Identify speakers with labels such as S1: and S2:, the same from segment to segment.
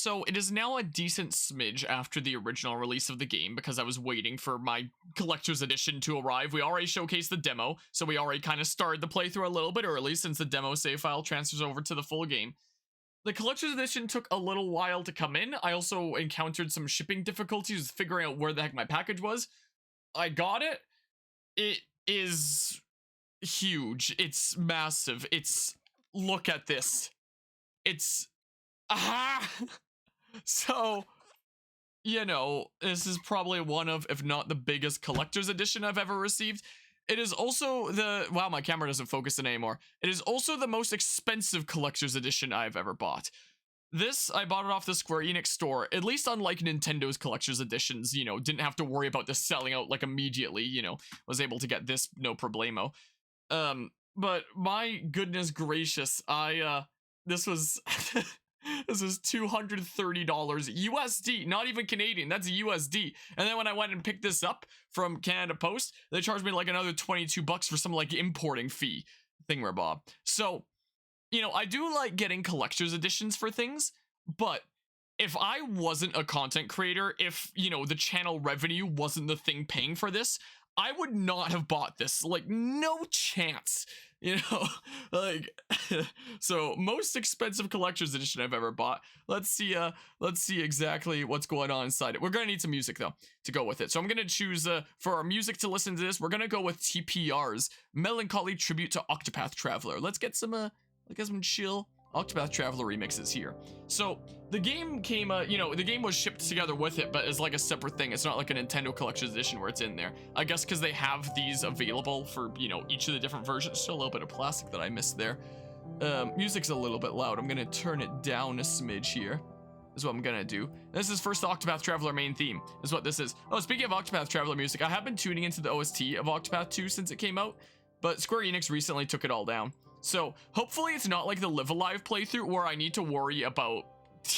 S1: so it is now a decent smidge after the original release of the game because I was waiting for my collector's edition to arrive. We already showcased the demo, so we already kind of started the playthrough a little bit early since the demo save file transfers over to the full game. The collector's edition took a little while to come in. I also encountered some shipping difficulties figuring out where the heck my package was. I got it. It is huge. It's massive. Look at this. It's aha. So, you know, this is probably one of, if not the biggest collector's edition I've ever received. It is also wow, my camera doesn't focus in anymore. It is also the most expensive collector's edition I've ever bought. This, I bought it off the Square Enix store, at least unlike Nintendo's collector's editions, you know, didn't have to worry about this selling out like immediately, you know, was able to get this no problemo. But my goodness gracious, this was, this was $230 USD, not even Canadian, that's USD. And then when I went and picked this up from Canada Post, they charged me like another 22 bucks for some like importing fee thingamabob. So, you know, I do like getting collector's editions for things, but if I wasn't a content creator, if, you know, the channel revenue wasn't the thing paying for this, I would not have bought this. Like, no chance, you know, like, so most expensive collector's edition I've ever bought. Let's see exactly what's going on inside it. We're gonna need some music though to go with it. So I'm gonna choose for our music to listen to this. We're gonna go with TPR's Melancholy Tribute to Octopath Traveler. Let's get some chill Octopath Traveler remixes here. So the game came, you know, the game was shipped together with it, but it's like a separate thing. It's not like a Nintendo Collector's Edition where it's in there. I guess because they have these available for, you know, each of the different versions. Still a little bit of plastic that I missed there. Music's a little bit loud. I'm gonna turn it down a smidge here. Is what I'm gonna do. This is first the Octopath Traveler main theme, is what this is. Oh, speaking of Octopath Traveler music, I have been tuning into the OST of Octopath 2 since it came out, but Square Enix recently took it all down. So hopefully it's not like the Live Alive playthrough where I need to worry about,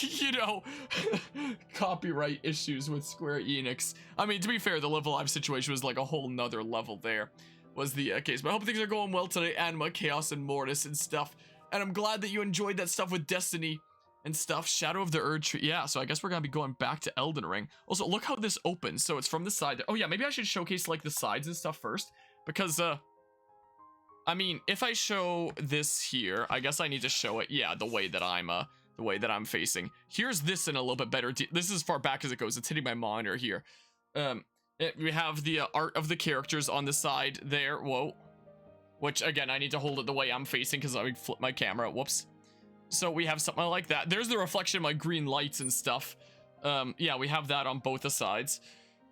S1: you know, copyright issues with Square Enix. I mean, to be fair, the Live Alive situation was like a whole nother level there, was the case. But I hope things are going well today, Anima, Chaos, and Mortis and stuff. And I'm glad that you enjoyed that stuff with Destiny and stuff. Shadow of the Erd Tree. Yeah, so I guess we're gonna be going back to Elden Ring. Also, look how this opens. So it's from the side. Oh yeah, maybe I should showcase like the sides and stuff first, because I mean, if I show this here, I guess I need to show it, yeah, the way that I'm facing. Here's this in a little bit better. This is as far back as it goes. It's hitting my monitor here. We have the art of the characters on the side there. Whoa. Which, again, I need to hold it the way I'm facing because I would flip my camera. Whoops. So we have something like that. There's the reflection of my green lights and stuff. Yeah, we have that on both the sides.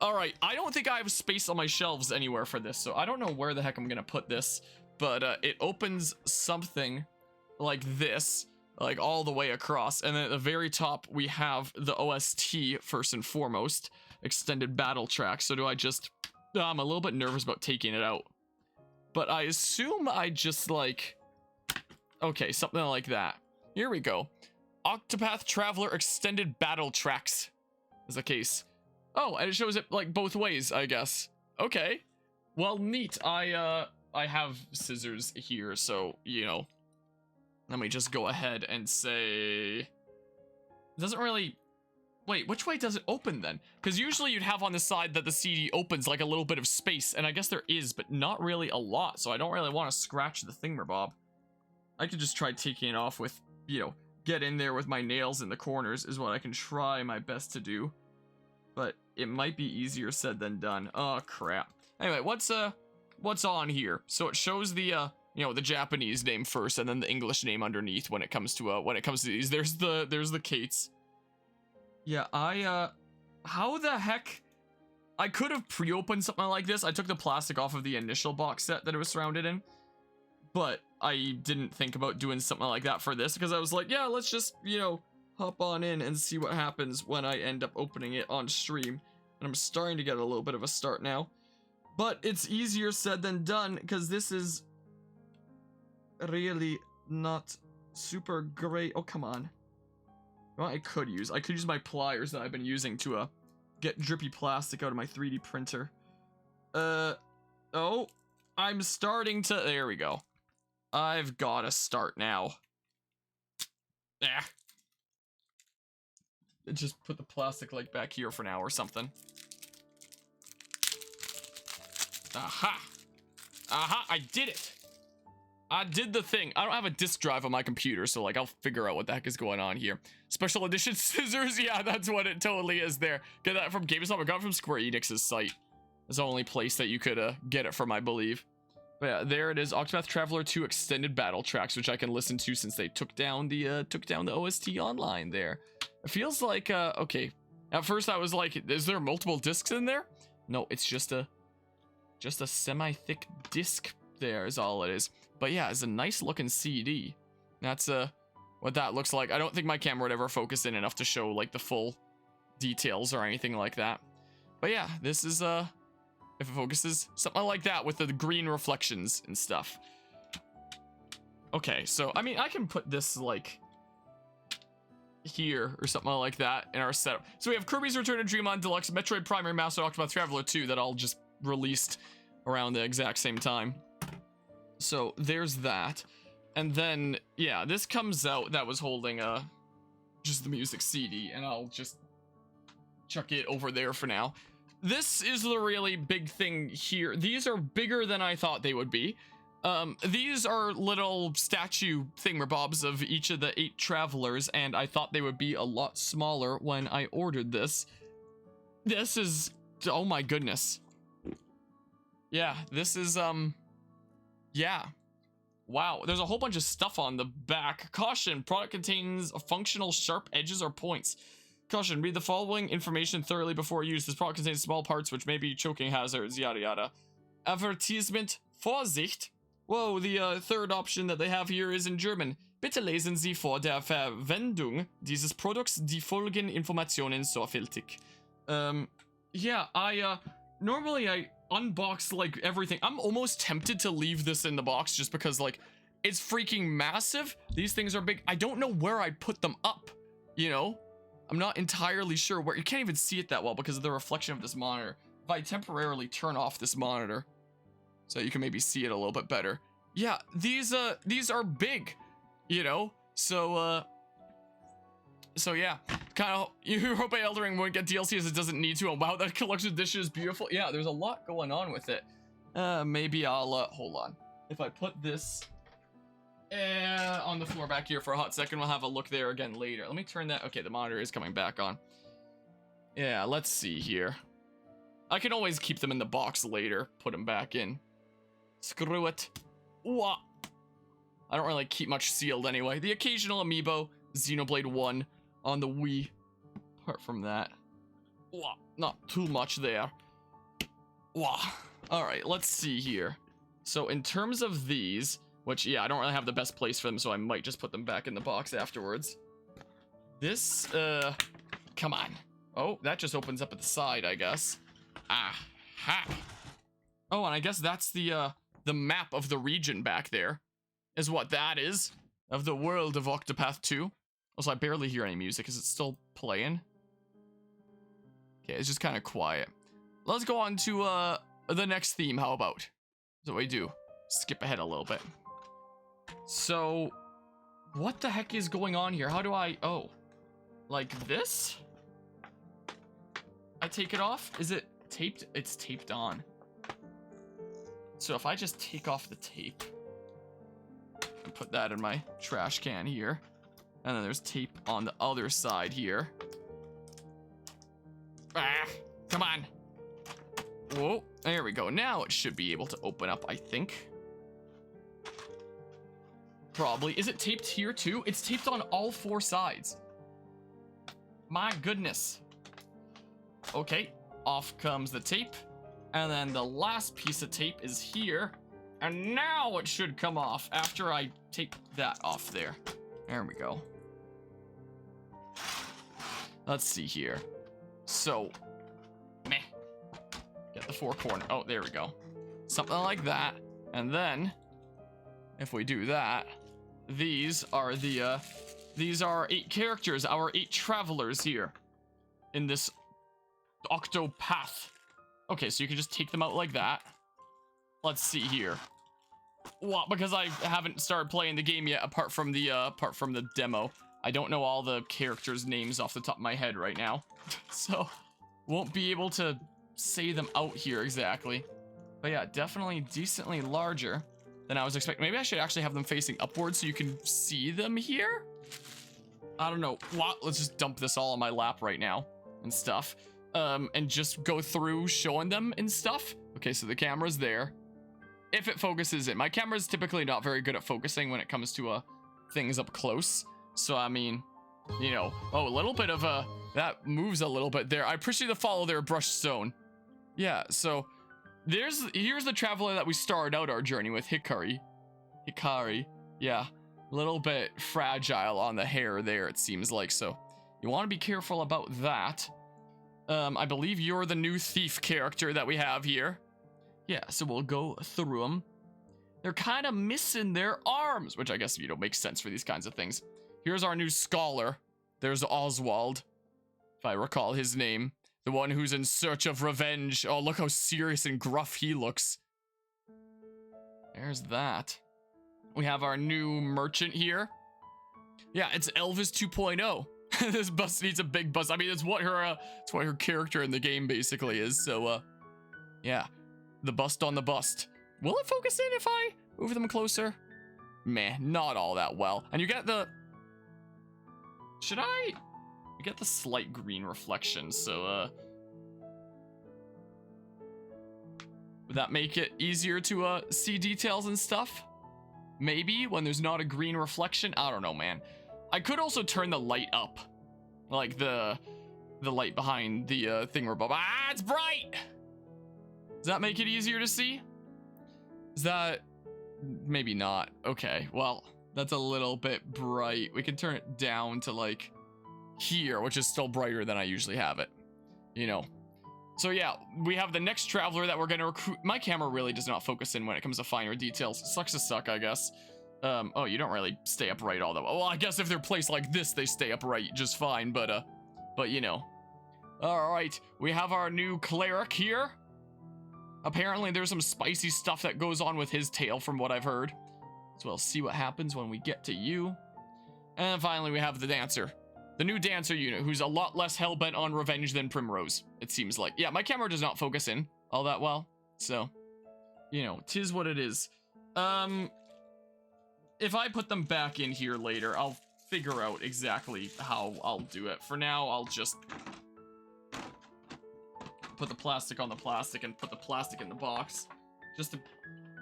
S1: All right, I don't think I have space on my shelves anywhere for this, so I don't know where the heck I'm going to put this. But it opens something like this, like all the way across. And then at the very top, we have the OST first and foremost, extended battle track. So do I just, I'm a little bit nervous about taking it out. But I assume I just like, okay, something like that. Here we go. Octopath Traveler extended battle tracks is the case. Oh, and it shows it like both ways, I guess. Okay, well, neat. I have scissors here, so, you know, let me just go ahead and say, it doesn't really, wait, which way does it open then? Because usually you'd have on the side that the CD opens like a little bit of space, and I guess there is, but not really a lot, so I don't really want to scratch the thingamabob. I could just try taking it off with, you know, get in there with my nails in the corners is what I can try my best to do, but it might be easier said than done. Oh, crap. Anyway, what's on here? So it shows the you know, the Japanese name first and then the English name underneath when it comes to these. There's the Kates. Yeah, how the heck, I could have pre-opened something like this. I took the plastic off of the initial box set that it was surrounded in, but I didn't think about doing something like that for this because I was like, yeah, let's just, you know, hop on in and see what happens when I end up opening it on stream. And I'm starting to get a little bit of a start now. But it's easier said than done because this is really not super great. Oh, come on. Well, I could use my pliers that I've been using to get drippy plastic out of my 3D printer. Oh, I'm starting to, there we go. I've got to start now. just put the plastic like back here for now or something. Aha! Aha! I did it! I did the thing. I don't have a disk drive on my computer, so like I'll figure out what the heck is going on here. Special edition scissors, yeah, that's what it totally is there. Get that from GameStop. I got it from Square Enix's site. It's the only place that you could get it from, I believe. But yeah, there it is. Octopath Traveler 2 extended battle tracks, which I can listen to since they took down the OST online there. It feels like okay. At first I was like, is there multiple discs in there? No, it's just a semi-thick disc there is all it is. But yeah, it's a nice looking CD. That's what that looks like. I don't think my camera would ever focus in enough to show like the full details or anything like that. But yeah, this is if it focuses, something like that with the green reflections and stuff. Okay, so I mean I can put this like here or something like that in our setup. So we have Kirby's Return to Dreamland Deluxe, Metroid Prime Remastered, Octopath Traveler 2 that all just released around the exact same time. So there's that. And then yeah, this comes out that was holding just the music CD, and I'll just chuck it over there for now. This is the really big thing here. These are bigger than I thought they would be. These are little statue thingamabobs of each of the 8 travelers, and I thought they would be a lot smaller when I ordered this. This is, oh my goodness. Yeah, this is, yeah. Wow, there's a whole bunch of stuff on the back. Caution, product contains functional sharp edges or points. Caution, read the following information thoroughly before use. This product contains small parts which may be choking hazards, yada yada. Advertisement, Vorsicht. Whoa, the third option that they have here is in German. Bitte lesen Sie vor der Verwendung dieses Produkts die folgenden Informationen sorgfältig. Yeah, normally I unbox like everything. I'm almost tempted to leave this in the box just because like it's freaking massive. These things are big. I don't know where I'd put them up, you know? I'm not entirely sure where. You can't even see it that well because of the reflection of this monitor. If I temporarily turn off this monitor so you can maybe see it a little bit better. Yeah, these are big, you know? So yeah, kind of, you hope Elden Ring won't get DLC as it doesn't need to. Oh, wow, that collection edition is beautiful. Yeah, there's a lot going on with it. Maybe I'll, hold on. If I put this on the floor back here for a hot second, we'll have a look there again later. Let me turn that. Okay, the monitor is coming back on. Yeah, let's see here. I can always keep them in the box later, put them back in. Screw it. Wah. I don't really keep much sealed anyway. The occasional amiibo, Xenoblade 1 on the Wii. Apart from that, wah, not too much there. Wah. All right, let's see here. So in terms of these, which, yeah, I don't really have the best place for them, so I might just put them back in the box afterwards. This, come on. Oh, that just opens up at the side, I guess. Aha. Oh, and I guess that's the map of the region back there, is what that is, of the world of Octopath 2. Also, I barely hear any music. Is it still playing? Okay, it's just kind of quiet. Let's go on to, the next theme, how about? So we do. Skip ahead a little bit. So, what the heck is going on here? How do I... Oh. Like this? I take it off? Is it taped? It's taped on. So if I just take off the tape and put that in my trash can here, and then there's tape on the other side here. Ah, come on. Whoa, there we go. Now it should be able to open up, I think. Probably. Is it taped here too? It's taped on all 4 sides. My goodness. Okay, off comes the tape. And then the last piece of tape is here. And now it should come off after I take that off there. There we go. Let's see here. So, meh. Get the 4 corners. Oh, there we go. Something like that. And then, if we do that, these are the, these are 8 characters, our 8 travelers here in this Octopath. Okay, so you can just take them out like that. Let's see here. Well, because I haven't started playing the game yet, apart from the demo. I don't know all the characters' names off the top of my head right now. So, won't be able to say them out here exactly. But yeah, definitely decently larger than I was expecting. Maybe I should actually have them facing upwards so you can see them here? I don't know. Let's just dump this all on my lap right now and stuff. And just go through showing them and stuff. Okay, so the camera's there. If it focuses in. My camera's typically not very good at focusing when it comes to things up close. So, I mean, you know. Oh, a little bit of that moves a little bit there. I appreciate the follow there, Brush Stone. Yeah, so here's the traveler that we started out our journey with, Hikari. Yeah, a little bit fragile on the hair there, it seems like. So you want to be careful about that. I believe you're the new thief character that we have here. Yeah, so we'll go through them. They're kind of missing their arms, which I guess, you know, makes sense for these kinds of things. Here's our new scholar. There's Oswald, if I recall his name. The one who's in search of revenge. Oh, look how serious and gruff he looks. There's that. We have our new merchant here. Yeah, it's Elvis 2.0. This bus needs a big bus. I mean, it's what her character in the game basically is. So, yeah, the bust on the bust. Will it focus in if I move them closer? Meh, not all that well. And you get the... You get the slight green reflection, so, would that make it easier to, see details and stuff? Maybe, when there's not a green reflection? I don't know, man. I could also turn the light up. Like the light behind the, thingamabob. Ah, it's bright! Does that make it easier to see? Is that... Maybe not. Okay, well, that's a little bit bright. We can turn it down to, like, here, which is still brighter than I usually have it. You know. So, yeah, we have the next traveler that we're going to recruit. My camera really does not focus in when it comes to finer details. It sucks to suck, I guess. Oh, you don't really stay upright all the way. Well, I guess if they're placed like this, they stay upright just fine, but you know. Alright, we have our new cleric here. Apparently, there's some spicy stuff that goes on with his tail from what I've heard. So we'll see what happens when we get to you. And finally, we have the dancer. The new dancer unit, who's a lot less hellbent on revenge than Primrose, it seems like. Yeah, my camera does not focus in all that well. So, you know, 'tis what it is. If I put them back in here later, I'll figure out exactly how I'll do it. For now, I'll just put the plastic on the plastic and put the plastic in the box. Just to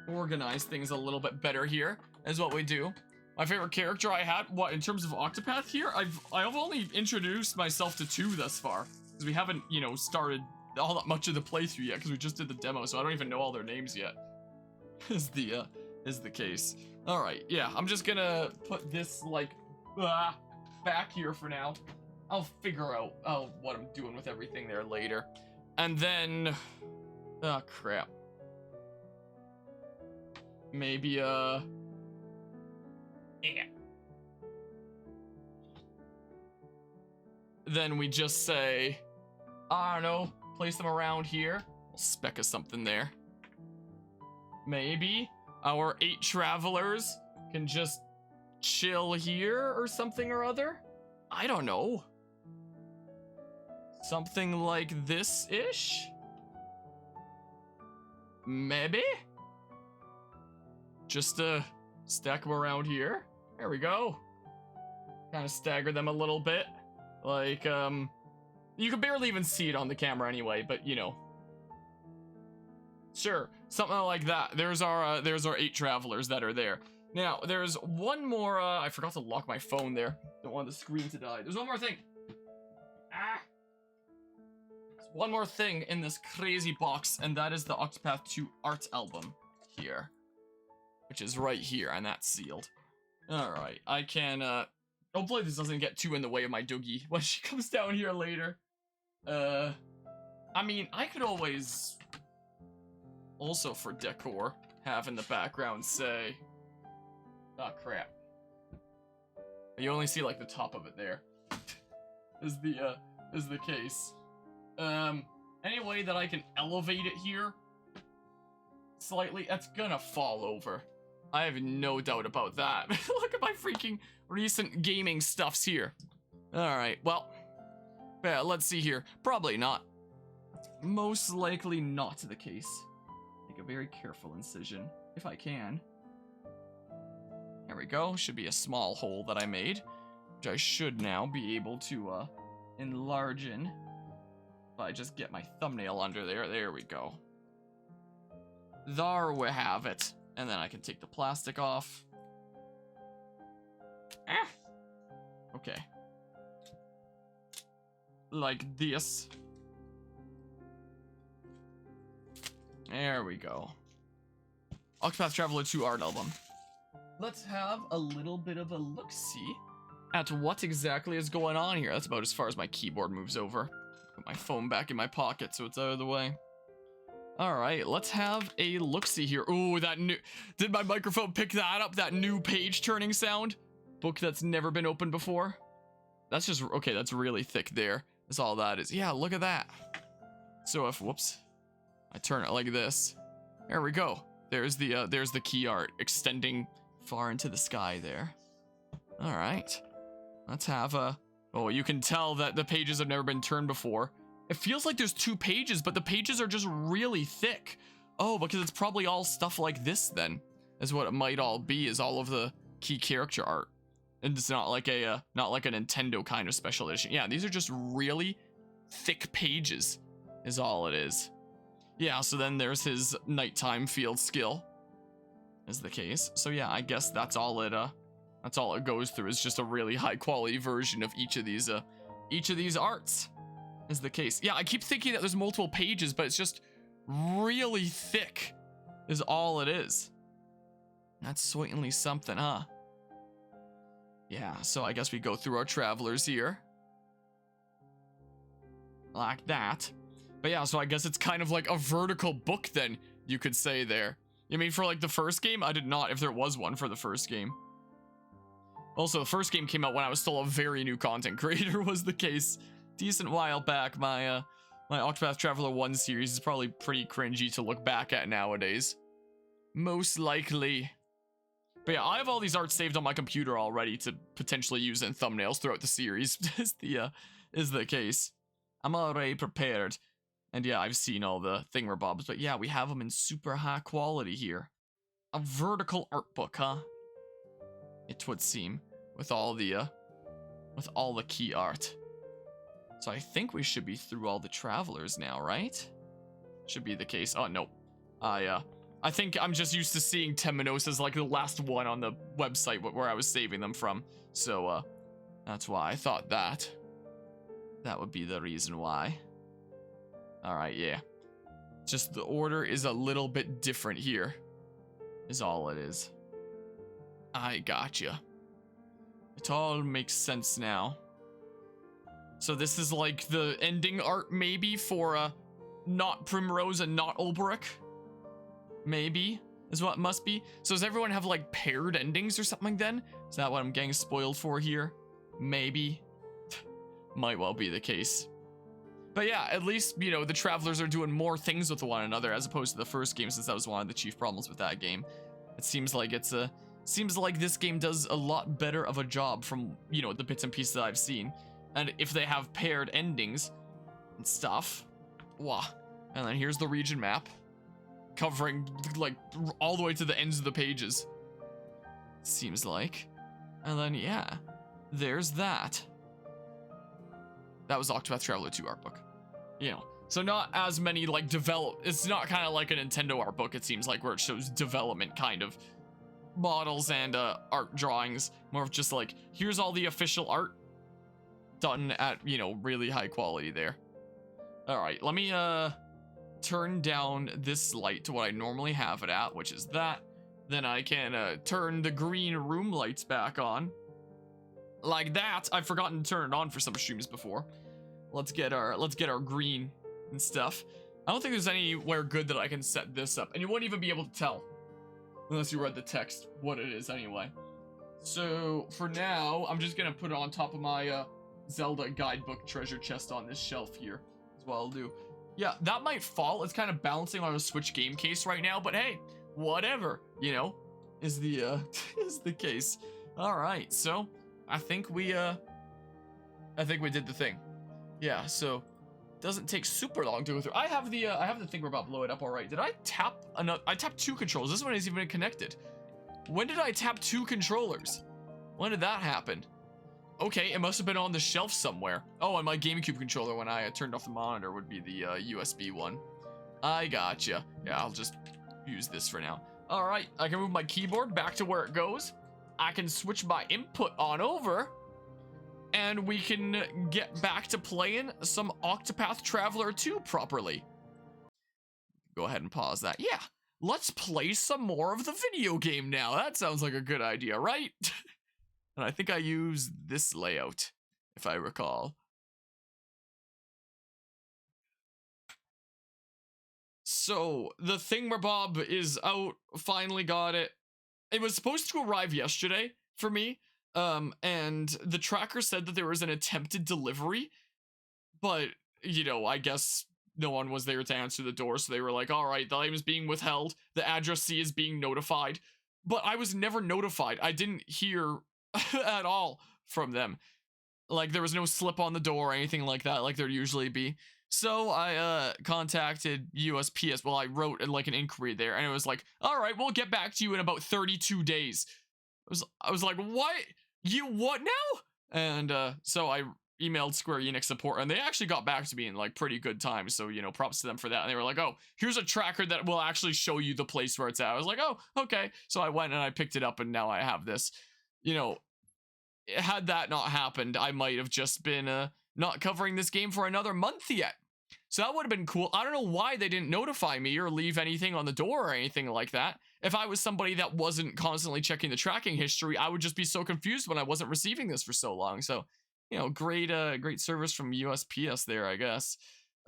S1: organize things a little bit better here, is what we do. My favorite character I had, what, in terms of Octopath here? I've only introduced myself to 2 thus far. Because we haven't, you know, started all that much of the playthrough yet, because we just did the demo, so I don't even know all their names yet. Is the case. Alright, yeah, I'm just gonna put this, like, back here for now. I'll figure out what I'm doing with everything there later. And then... Oh, crap. Maybe, yeah. Then we just say, I don't know, place them around here. We'll speck of something there. Maybe our 8 travelers can just chill here or something or other. I don't know. Something like this-ish? Maybe? Just stack them around here. There we go. Kind of stagger them a little bit. Like, you can barely even see it on the camera anyway, but you know. Sure, something like that. There's our 8 travelers that are there. Now, there's one more, I forgot to lock my phone there. Don't want the screen to die. There's one more thing. There's one more thing in this crazy box, and that is the Octopath 2 art album here. Which is right here, and that's sealed. Alright, I can, hopefully this doesn't get too in the way of my Doogie when she comes down here later. I mean, I could always, also for decor, have in the background say, oh crap. You only see like the top of it there. is the case. Any way that I can elevate it here slightly, that's gonna fall over. I have no doubt about that. Look at my freaking recent gaming stuffs here. Alright, well. Yeah, let's see here. Probably not. Most likely not the case. Make a very careful incision, if I can. There we go. Should be a small hole that I made, which I should now be able to enlarge in. If I just get my thumbnail under there. There we go. There we have it. And then I can take the plastic off. Okay. Like this. There we go. Octopath Traveler 2 art album. Let's have a little bit of a look-see at what exactly is going on here. That's about as far as my keyboard moves over. Put my phone back in my pocket so it's out of the way. Alright, let's have a look-see here. Ooh, that new... Did my microphone pick that up? That new page-turning sound? Book that's never been opened before? That's just... Okay, that's really thick there. That's all that is. Yeah, look at that. So if... Whoops. I turn it like this. There we go. There's the key art extending far into the sky there. Alright. Let's have a... Oh, you can tell that the pages have never been turned before. It feels like there's 2 pages, but the pages are just really thick. Oh, because it's probably all stuff like this then. Is what it might all be, is all of the key character art. And it's not like a Nintendo kind of special edition. Yeah, these are just really thick pages, is all it is. Yeah, so then there's his nighttime field skill, is the case. So yeah, I guess that's all it goes through, is just a really high quality version of each of these arts. Is the case. Yeah, I keep thinking that there's multiple pages, but it's just really thick is all it is. That's certainly something, huh? Yeah, so I guess we go through our travelers here. Like that. But yeah, so I guess it's kind of like a vertical book then, you could say there. You mean for like the first game? I did not, if there was one for the first game. Also, the first game came out when I was still a very new content creator, was the case. Decent while back. My Octopath Traveler 1 series is probably pretty cringy to look back at nowadays. Most likely. But yeah, I have all these arts saved on my computer already to potentially use in thumbnails throughout the series, is the case. I'm already prepared. And yeah, I've seen all the thingamabobs, but yeah, we have them in super high quality here. A vertical art book, huh? It would seem, with all the key art. So I think we should be through all the travelers now, right? Should be the case. Oh, no. I think I'm just used to seeing Temenos as like the last one on the website where I was saving them from. So, that's why I thought that. That would be the reason why. Alright, yeah. Just the order is a little bit different here. Is all it is. I gotcha. It all makes sense now. So this is like the ending art maybe for not Primrose and not Ulbrich? Maybe is what it must be. So does everyone have like paired endings or something then? Is that what I'm getting spoiled for here? Maybe. Might well be the case. But yeah, at least, you know, the travelers are doing more things with one another as opposed to the first game, since that was one of the chief problems with that game. It seems like seems like this game does a lot better of a job from, you know, the bits and pieces that I've seen. And if they have paired endings and stuff, wow. And then here's the region map, covering like all the way to the ends of the pages, seems like. And then yeah, there's that. That was Octopath Traveler 2 art book. You know, so not as many like it's not kind of like a Nintendo art book, it seems like, where it shows development kind of models and art drawings. More of just like, here's all the official art done at, you know, really high quality there. All right, let me turn down this light to what I normally have it at, which is that. Then I can turn the green room lights back on. Like that. I've forgotten to turn it on for some streams before. Let's get our green and stuff. I don't think there's anywhere good that I can set this up, and you wouldn't even be able to tell unless you read the text what it is anyway. So for now, I'm just gonna put it on top of my Zelda guidebook treasure chest on this shelf here. Is what I'll do. Yeah, that might fall. It's kind of balancing on a Switch game case right now, but hey, whatever, you know. is the is the case. All right, so I think we did the thing. Yeah, so doesn't take super long to go through. I have the thing we're about to blow it up. All right, did I tap another? I tapped 2 controls. This one isn't even connected. When did I tap 2 controllers? When did that happen? Okay, it must have been on the shelf somewhere. Oh, and my GameCube controller when I turned off the monitor would be the USB one. I gotcha. Yeah, I'll just use this for now. All right, I can move my keyboard back to where it goes. I can switch my input on over. And we can get back to playing some Octopath Traveler 2 properly. Go ahead and pause that. Yeah, let's play some more of the video game now. That sounds like a good idea, right? And I think I use this layout, if I recall. So, the Thingamabob is out. Finally got it. It was supposed to arrive yesterday for me. And the tracker said that there was an attempted delivery, but, you know, I guess no one was there to answer the door, so they were like, all right, the item is being withheld, the addressee is being notified, but I was never notified. I didn't hear at all from them. Like, there was no slip on the door or anything like that, like there'd usually be. So I contacted USPS. Well, I wrote like an inquiry there, and it was like, all right, we'll get back to you in about 32 days. I was like, what? You what now? And so I emailed Square Enix support, and they actually got back to me in like pretty good time. So, you know, props to them for that. And they were like, oh, here's a tracker that will actually show you the place where it's at. I was like, oh, okay. So I went and I picked it up, and now I have this. You know, had that not happened, I might have just been not covering this game for another month yet. So that would have been cool. I don't know why they didn't notify me or leave anything on the door or anything like that. If I was somebody that wasn't constantly checking the tracking history, I would just be so confused when I wasn't receiving this for so long. So, you know, great service from USPS there, I guess.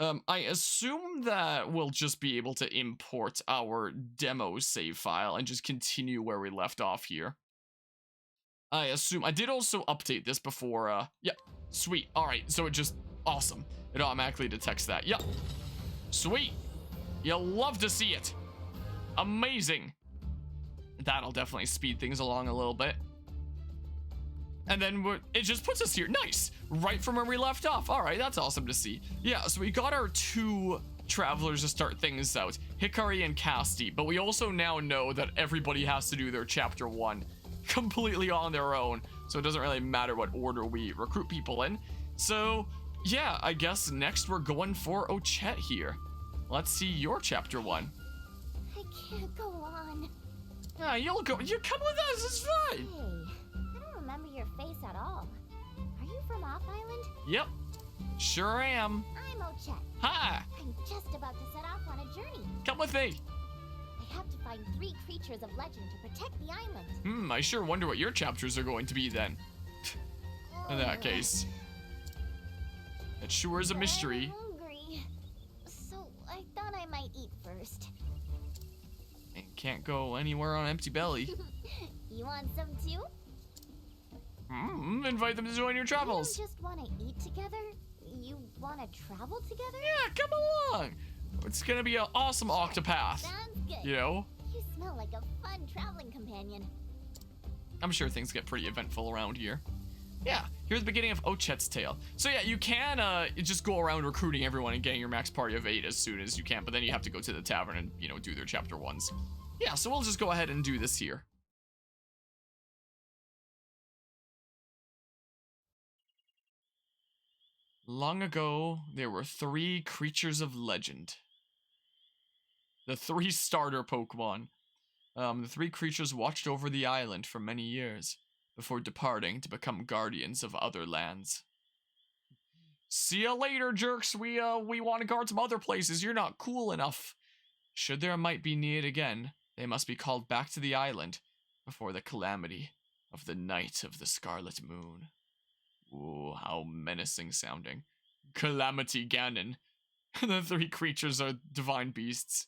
S1: I assume that we'll just be able to import our demo save file and just continue where we left off here. I assume I did also update this before. Yeah, sweet. All right, so it just awesome. It automatically detects that. Yep. Sweet. You'll love to see it. Amazing. That'll definitely speed things along a little bit. And then it just puts us here. Nice. Right from where we left off. All right, that's awesome to see. Yeah, so we got our 2 travelers to start things out. Hikari and Casti. But we also now know that everybody has to do their chapter 1 completely on their own. So it doesn't really matter what order we recruit people in. So yeah, I guess next we're going for Ochette here. Let's see your chapter 1.
S2: I can't go on.
S1: Yeah, you'll go. You come with us. It's fine.
S2: Hey, I don't remember your face at all. Are you from Off Island?
S1: Yep, sure am.
S2: I'm Ochette.
S1: Hi.
S2: I'm just about to set off on a journey.
S1: Come with me.
S2: I have to find 3 creatures of legend to protect the island.
S1: I sure wonder what your chapters are going to be then. In that case. It sure is a mystery.
S2: I'm hungry, so I thought I might eat first.
S1: And can't go anywhere on empty belly.
S2: You want some too?
S1: Invite them to join your travels.
S2: You don't just want to eat together? You want to travel together?
S1: Yeah, come along. It's gonna be an awesome Octopath.
S2: Sounds good.
S1: You know?
S2: You smell like a fun traveling companion.
S1: I'm sure things get pretty eventful around here. Yeah, here's the beginning of Ochette's tale. So yeah, you can just go around recruiting everyone and getting your max party of 8 as soon as you can, but then you have to go to the tavern and, you know, do their chapter 1s. Yeah, so we'll just go ahead and do this here. Long ago, there were 3 creatures of legend. The 3 starter Pokemon. The 3 creatures watched over the island for many years, before departing to become guardians of other lands. See ya later, jerks. We want to guard some other places. You're not cool enough. Should their might be needed again, they must be called back to the island before the calamity of the night of the Scarlet Moon. Ooh, how menacing sounding. Calamity Ganon. The 3 creatures are divine beasts.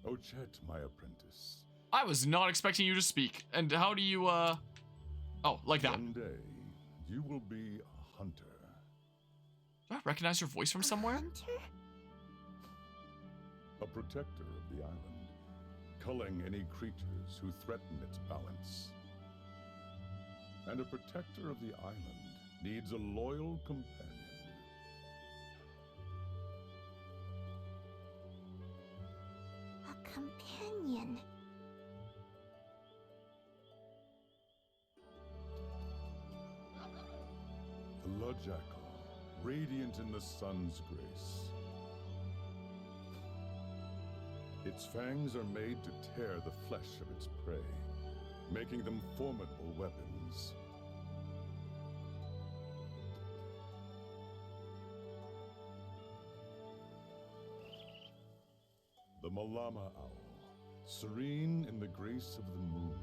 S3: Ochette, my apprentice.
S1: I was not expecting you to speak. And how do you, Oh, like that.
S3: One day, you will be a hunter.
S1: Do I recognize your voice from somewhere?
S2: Hunter?
S3: A protector of the island, culling any creatures who threaten its balance. And a protector of the island needs a loyal companion.
S2: A companion.
S3: The Jackal, radiant in the sun's grace. Its fangs are made to tear the flesh of its prey, making them formidable weapons. The Malama Owl, serene in the grace of the moon.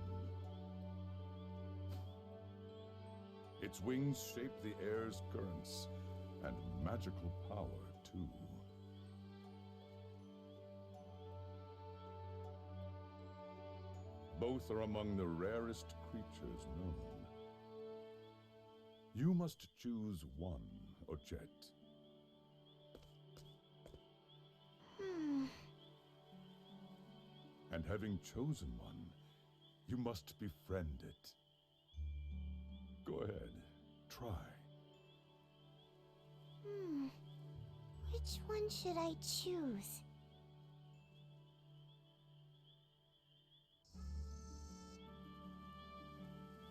S3: Its wings shape the air's currents, and magical power, too. Both are among the rarest creatures known. You must choose one, Ochette. And having chosen one, you must befriend it. Go ahead, try.
S2: Which one should I choose?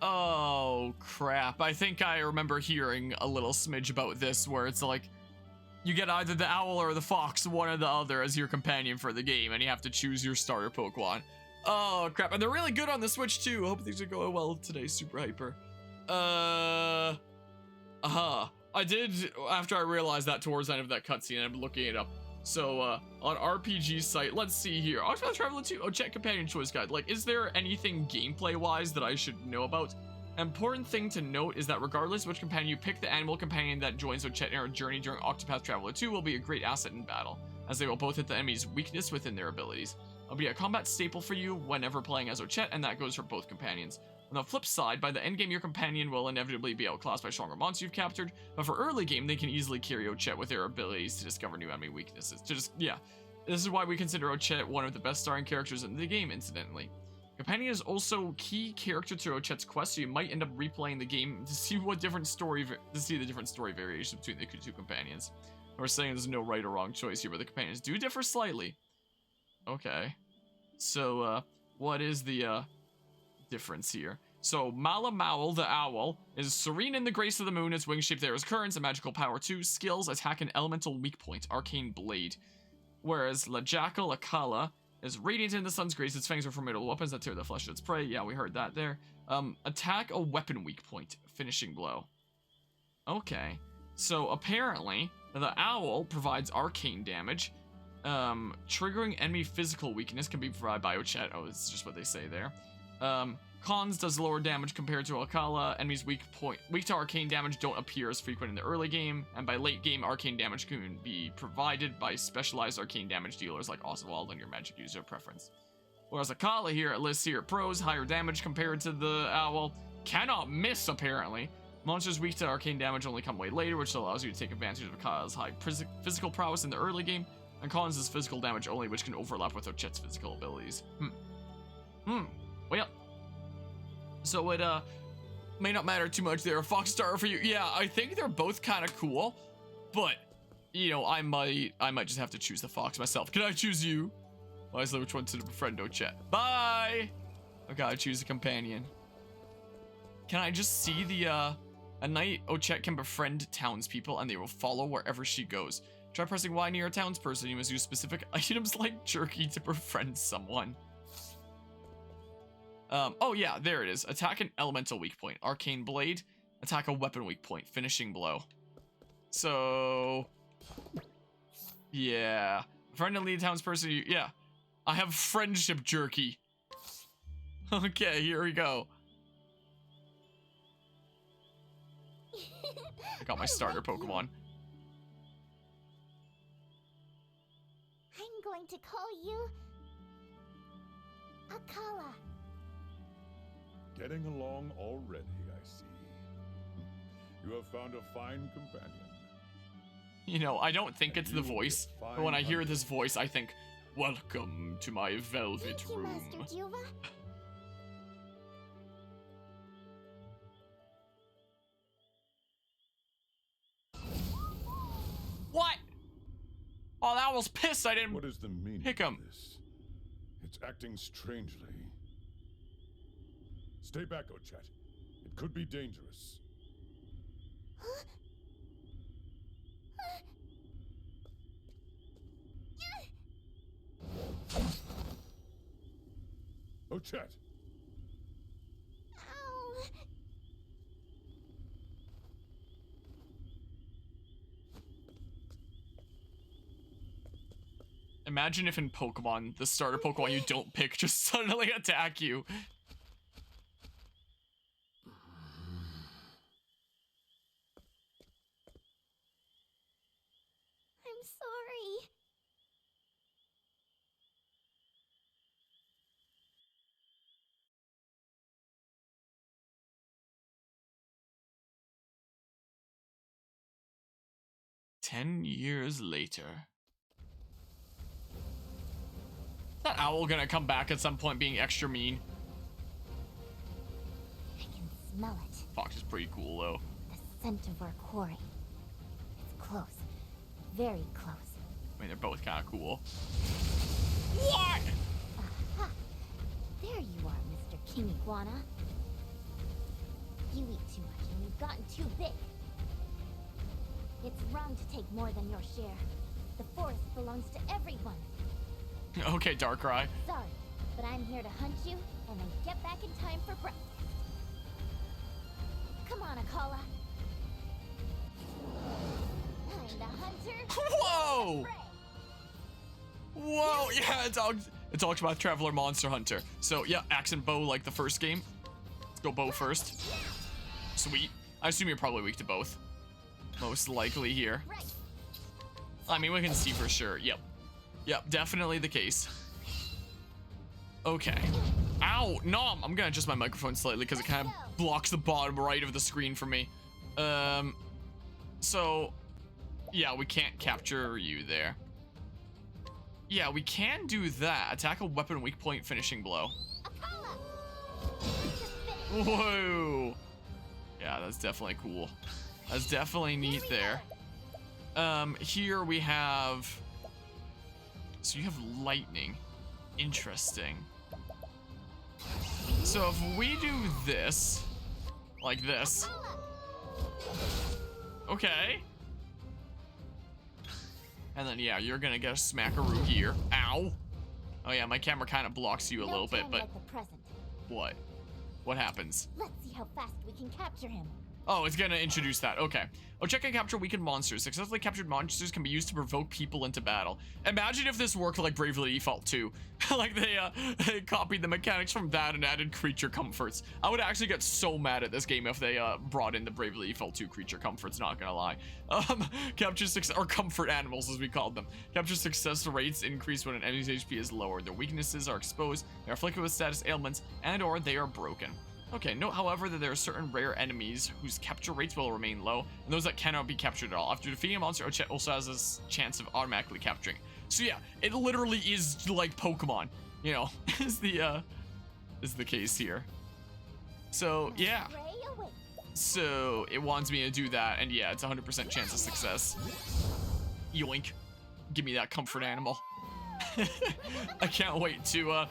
S1: Oh, crap. I think I remember hearing a little smidge about this where it's like, you get either the owl or the fox, one or the other, as your companion for the game, and you have to choose your starter Pokemon. Oh, crap. And they're really good on the Switch, too. I hope things are going well today, Super Hyper. I did, after I realized that towards the end of that cutscene, I'm looking it up. So, on RPG site, let's see here. Octopath Traveler 2, check companion choice guide. Like, is there anything gameplay-wise that I should know about? Important thing to note is that regardless which companion you pick, the animal companion that joins Ochette in our journey during Octopath Traveler 2 will be a great asset in battle, as they will both hit the enemy's weakness within their abilities. It'll be a combat staple for you whenever playing as Ochette, and that goes for both companions. On the flip side, by the endgame, your companion will inevitably be outclassed by stronger monsters you've captured, but for early game, they can easily carry Ochette with their abilities to discover new enemy weaknesses. This is why we consider Ochette one of the best starring characters in the game, incidentally. Companion is also key character to Ochette's quest, so you might end up replaying the game to see the different story variations between the two companions. We're saying there's no right or wrong choice here, but the companions do differ slightly. Okay. So, what is the, difference here? So, Malamaowl, the owl, is serene in the grace of the moon. Its wings shape there as currents, a magical power 2, skills, attack an elemental weak point, arcane blade. Whereas La Jackal, Akala, is radiant in the sun's grace. Its fangs are formidable weapons that tear the flesh of its prey. Yeah, we heard that there. Attack a weapon weak point, finishing blow. Okay. So, apparently, the owl provides arcane damage. Triggering enemy physical weakness can be provided by Ochette. Oh, it's just what they say there. Cons does lower damage compared to Akala. Enemies weak to arcane damage don't appear as frequent in the early game, and by late game, arcane damage can be provided by specialized arcane damage dealers like Oswald and your magic user preference. Whereas Akala here, it lists here pros, higher damage compared to the owl, cannot miss apparently. Monsters weak to arcane damage only come way later, which allows you to take advantage of Akala's high physical prowess in the early game, and cons is physical damage only, which can overlap with Ochette's physical abilities. Well, so it may not matter too much there. A fox starter for you. Yeah, I think they're both kind of cool, but you know, I might just have to choose the fox myself. Can I choose you? Wisely, which one to befriend Ochette? Bye. I gotta choose a companion. Can I just see the at night Ochette can befriend townspeople and they will follow wherever she goes. Try pressing Y near a townsperson. You must use specific items like jerky to befriend someone. Oh yeah, there it is. Attack an elemental weak point. Arcane blade. Attack a weapon weak point. Finishing blow. So, yeah. Friend and lead townsperson. Yeah. I have friendship jerky. Okay, here we go. I got my starter Pokemon.
S2: I'm going to call you Akala.
S3: Getting along already, I see. You have found a fine companion.
S1: You know, I don't think it's the
S3: You will be a
S1: voice, but
S3: fine
S1: when I hear
S3: hunter.
S1: this voice, I think, welcome to my velvet
S2: Thank you,
S1: room.
S2: Master Juva.
S1: What? Oh, that was pissed I didn't
S3: What is the meaning
S1: pick
S3: of
S1: him.
S3: this? It's acting strangely. Stay back, Ochet. It could be dangerous. Ochet!
S2: Ow.
S1: Imagine if in Pokemon, the starter Pokemon you don't pick just suddenly attack you.
S2: I'm sorry.
S1: Ten years later. Is that owl gonna come back at some point being extra mean?
S2: I can smell it.
S1: Fox is pretty cool though.
S2: The scent of our quarry. It's close. Very close.
S1: I mean, they're both kind of cool. What?
S2: Aha! There you are, Mr. King Iguana. You eat too much and you've gotten too big. It's wrong to take more than your share. The forest belongs to everyone.
S1: Okay, Darkrai.
S2: Sorry, but I'm here to hunt you and then get back in time for breakfast. Come on, Akala. I'm the hunter.
S1: Whoa!
S2: Prey.
S1: Whoa! Yeah, it's Octopath Traveler Monster Hunter. So yeah, axe and bow like the first game. Let's go bow first. Sweet. I assume you're probably weak to both. Most likely here.
S2: Right.
S1: I mean, we can see for sure. Yep. Yep, definitely the case. Okay. Ow! No, I'm gonna adjust my microphone slightly because it kind of blocks the bottom right of the screen for me. So, yeah, we can't capture you there. Yeah, we can do that. Attack a weapon, weak point, finishing blow.
S2: Akala.
S1: Whoa! Yeah, that's definitely cool. That's definitely neat there. Here we have... So you have lightning. Interesting. So if we do this, like this. Okay. And then, yeah, you're gonna get a smackaroo here. Ow. Oh yeah, my camera kind of blocks you a little bit, but...
S2: Like the present.
S1: What? What happens?
S2: Let's see how fast we can capture him.
S1: Oh, it's gonna introduce that. Okay. Oh, check and capture weakened monsters. Successfully captured monsters can be used to provoke people into battle. Imagine if this worked like Bravely Default 2. Like they copied the mechanics from that and added creature comforts. I would actually get so mad at this game if they brought in the Bravely Default 2 creature comforts, not gonna lie. Capture success, or comfort animals as we called them. Capture success rates increase when an enemy's HP is lowered. Their weaknesses are exposed, they are afflicted with status ailments, and or they are broken. Okay, note however that there are certain rare enemies whose capture rates will remain low, and those that cannot be captured at all. After defeating a monster, Ochet also has a chance of automatically capturing. So yeah, it literally is like Pokemon, you know, is the case here. So yeah,
S2: Prey away.
S1: so it wants me to do that, and yeah, it's 100% chance of success. Yoink, give me that comfort animal. I can't wait to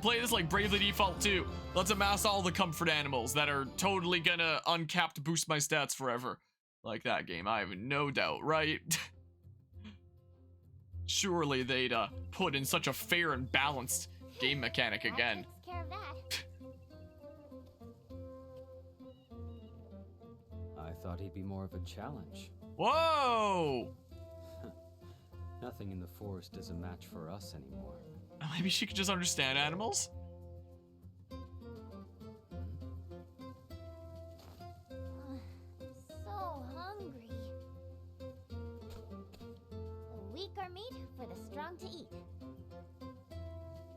S1: play this like Bravely Default 2. Let's amass all the comfort animals that are totally gonna uncapped boost my stats forever. Like that game, I have no doubt, right? Surely they'd put in such a fair and balanced game mechanic
S2: That
S1: again.
S2: takes care of that.
S4: I thought he'd be more of a challenge.
S1: Whoa!
S4: Nothing in the forest is a match for us anymore.
S1: Maybe she could just understand animals?
S2: So hungry. The weak are meat for the strong to eat.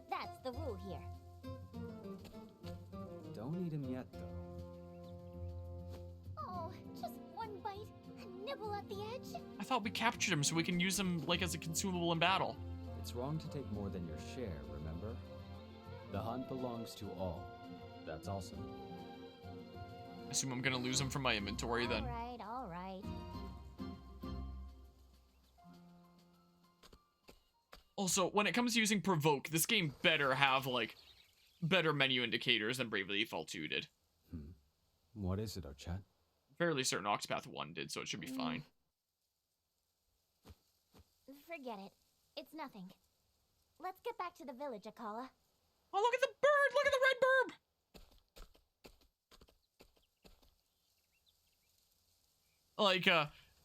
S2: That's the rule here.
S4: Don't eat him yet, though.
S2: Oh, just one bite, a nibble at the edge.
S1: I thought we captured him so we can use him like as a consumable in battle.
S4: It's wrong to take more than your share, remember? The hunt belongs to all. That's awesome.
S1: I assume I'm gonna lose him from my inventory then.
S2: All right.
S1: Also, when it comes to using Provoke, this game better have, like, better menu indicators than Bravely Default 2 did.
S4: What is it, Ochat?
S1: Fairly certain Octopath 1 did, so it should be fine.
S2: Forget it. It's nothing. Let's get back to the village, Akala.
S1: Oh, look at the bird! Look at the red burb! Like,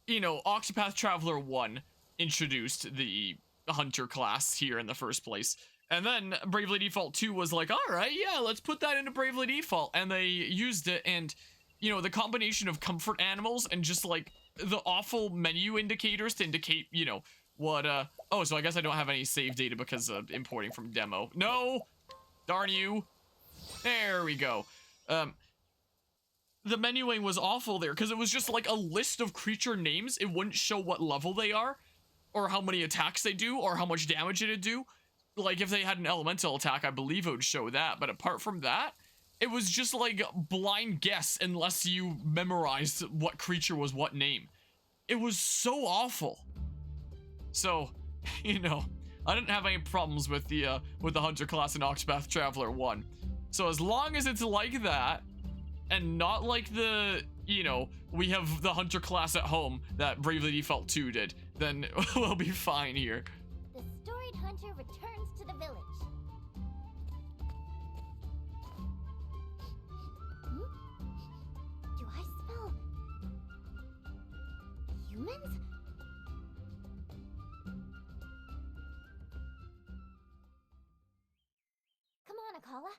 S1: you know, Octopath Traveler 1 introduced the hunter class here in the first place. And then Bravely Default 2 was like, alright, yeah, let's put that into Bravely Default. And they used it, and, you know, the combination of comfort animals and just, like, the awful menu indicators to indicate, you know, what, oh, so I guess I don't have any save data because of importing from demo. No! Darn you! There we go. The menuing was awful there, because it was just, like, a list of creature names. It wouldn't show what level they are, or how many attacks they do, or how much damage it'd do. Like, if they had an elemental attack, I believe it would show that. But apart from that, it was just, like, blind guess unless you memorized what creature was what name. It was so awful. So, you know, I didn't have any problems with the Hunter class in Octopath Traveler 1. So as long as it's like that, and not like the, you know, we have the Hunter class at home that Bravely Default 2 did, then we'll be fine here.
S2: The storied hunter returns to the village. Do I smell humans? Come on, Akala.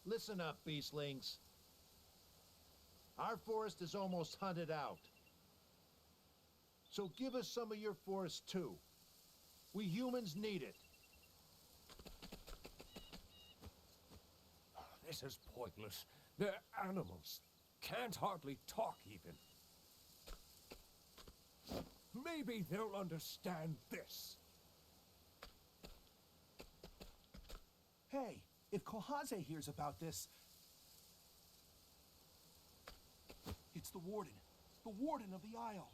S5: Listen up, beastlings. Our forest is almost hunted out. So give us some of your forest too. We humans need it.
S6: This is pointless. They're animals. Can't hardly talk even. Maybe they'll understand this.
S7: Hey, if Kohaze hears about this... It's the warden of the Isle.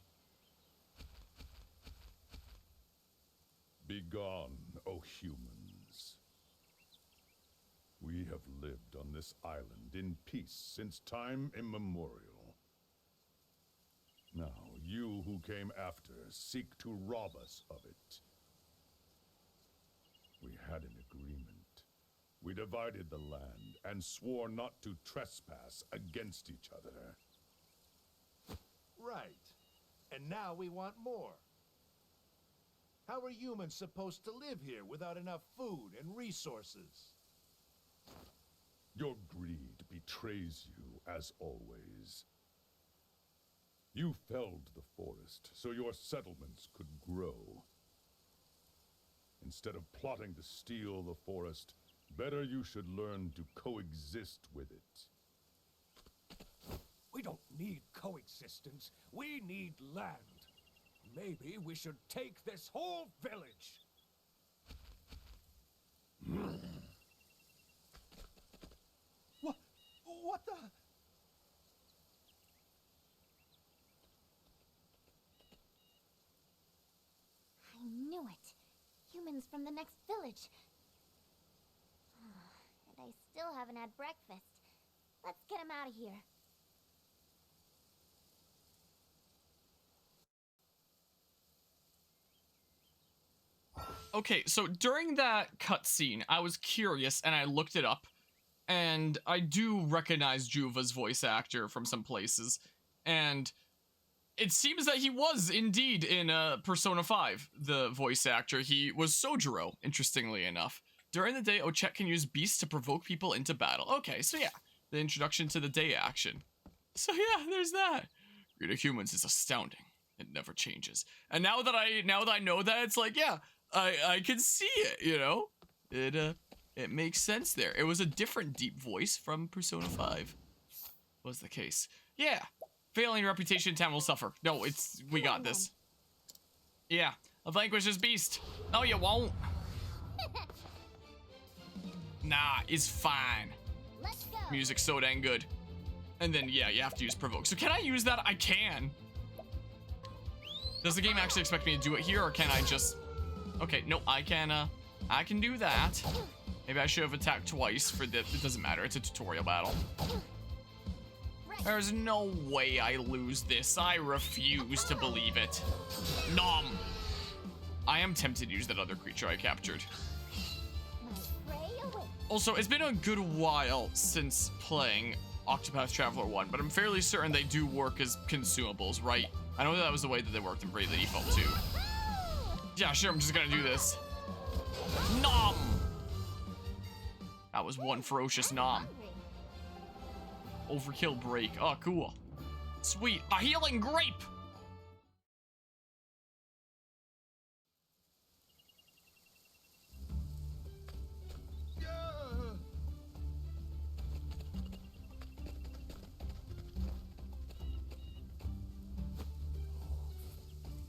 S3: Begone, O humans. We have lived on this island in peace since time immemorial. Now, you who came after seek to rob us of it. We had an agreement. We divided the land and swore not to trespass against each other.
S5: Right. And now we want more. How are humans supposed to live here without enough food and resources?
S3: Your greed betrays you, as always. You felled the forest so your settlements could grow. Instead of plotting to steal the forest, better you should learn to coexist with it.
S6: We don't need coexistence. We need land. Maybe we should take this whole village.
S7: What the...
S2: I knew it. Humans from the next village. And I still haven't had breakfast. Let's get him out of here.
S1: Okay, so during that cutscene, I was curious and I looked it up, and I do recognize Juva's voice actor from some places, and it seems that he was indeed in Persona 5, the voice actor. He was Sojiro, interestingly enough. During the day, Ochet can use beasts to provoke people into battle. Okay, so yeah, the introduction to the day action. So yeah, there's that. Greed of humans is astounding. It never changes. And now that I know that, it's like, yeah, I can see it, you know? It makes sense there. It was a different deep voice from Persona 5. Was the case. Yeah. Failing reputation in town will suffer. No, we got this. Yeah. I'll vanquish this beast. No, you won't. Nah, it's fine.
S2: Let's go.
S1: Music's so dang good. And then, yeah, you have to use provoke. So can I use that? I can. Does the game actually expect me to do it here, or can I just... Okay, no, I can do that. Maybe I should have attacked twice for that. It doesn't matter. It's a tutorial battle. There's no way I lose this. I refuse to believe it. Nom. I am tempted to use that other creature I captured.
S2: My prey awaits.
S1: Also, it's been a good while since playing Octopath Traveler 1, but I'm fairly certain they do work as consumables, right? I know that was the way that they worked in Bravely Default 2. Yeah, sure, I'm just gonna do this. Nom! That was one ferocious nom. Overkill break. Oh, cool. Sweet. A healing grape!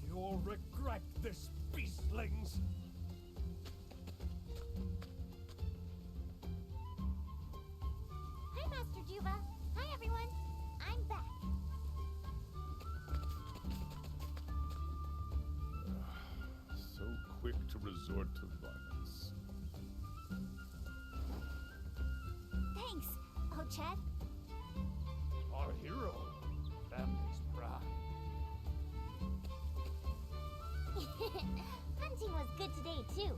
S5: You'll regret this, beastlings.
S2: Hi, Master Juba. Hi, everyone. I'm back.
S3: So quick to resort to violence.
S2: Thanks, Ochet.
S5: Our hero, family's pride.
S2: Hunting was good today, too.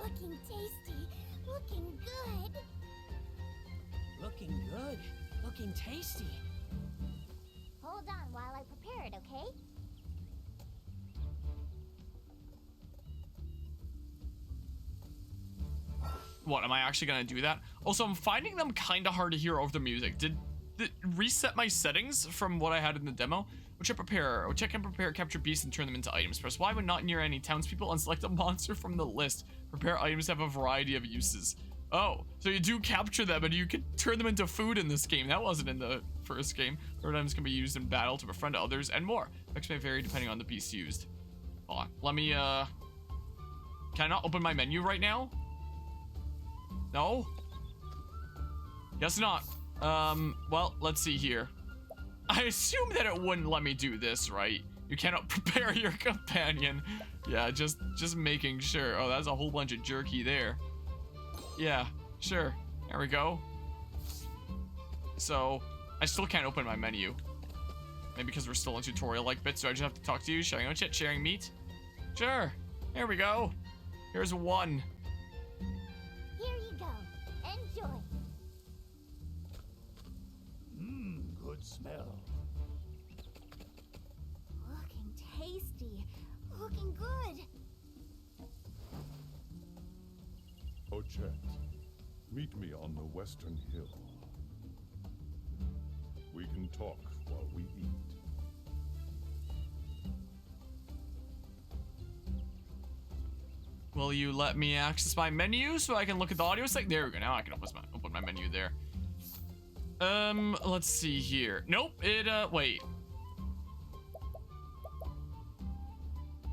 S2: Looking tasty. Looking good.
S8: Looking good. Looking tasty.
S2: Hold on while I prepare it, okay?
S1: What, am I actually gonna do that? Also, I'm finding them kind of hard to hear over the music. Did it reset my settings from what I had in the demo? Check and prepare, capture beasts and turn them into items. Press Y when not near any townspeople and select a monster from the list. Prepare items have a variety of uses. Oh, so you do capture them and you can turn them into food in this game. That wasn't in the first game. Third items can be used in battle to befriend others and more. Effects may vary depending on the beast used. Hold on, let me, can I not open my menu right now? No? Guess not. Well, let's see here. I assume that it wouldn't let me do this, right? You cannot prepare your companion. Yeah, just making sure. Oh, that's a whole bunch of jerky there. Yeah, sure. There we go. So, I still can't open my menu. Maybe because we're still in tutorial-like bits, so I just have to talk to you. Sharing chat, sharing meat. Sure. There we go. Here's one.
S2: Here you go. Enjoy.
S5: Good smell.
S2: Looking tasty. Looking good.
S3: Ochet, meet me on the western hill. We can talk while we eat.
S1: Will you let me access my menu so I can look at the audio sec? There we go. Now I can open my menu there. Let's see here. Nope, wait.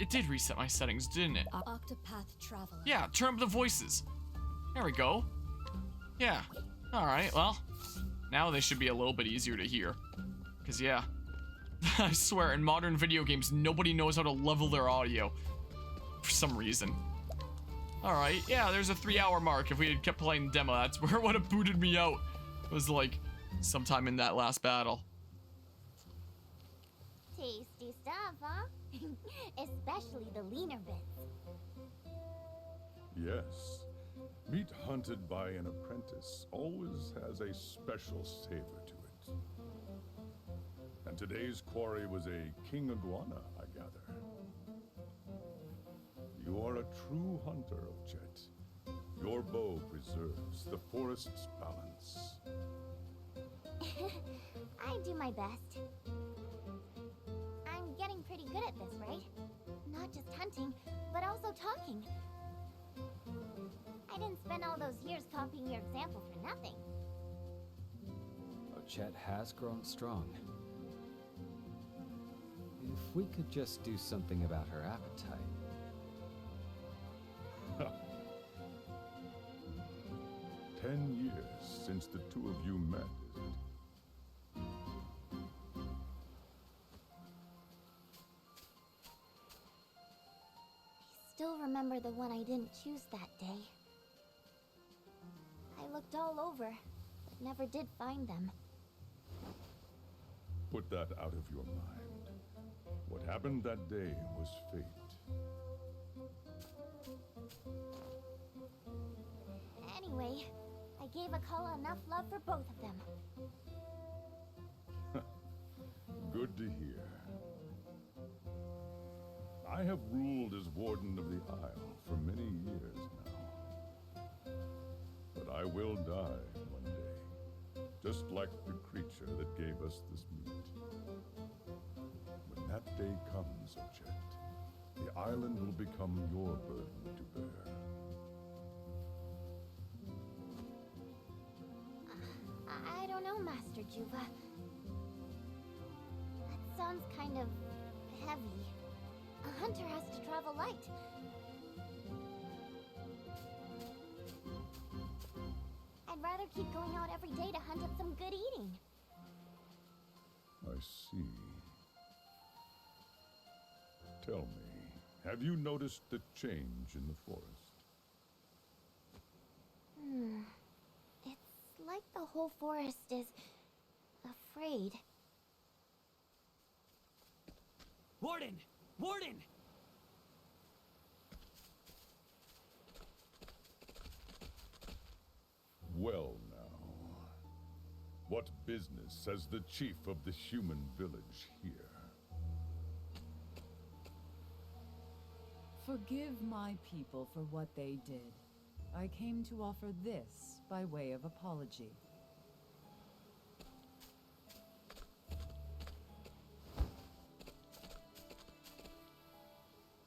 S1: It did reset my settings, didn't it?
S9: Octopath Traveler.
S1: Yeah, turn up the voices. There we go. Yeah. Alright, well. Now they should be a little bit easier to hear. Because, yeah. I swear, in modern video games, nobody knows how to level their audio. For some reason. Alright, yeah, there's a 3-hour mark. If we had kept playing the demo, that's where it would have booted me out. It was like sometime in that last battle.
S2: Tasty stuff, huh? Especially the leaner bits.
S3: Yes. Meat hunted by an apprentice always has a special savor to it. And today's quarry was a king iguana, I gather. You are a true hunter, Ochet. Your bow preserves the forest's balance.
S2: I do my best. I'm getting pretty good at this, right? Not just hunting, but also talking. I didn't spend all those years copying your example for nothing.
S4: Chet has grown strong. If we could just do something about her appetite.
S3: 10 years since the two of you met, is it?
S2: I still remember the one I didn't choose that day. I looked all over, but never did find them.
S3: Put that out of your mind. What happened that day was fate.
S2: Anyway, I gave Akala enough love for both of them.
S3: Good to hear. I have ruled as Warden of the Isle for many years now. But I will die one day, just like the creature that gave us this meat. When that day comes, Ochet, the island will become your burden to bear.
S2: I don't know, Master Juba. That sounds kind of heavy. A hunter has to travel light. I'd rather keep going out every day to hunt up some good eating.
S3: I see. Tell me, have you noticed the change in the forest?
S2: It's like the whole forest is afraid.
S8: Warden! Warden!
S3: Well now, what business has the chief of the human village here?
S9: Forgive my people for what they did. I came to offer this by way of apology.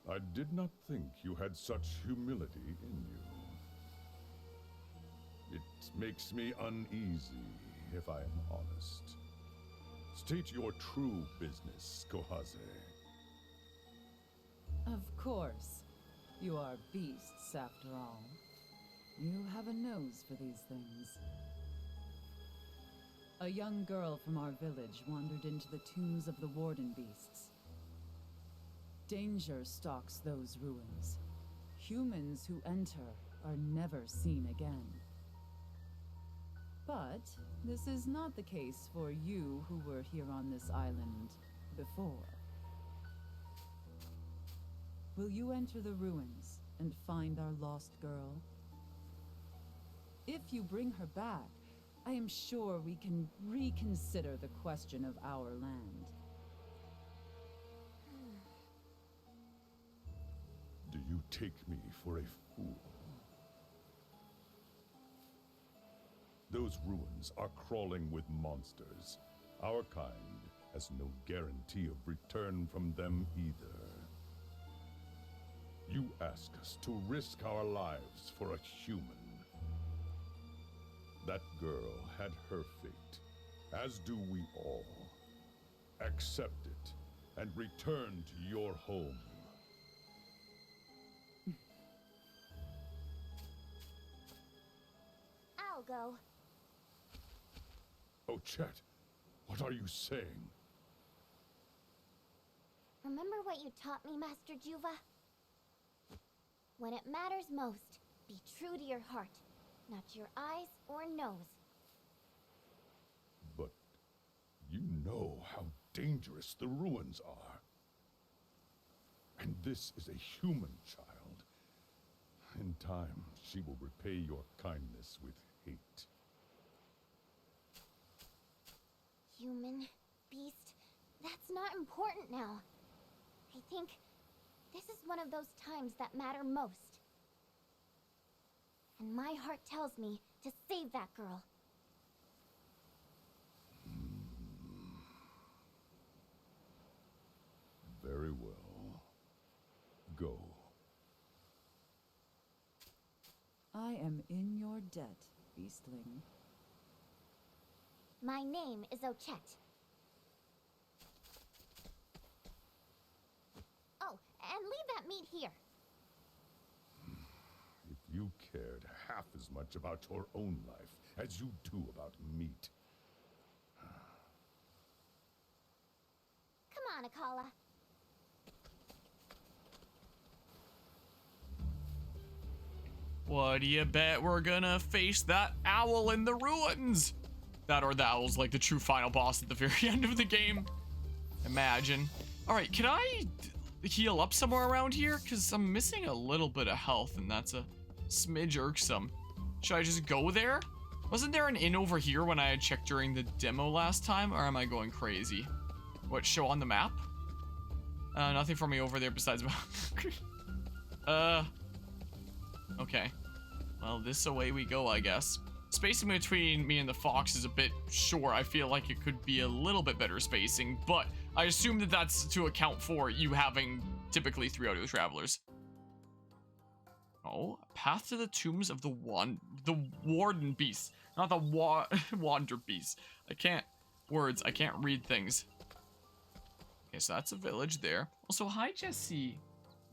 S3: I did not think you had such humility in you. It makes me uneasy, if I am honest. State your true business, Kohaze.
S9: Of course. You are beasts, after all. You have a nose for these things. A young girl from our village wandered into the tombs of the Warden Beasts. Danger stalks those ruins. Humans who enter are never seen again. But this is not the case for you who were here on this island before. Will you enter the ruins and find our lost girl? If you bring her back, I am sure we can reconsider the question of our land.
S3: Do you take me for a fool? Those ruins are crawling with monsters. Our kind has no guarantee of return from them either. You ask us to risk our lives for a human. That girl had her fate, as do we all. Accept it and return to your home.
S2: I'll go.
S3: Oh, Chet, what are you saying?
S2: Remember what you taught me, Master Juva? When it matters most, be true to your heart, not your eyes or nose.
S3: But you know how dangerous the ruins are. And this is a human child. In time, she will repay your kindness with hate.
S2: Human, beast, that's not important now. I think this is one of those times that matter most. And my heart tells me to save that girl.
S3: Very go.
S9: I am in your debt, beastling.
S2: My name is Ochette. Oh, and leave that meat here.
S3: If you cared half as much about your own life as you do about meat.
S2: Come on, Akala.
S1: What do you bet we're gonna face that owl in the ruins? That or the owl's like the true final boss at the very end of the game. Imagine. Alright, can I heal up somewhere around here? Because I'm missing a little bit of health, and that's a smidge irksome. Should I just go there? Wasn't there an inn over here when I had checked during the demo last time? Or am I going crazy? What, show on the map? Nothing for me over there besides... Okay. Well, this away we go, I guess. Spacing between me and the fox is a bit short. I feel like it could be a little bit better spacing, but I assume that that's to account for you having typically 3 audio travelers. Oh, path to the tombs of the warden beast, not the wander beast. I can't read things. Okay, so that's a village there. Also, hi Jesse.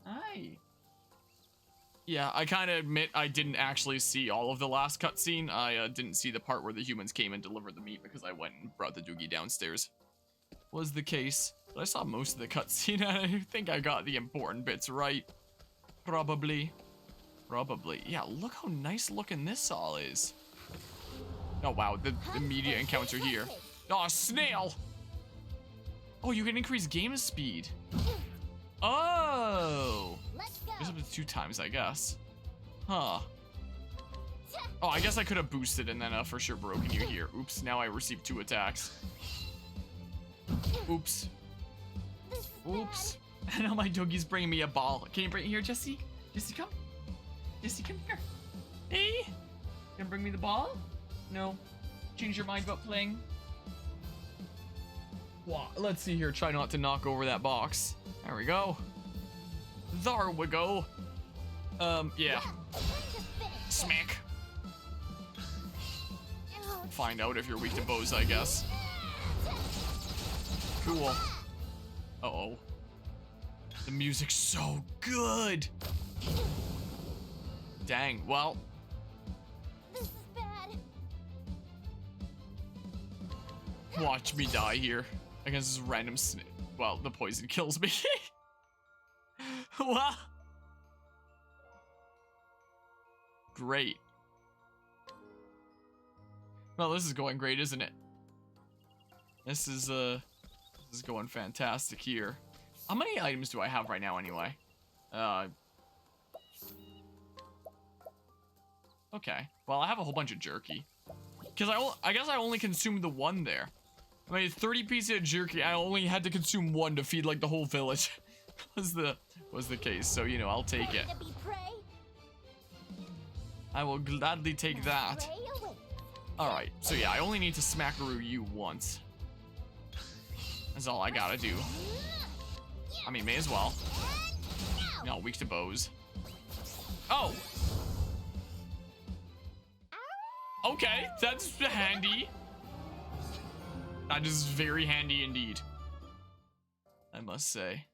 S1: Hi. Yeah, I kind of admit I didn't actually see all of the last cutscene. I didn't see the part where the humans came and delivered the meat because I went and brought the doogie downstairs. Was the case. But I saw most of the cutscene and I think I got the important bits right. Probably. Yeah, look how nice looking this all is. Oh wow, the immediate encounter here. Oh, snail! Oh, you can increase game speed. Oh! Just up to 2 times, I guess. Huh. Oh, I guess I could have boosted and then for sure broken you here. Oops, now I received 2 attacks. Oops. Oops. And now my doogie's bringing me a ball. Can you bring it here, Jesse? Jesse, come. Jesse, come here. Hey? Gonna bring me the ball? No. Change your mind about playing? Wow. Let's see here. Try not to knock over that box. There we go. There we go. Yeah. Smack. Find out if you're weak to bows, I guess. Cool. Uh-oh. The music's so good. Dang, well.
S2: This is bad.
S1: Watch me die here against this random well, the poison kills me. Wow. Great. Well, this is going great, isn't it? This is going fantastic here. How many items do I have right now anyway? Okay. Well, I have a whole bunch of jerky. Because I guess I only consumed the 1 there. I mean, 30 pieces of jerky, I only had to consume 1 to feed like the whole village. was the case, so you know, I'll take it. I will gladly take that. Alright, so yeah, I only need to smackaroo you once. That's all I gotta do. I mean, may as well. No, weak to bows. Oh! Okay, that's handy. That is very handy indeed, I must say.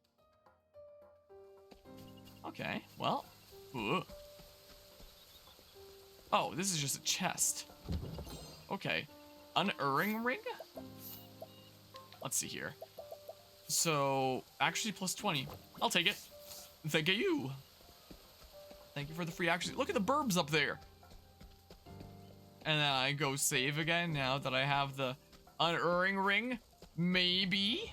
S1: Okay, well. Ooh. Oh, this is just a chest. Okay. Unerring ring? Let's see here. So, actually plus 20. I'll take it. Thank you. Thank you for the free action. Look at the burbs up there. And then I go save again now that I have the unerring ring. Maybe.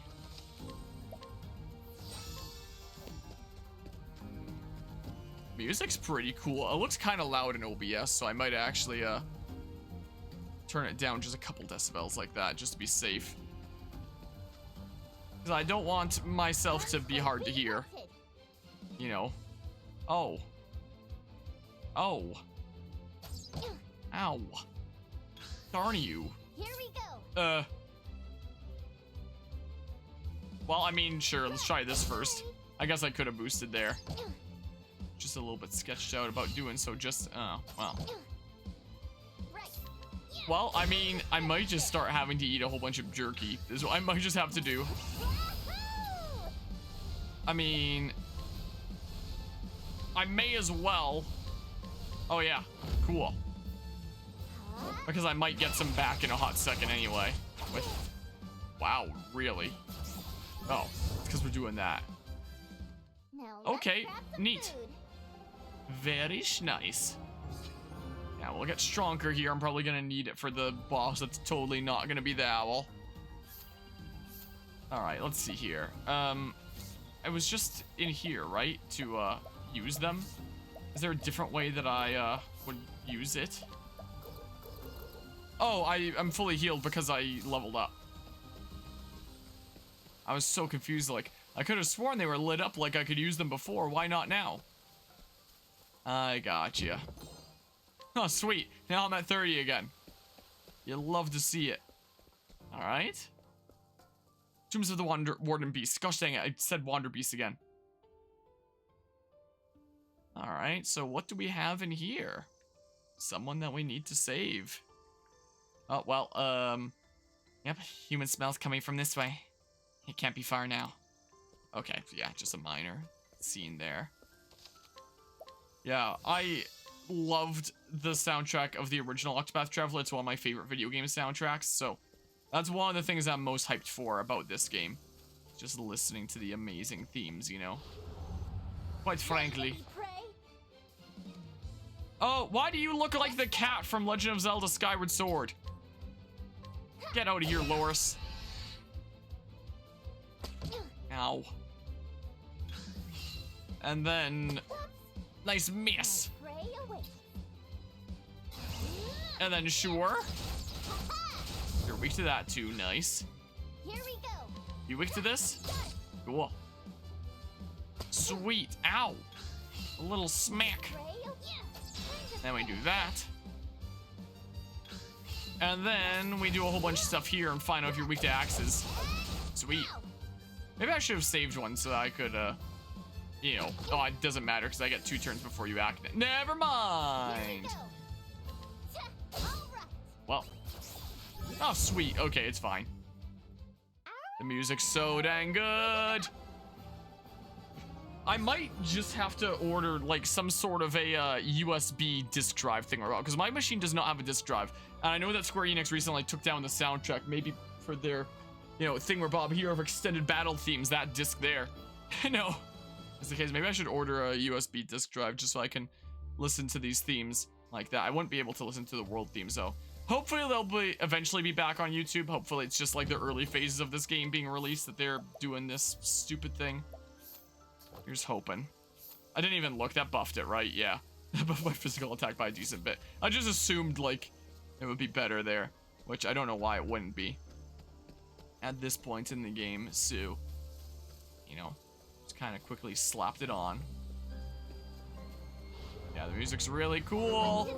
S1: Music's pretty cool. It looks kind of loud in OBS, so I might actually turn it down just a couple decibels like that, just to be safe. Because I don't want myself to be hard to hear. You know. Oh. Oh. Ow. Darn you.
S2: Here we go.
S1: Well, I mean, sure, let's try this first. I guess I could have boosted there. Just a little bit sketched out about doing so just, well. Well, I mean, I might just start having to eat a whole bunch of jerky. This is what I might just have to do. I mean, I may as well. Oh yeah, cool. Because I might get some back in a hot second anyway. With, wow, really? Oh, it's because we're doing that. Okay, neat. Very nice. Yeah, we'll get stronger here. I'm probably gonna need it for the boss. That's totally not gonna be the owl. All right, let's see here. I was just in here, right? To use them. Is there a different way that I would use it? Oh, I'm fully healed because I leveled up. I was so confused, like, I could have sworn they were lit up like I could use them before. Why not now? I gotcha. Oh, sweet. Now I'm at 30 again. You love to see it. Alright. Tombs of the Warden Beast. Gosh dang it, I said Wander Beast again. Alright, so what do we have in here? Someone that we need to save. Oh, well, yep, human smells coming from this way. It can't be far now. Okay, yeah, just a minor scene there. Yeah, I loved the soundtrack of the original Octopath Traveler. It's one of my favorite video game soundtracks, so that's one of the things I'm most hyped for about this game. Just listening to the amazing themes, you know? Quite frankly. Oh, why do you look like the cat from Legend of Zelda Skyward Sword? Get out of here, Loris. Ow. And then, nice miss. And then sure. You're weak to that too, nice.
S2: Here we go.
S1: You weak to this? Cool. Sweet, ow. A little smack. Then we do that. And then we do a whole bunch of stuff here and find out if you're weak to axes. Sweet. Maybe I should have saved one so that I could, you know. Oh, it doesn't matter because I get 2 turns before you act. Never mind. Well. Oh, sweet. Okay, it's fine. The music's so dang good. I might just have to order like some sort of a USB disk drive thing because my machine does not have a disk drive. And I know that Square Enix recently took down the soundtrack, maybe for their, you know, thingamabob here of extended battle themes, that disc there. No, that's the case. Maybe I should order a USB disk drive just so I can listen to these themes like that. I wouldn't be able to listen to the world themes though. Hopefully they'll eventually be back on YouTube. Hopefully it's just like the early phases of this game being released that they're doing this stupid thing. Here's hoping. I didn't even look. That buffed it, right? Yeah. That buffed my physical attack by a decent bit. I just assumed, like, it would be better there. Which I don't know why it wouldn't be. At this point in the game, so... You know, just kind of quickly slapped it on. Yeah, the music's really cool.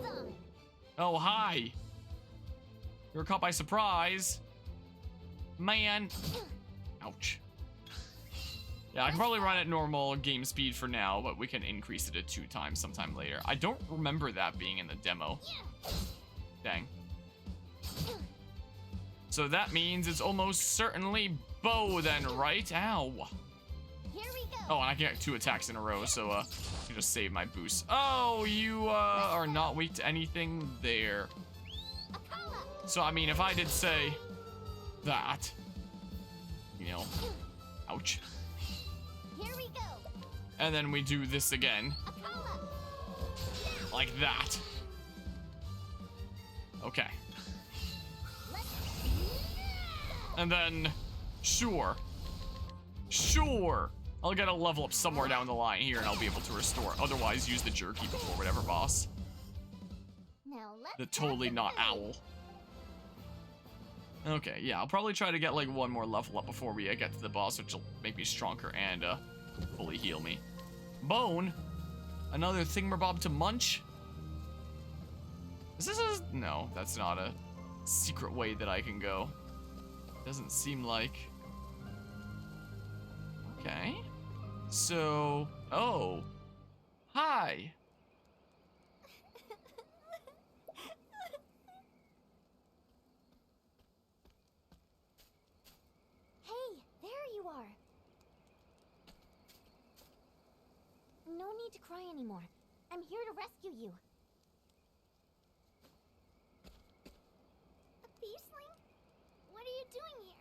S1: Oh, hi. You were caught by surprise. Man. Ouch. Yeah, I can probably run at normal game speed for now, but we can increase it to 2 times sometime later. I don't remember that being in the demo. Dang. So that means it's almost certainly Bo then, right? Ow.
S2: Here we go.
S1: Oh, and I can get 2 attacks in a row, so I can just save my boost. Oh, you are not weak to anything there. So, I mean, if I did say that, you know, ouch.
S2: Here we go.
S1: And then we do this again. Like that. Okay. And then, sure. Sure. I'll get a level up somewhere down the line here and I'll be able to restore. Otherwise, use the jerky before whatever boss.
S2: Now
S1: The totally not owl. Okay, yeah, I'll probably try to get like 1 more level up before we get to the boss, which will make me stronger and fully heal me. Bone? Another thingamabob to munch? Is this a... No, that's not a secret way that I can go. Doesn't seem like... Okay. So, oh, hi.
S2: Hey, there you are. No need to cry anymore. I'm here to rescue you. A beastling? What are you doing here?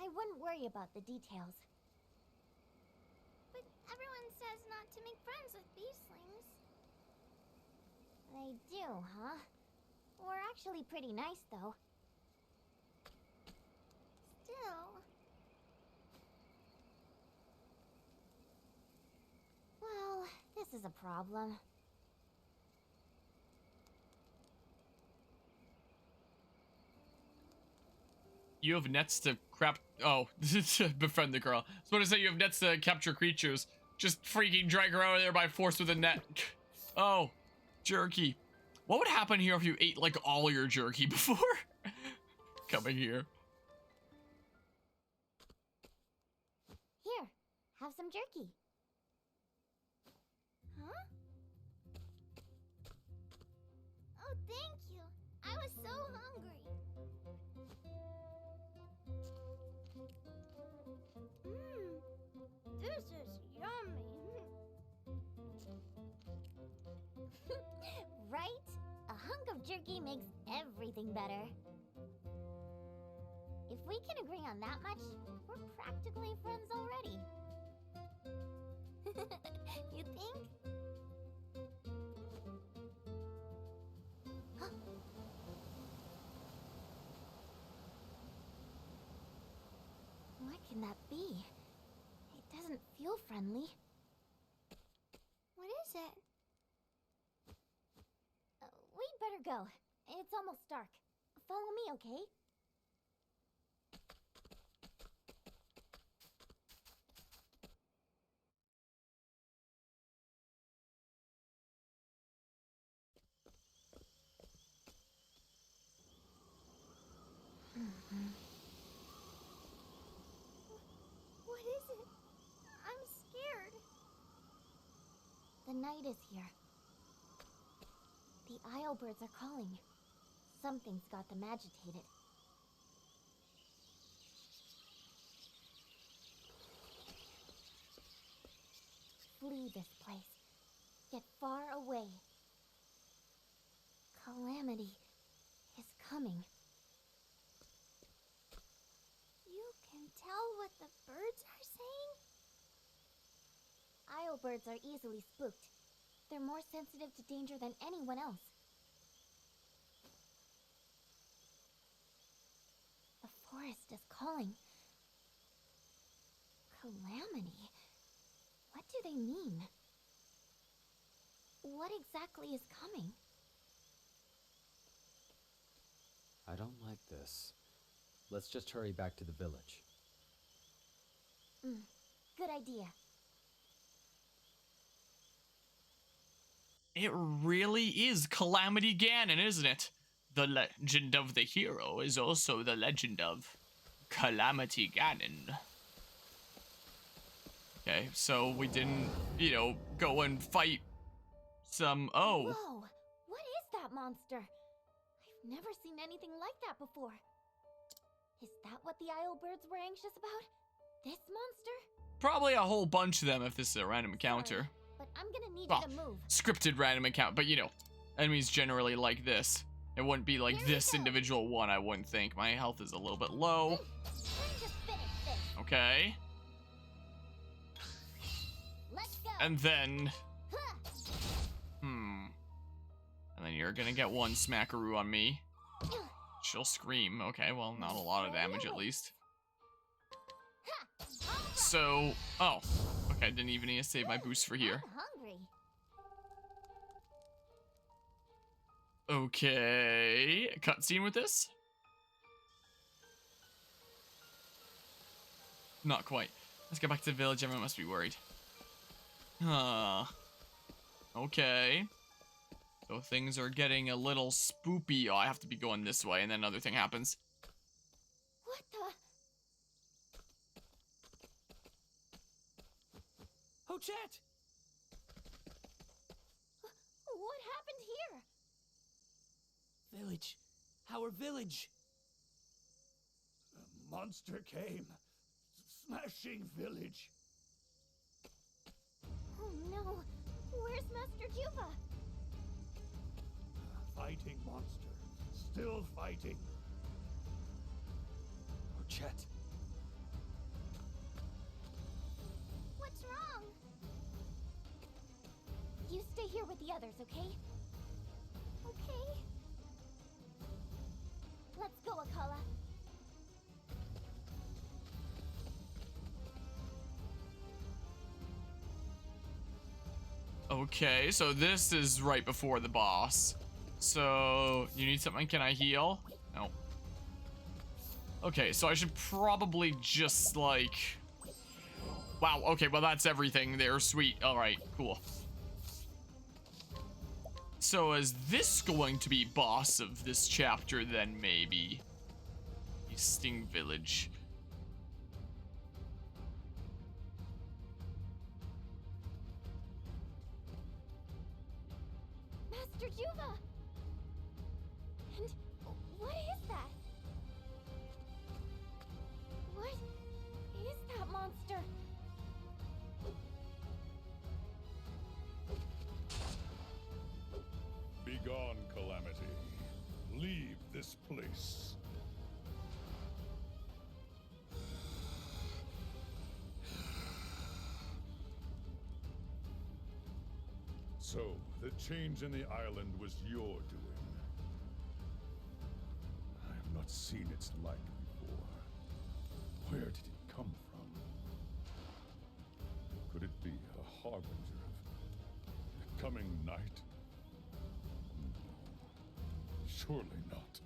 S2: I wouldn't worry about the details. But everyone says not to make friends with beastlings. They do, huh? We're actually pretty nice, though. Still... Well, this is a problem.
S1: You have nets to befriend the girl. I was about to say you have nets to capture creatures. Just freaking drag her out of there by force with a net. Oh, jerky. What would happen here if you ate like all your jerky before coming here?
S2: Here, have some jerky. Huh? Oh, thank you. I was so hungry. This is yummy. Right? A hunk of jerky makes everything better. If we can agree on that much, we're practically friends already. You think? What can that be? It doesn't feel friendly. What is it? We'd better go. It's almost dark. Follow me, okay? What is it? I'm scared. The night is here. The Isle birds are calling. Something's got them agitated. Flee this place. Get far away. Calamity is coming. You can tell what the birds are saying? Isle birds are easily spooked. They're more sensitive to danger than anyone else. The forest is calling. Calamity? What do they mean? What exactly is coming?
S4: I don't like this. Let's just hurry back to the village.
S2: Good idea.
S1: It really is Calamity Ganon, isn't it? The legend of the hero is also the legend of Calamity Ganon. Okay, so we didn't, go and fight some... Oh.
S2: Whoa! What is that monster? I've never seen anything like that before. Is that what the Isle birds were anxious about? This monster?
S1: Probably a whole bunch of them if this is a random encounter.
S2: Sorry, but I'm gonna need
S1: Well,
S2: you to move.
S1: scripted random encounter, but enemies generally like this. It wouldn't be like this individual one, I wouldn't think. My health is a little bit low.
S2: Time to finish this.
S1: Okay.
S2: Let's go.
S1: And then...
S2: Huh.
S1: And then you're gonna get one smackaroo on me. She'll scream. Okay, well, not a lot of damage at least. So... Oh. Okay, didn't even need to save my boost for here.
S2: I'm hungry.
S1: Okay. Cutscene with this? Not quite. Let's get back to the village. Everyone must be worried. Okay. So things are getting a little spoopy. Oh, I have to be going this way, and then another thing happens.
S2: What the?
S8: Chet!
S2: What happened here?
S8: Village. Our village.
S6: A monster came, smashing village.
S2: Oh no, where's Master Juba?
S6: Fighting monster, still fighting.
S7: Oh, Chet.
S2: What's wrong? You stay here with the others, okay? Okay. Let's go, Akala.
S1: Okay, so this is right before the boss. So, you need something? Can I heal? No. Okay, so I should probably just, like... Wow, okay, well that's everything there. Sweet. Alright, cool. So is this going to be boss of this chapter then, maybe? Sting Village.
S2: Master Juba! And what is that? What is that monster?
S3: Begone, Calamity. Leave this place. So, the change in the island was your doing. I have not seen its like before. Where did it come from? Could it be a harbinger of the coming night? No, surely not.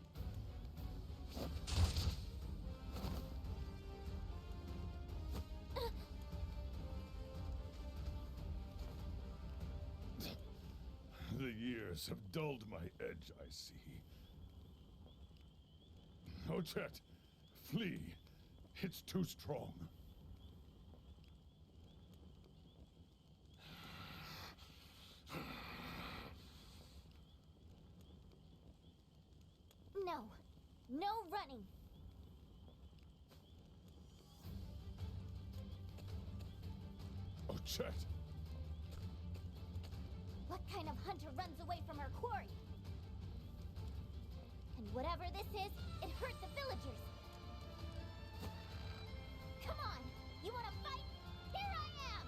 S3: The years have dulled my edge, I see. Oh, Chet, flee. It's too strong.
S2: No. No running.
S3: Oh, Chet.
S2: What kind of hunter runs away from her quarry? And whatever this is, it hurt the villagers. Come on! You wanna fight? Here I am!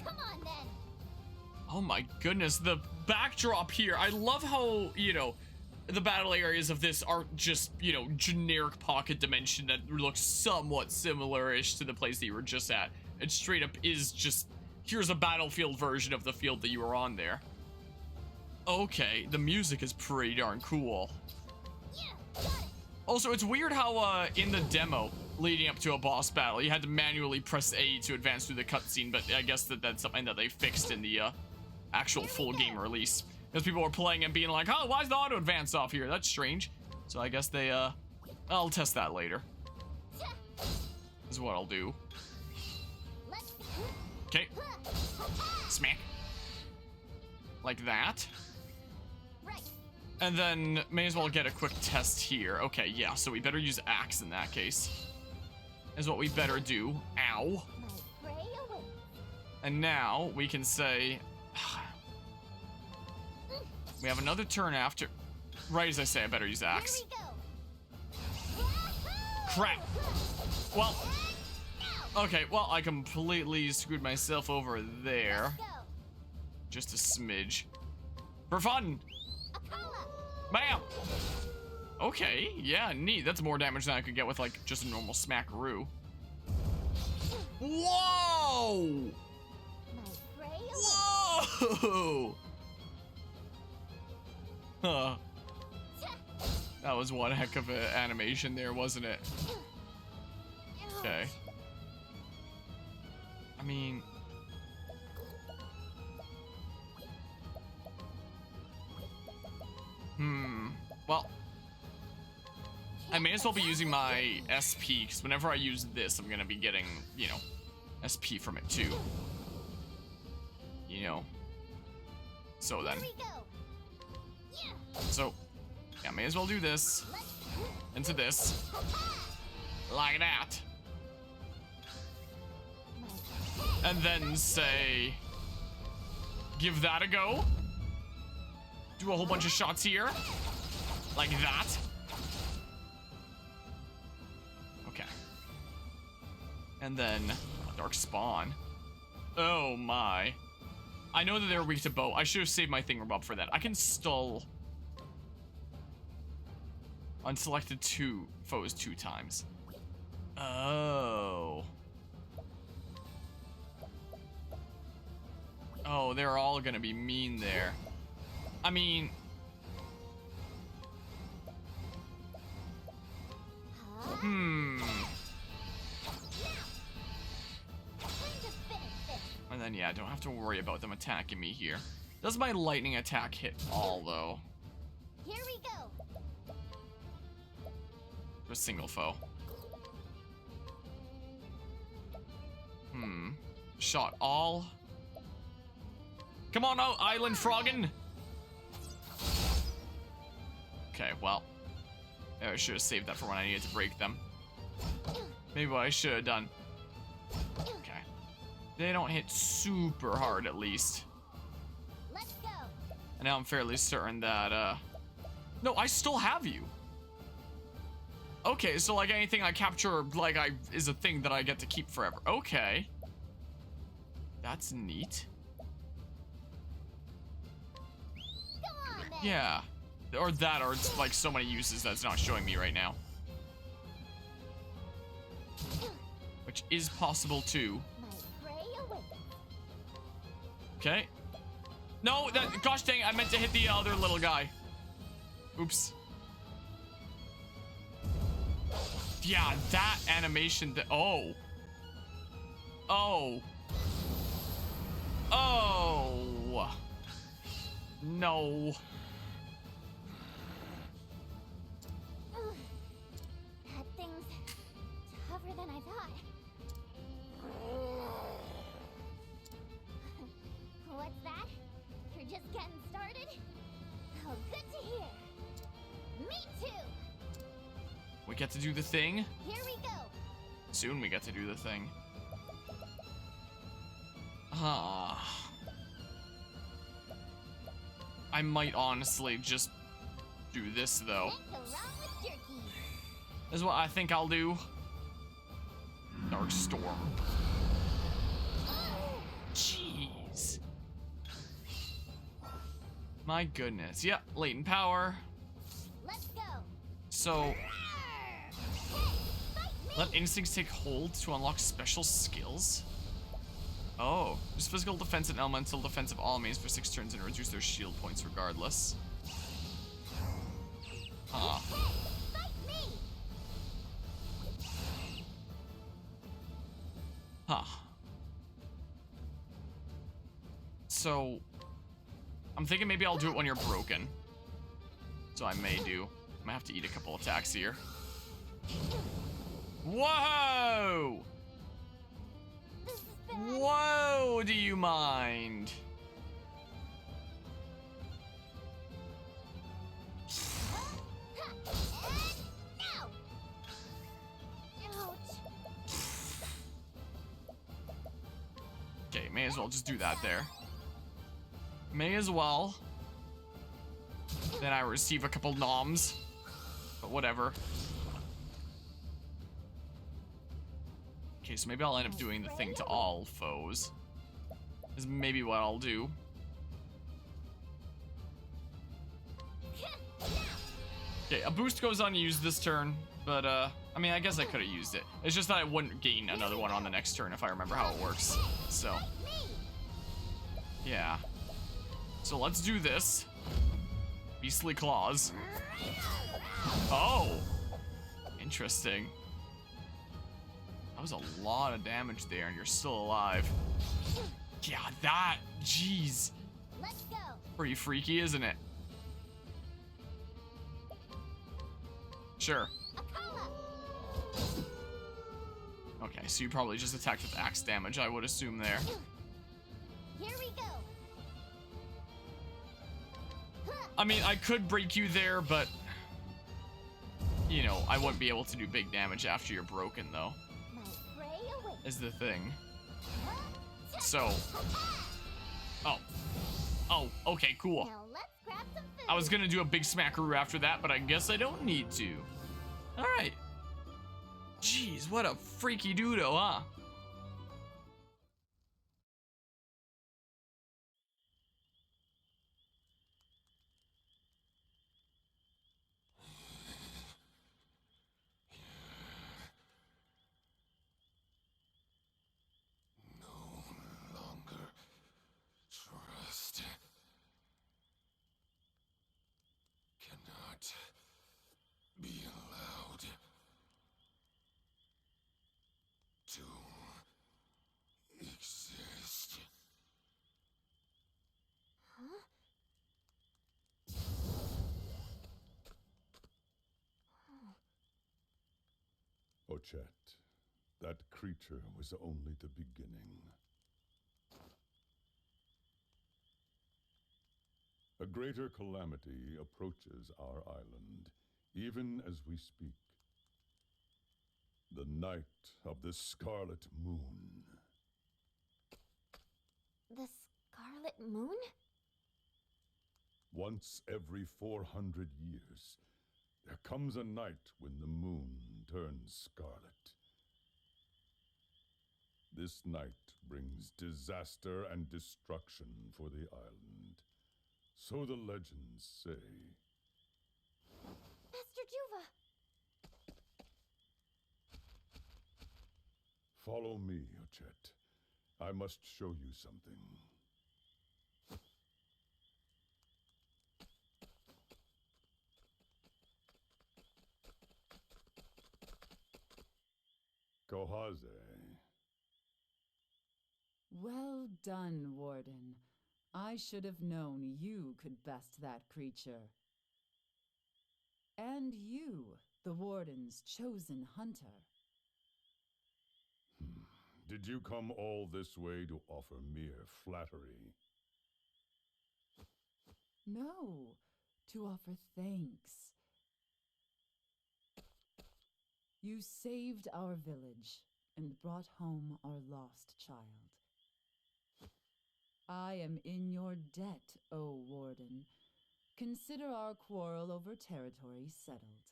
S2: Come on then!
S1: Oh my goodness, the backdrop here. I love how, you know, the battle areas of this aren't just, you know, generic pocket dimension that looks somewhat similar-ish to the place that you were just at. It straight up is just, here's a battlefield version of the field that you were on there. Okay, the music is pretty darn cool.
S2: Yeah, got it!
S1: Also, it's weird how, in the demo leading up to a boss battle, you had to manually press A to advance through the cutscene, but I guess that's something that they fixed in the, actual full game release. Because people were playing and being like, oh, why is the auto advance off here? That's strange. So I guess they, I'll test that later. Is what I'll do. Okay. Smack. Like that.
S2: Right.
S1: And then may as well get a quick test here. Okay, yeah, so we better use axe in that case. Is what we better do. Ow.
S2: My prey awaits.
S1: And now we can say... we have another turn after... Right as I say, I better use axe.
S2: Here we go.
S1: Crap. Well... Okay, well, I completely screwed myself over there.
S2: Let's go.
S1: Just a smidge. For fun!
S2: Akala.
S1: Bam! Okay, yeah, neat. That's more damage than I could get with, like, just a normal smackaroo. Whoa!
S2: My prey awaits.
S1: Whoa! Huh. That was one heck of an animation there, wasn't it? Okay. I mean... Well... I may as well be using my SP, because whenever I use this, I'm gonna be getting, you know, SP from it too. You know. So then.
S2: Here we go. Yeah.
S1: So, yeah, may as well do this. Into this. Like that. And then say, give that a go. Do a whole bunch of shots here. Like that. Okay. And then Dark Spawn. Oh my. I know that they're weak to bow. I should have saved my thingamabob for that. I can stall unselected 2 foes 2 times. Oh. Oh, they're all gonna be mean there. I mean... And then, yeah, I don't have to worry about them attacking me here. Does my lightning attack hit all, though?
S2: Here we go.
S1: A single foe. Shot all. Come on out, Island Froggin! Okay, well. I should have saved that for when I needed to break them. Maybe what I should have done. Okay. They don't hit super hard, at least.
S2: Let's go.
S1: And now I'm fairly certain that, No, I still have you. Okay, so like anything I capture, like is a thing that I get to keep forever. Okay. That's neat.
S2: Come on, then.
S1: Yeah. Or that, or it's like so many uses that's not showing me right now. Which is possible too.
S2: My prey awaits.
S1: Okay. No, that, gosh dang, I meant to hit the other little guy. Oops. Yeah, that animation, oh. Oh. Oh. No.
S2: That thing's tougher than I thought. What's that? You're just getting started? Oh, good to hear. Me too.
S1: We get to do the thing.
S2: Here we go.
S1: Soon we get to do the thing. Ah. I might honestly just do this though.
S2: Can't go wrong with jerky.
S1: Is what I think I'll do. Dark Storm. Jeez. My goodness. Yeah, latent power.
S2: Let's go.
S1: So,
S2: Fight me.
S1: let instincts take hold to unlock special skills. Oh, use physical defense and elemental defense of all enemies for 6 turns and reduce their shield points regardless. Huh.
S2: Fight me.
S1: Huh. So, I'm thinking maybe I'll do it when you're broken. So I may do. I might have to eat a couple attacks here. Whoa!
S2: This is bad.
S1: Whoa, do you mind?
S2: Ha, and now. Ouch.
S1: Okay, may as well just do that there. May as well. Then I receive a couple noms. But whatever. Okay, so maybe I'll end up doing the thing to all foes. Is maybe what I'll do. Okay, a boost goes unused this turn, but I mean, I guess I could have used it. It's just that I wouldn't gain another one on the next turn if I remember how it works. So, yeah. So let's do this. Beastly Claws. Oh! Interesting. That was a lot of damage there, and you're still alive. Yeah, that, jeez.
S2: Let's go.
S1: Pretty freaky, isn't it? Sure.
S2: A
S1: Okay, so you probably just attacked with axe damage, I would assume there.
S2: Here we go.
S1: I mean, I could break you there, but... You know, I wouldn't be able to do big damage after you're broken, though.
S2: My prey awaits.
S1: Is the thing. So... Oh. Oh, okay, cool.
S2: Now let's grab some food.
S1: I was gonna do a big smackaroo after that, but I guess I don't need to. Alright. Jeez, what a freaky doodle, huh?
S3: Longer trust. Cannot be allowed to exist.
S2: Huh?
S3: Ochet, that creature was only the beginning. A greater calamity approaches our island, even as we speak. The night of the Scarlet Moon.
S2: The Scarlet Moon?
S3: Once every 400 years, there comes a night when the moon turns scarlet. This night brings disaster and destruction for the island. So the legends say.
S2: Master Juva!
S3: Follow me, Ochet. I must show you something. Kohaze.
S9: Well done, Warden. I should have known you could best that creature. And you, the Warden's chosen hunter.
S3: Did you come all this way to offer mere flattery?
S9: No, to offer thanks. You saved our village and brought home our lost child. I am in your debt, O Warden. Consider our quarrel over territory settled.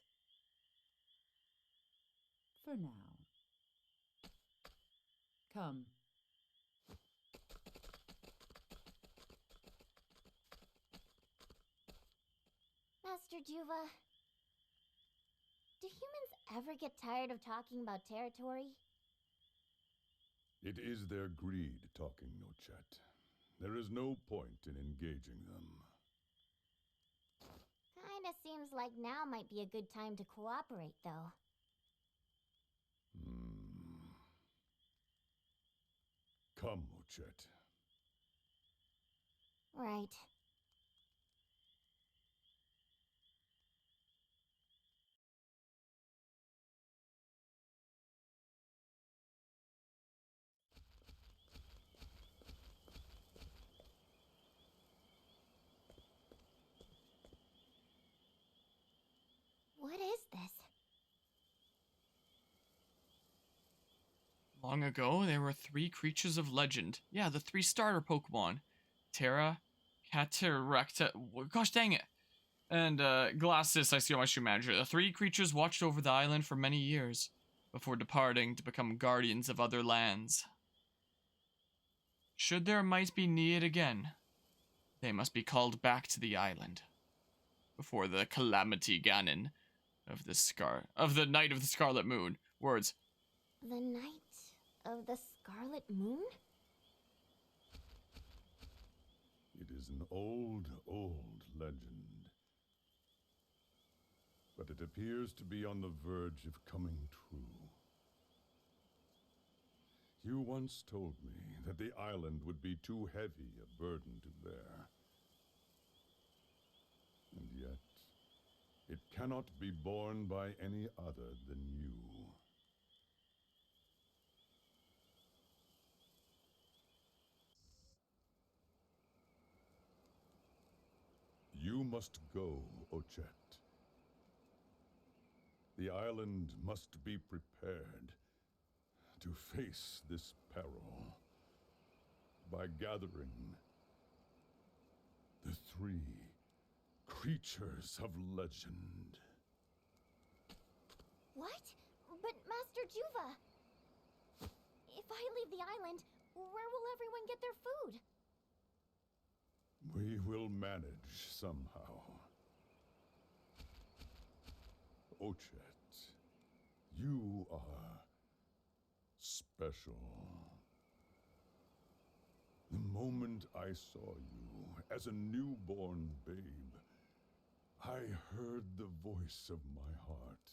S9: For now. Come.
S2: Master Juva, do humans ever get tired of talking about territory?
S3: It is their greed talking, Ochet. There is no point in engaging them.
S2: Kinda seems like now might be a good time to cooperate, though.
S3: Come, Ochet.
S2: Right. What is this?
S1: Long ago, there were 3 creatures of legend. Yeah, the 3 starter Pokemon. Terra, Cataracta, gosh dang it. And Glacis, I see on my shoe manager. The 3 creatures watched over the island for many years, before departing to become guardians of other lands. Should their might be needed again, they must be called back to the island, before the calamity Ganon of the Night of the Scarlet Moon. Words.
S2: The Night of the Scarlet Moon?
S3: It is an old, old legend. But it appears to be on the verge of coming true. You once told me that the island would be too heavy a burden to bear. And yet, it cannot be borne by any other than you. You must go, Ochet. The island must be prepared to face this peril by gathering the 3 creatures of legend.
S2: What? But Master Juva... If I leave the island, where will everyone get their food?
S3: We will manage somehow. Ochet, you are special. The moment I saw you as a newborn babe, I heard the voice of my heart.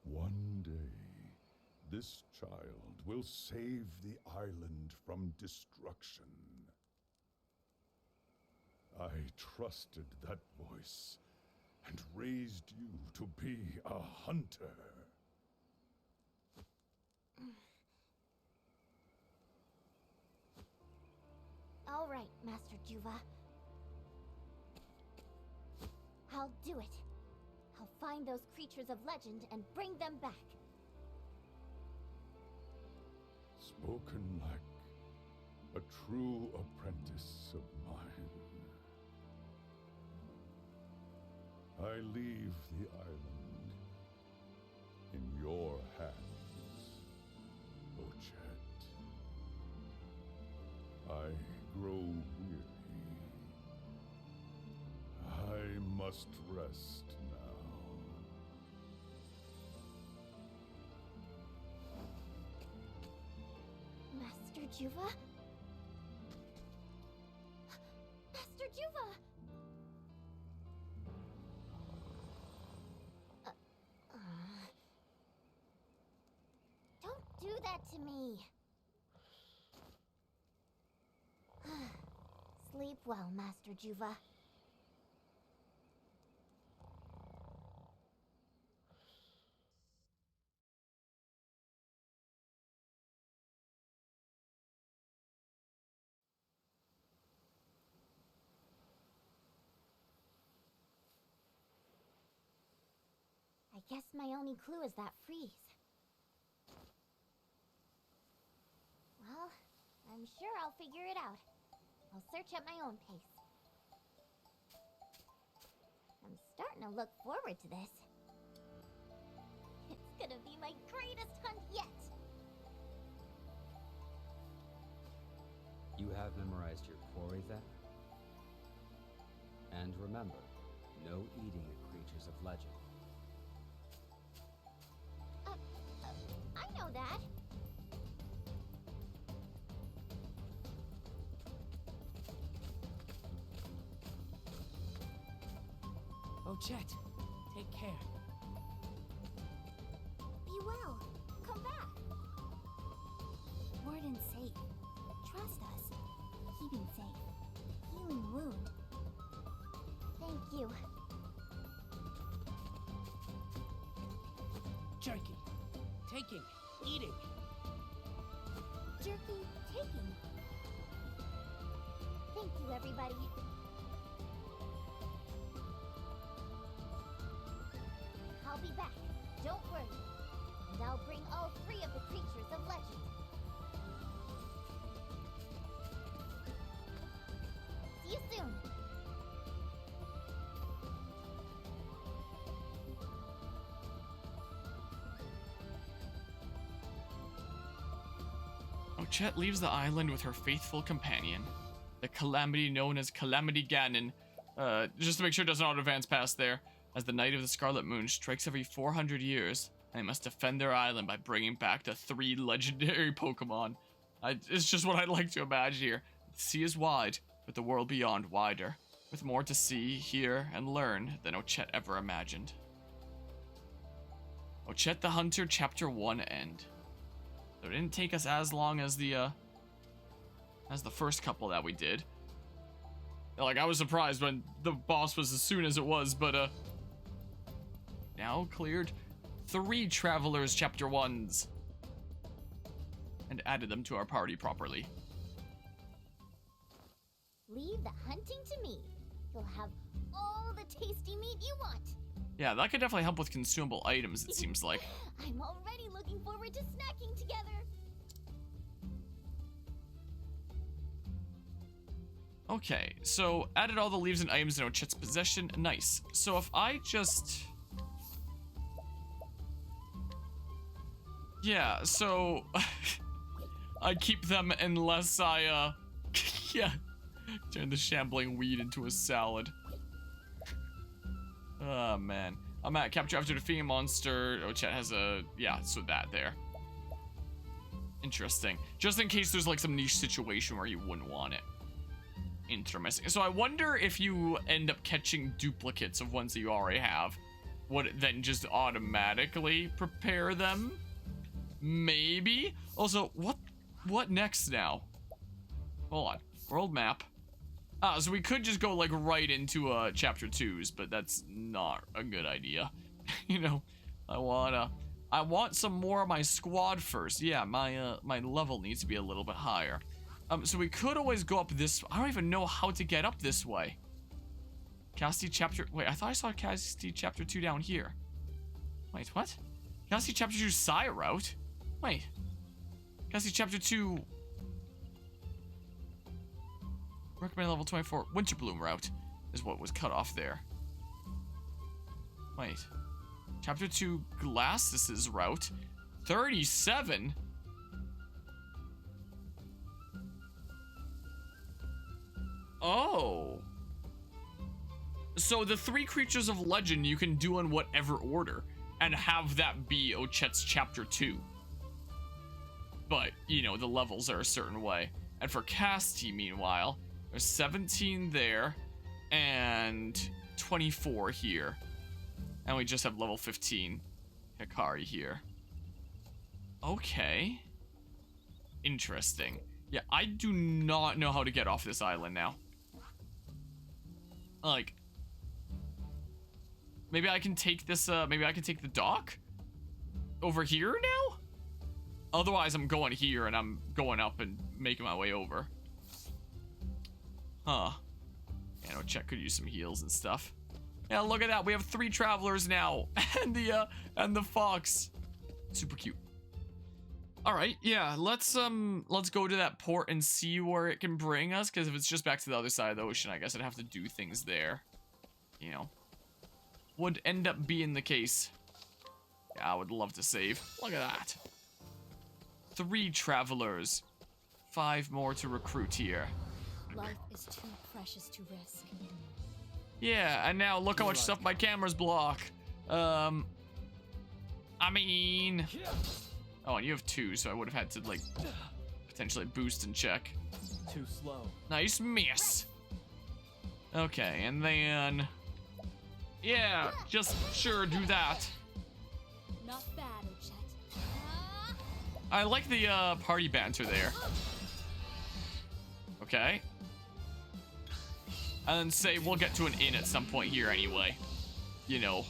S3: One day, this child will save the island from destruction. I trusted that voice and raised you to be a hunter.
S2: All right, Master Juva. I'll do it. I'll find those creatures of legend and bring them back.
S3: Spoken like a true apprentice of mine. I leave the island in your hands, Ochet. I grow weary. I must rest now.
S2: Master Juva? Master Juva! Don't do that to me. Sleep well, Master Juva. I guess my only clue is that freeze. Well, I'm sure I'll figure it out. I'll search at my own pace. I'm starting to look forward to this. It's gonna be my greatest hunt yet!
S4: You have memorized your quarry then? And remember, no eating the creatures of legend.
S2: I know that.
S8: Oh, Chet, take care.
S2: Be well. Come back. Warden's safe. Trust us. Keeping safe. Healing wound. Thank you.
S8: Jerky. Taking. Eating.
S2: Jerky taking. Thank you, everybody. I'll be back. Don't worry. And I'll bring all 3 of the creatures of legend. See you soon.
S1: Ochet leaves the island with her faithful companion, the calamity known as Calamity Ganon. Just to make sure it doesn't auto-advance past there, as the Night of the Scarlet Moon strikes every 400 years, and they must defend their island by bringing back the 3 legendary Pokemon. It's just what I'd like to imagine here. The sea is wide, but the world beyond wider, with more to see, hear, and learn than Ochet ever imagined. Ochet the Hunter Chapter 1 end. So it didn't take us as long as the first couple that we did. Like, I was surprised when the boss was as soon as it was, but now cleared 3 Travelers Chapter 1s and added them to our party properly.
S2: Leave the hunting to me. You'll have all the tasty meat you want.
S1: Yeah, that could definitely help with consumable items, it seems like.
S2: I'm already looking forward to snacking together.
S1: Okay, so added all the leaves and items in Ochet's possession. Nice. So if I just... Yeah, so... I keep them unless I, yeah. Turn the shambling weed into a salad. Oh, man. I'm at capture after defeating a monster. Ochet has a... Yeah, so that there. Interesting. Just in case there's, like, some niche situation where you wouldn't want it. Interesting. So I wonder if you end up catching duplicates of ones that you already have, would it then just automatically prepare them? Maybe? Also, what next now? Hold on. World map. Ah, so we could just go like right into chapter 2s, but that's not a good idea. You know, I want some more of my squad first. Yeah, my level needs to be a little bit higher. So we could always go up this. I don't even know how to get up this way. Casti chapter. Wait, I thought I saw Casti chapter 2 down here. Wait, what? Casti chapter 2 side route? Wait. Casti chapter 2. Recommend level 24 Winter Bloom route is what was cut off there. Wait. Chapter 2 Glasses' route. 37? Oh. So the 3 creatures of legend you can do in whatever order and have that be Ochet's chapter 2. But, you know, the levels are a certain way. And for Casti, meanwhile, there's 17 there and 24 here. And we just have level 15 Hikari here. Okay. Interesting. Yeah, I do not know how to get off this island now. Like, maybe I can take this, maybe I can take the dock over here now? Otherwise, I'm going here and I'm going up and making my way over. Huh. Yeah, no, Chet could use some heals and stuff. Yeah, look at that. We have 3 travelers now. And the fox. Super cute. All right, yeah, let's go to that port and see where it can bring us, because if it's just back to the other side of the ocean, I guess I'd have to do things there. You know. Would end up being the case. Yeah, I would love to save. Look at that. 3 travelers. 5 more to recruit here.
S2: Life is too precious to risk.
S1: Yeah, and now look how much stuff my cameras block. I mean... Oh, and you have 2, so I would have had to, like, potentially boost and check.
S4: Too slow.
S1: Nice miss. Okay, and then... Yeah, just sure, do that.
S2: Not bad, Ochet.
S1: I like the party banter there. Okay. And then say we'll get to an inn at some point here anyway. You know.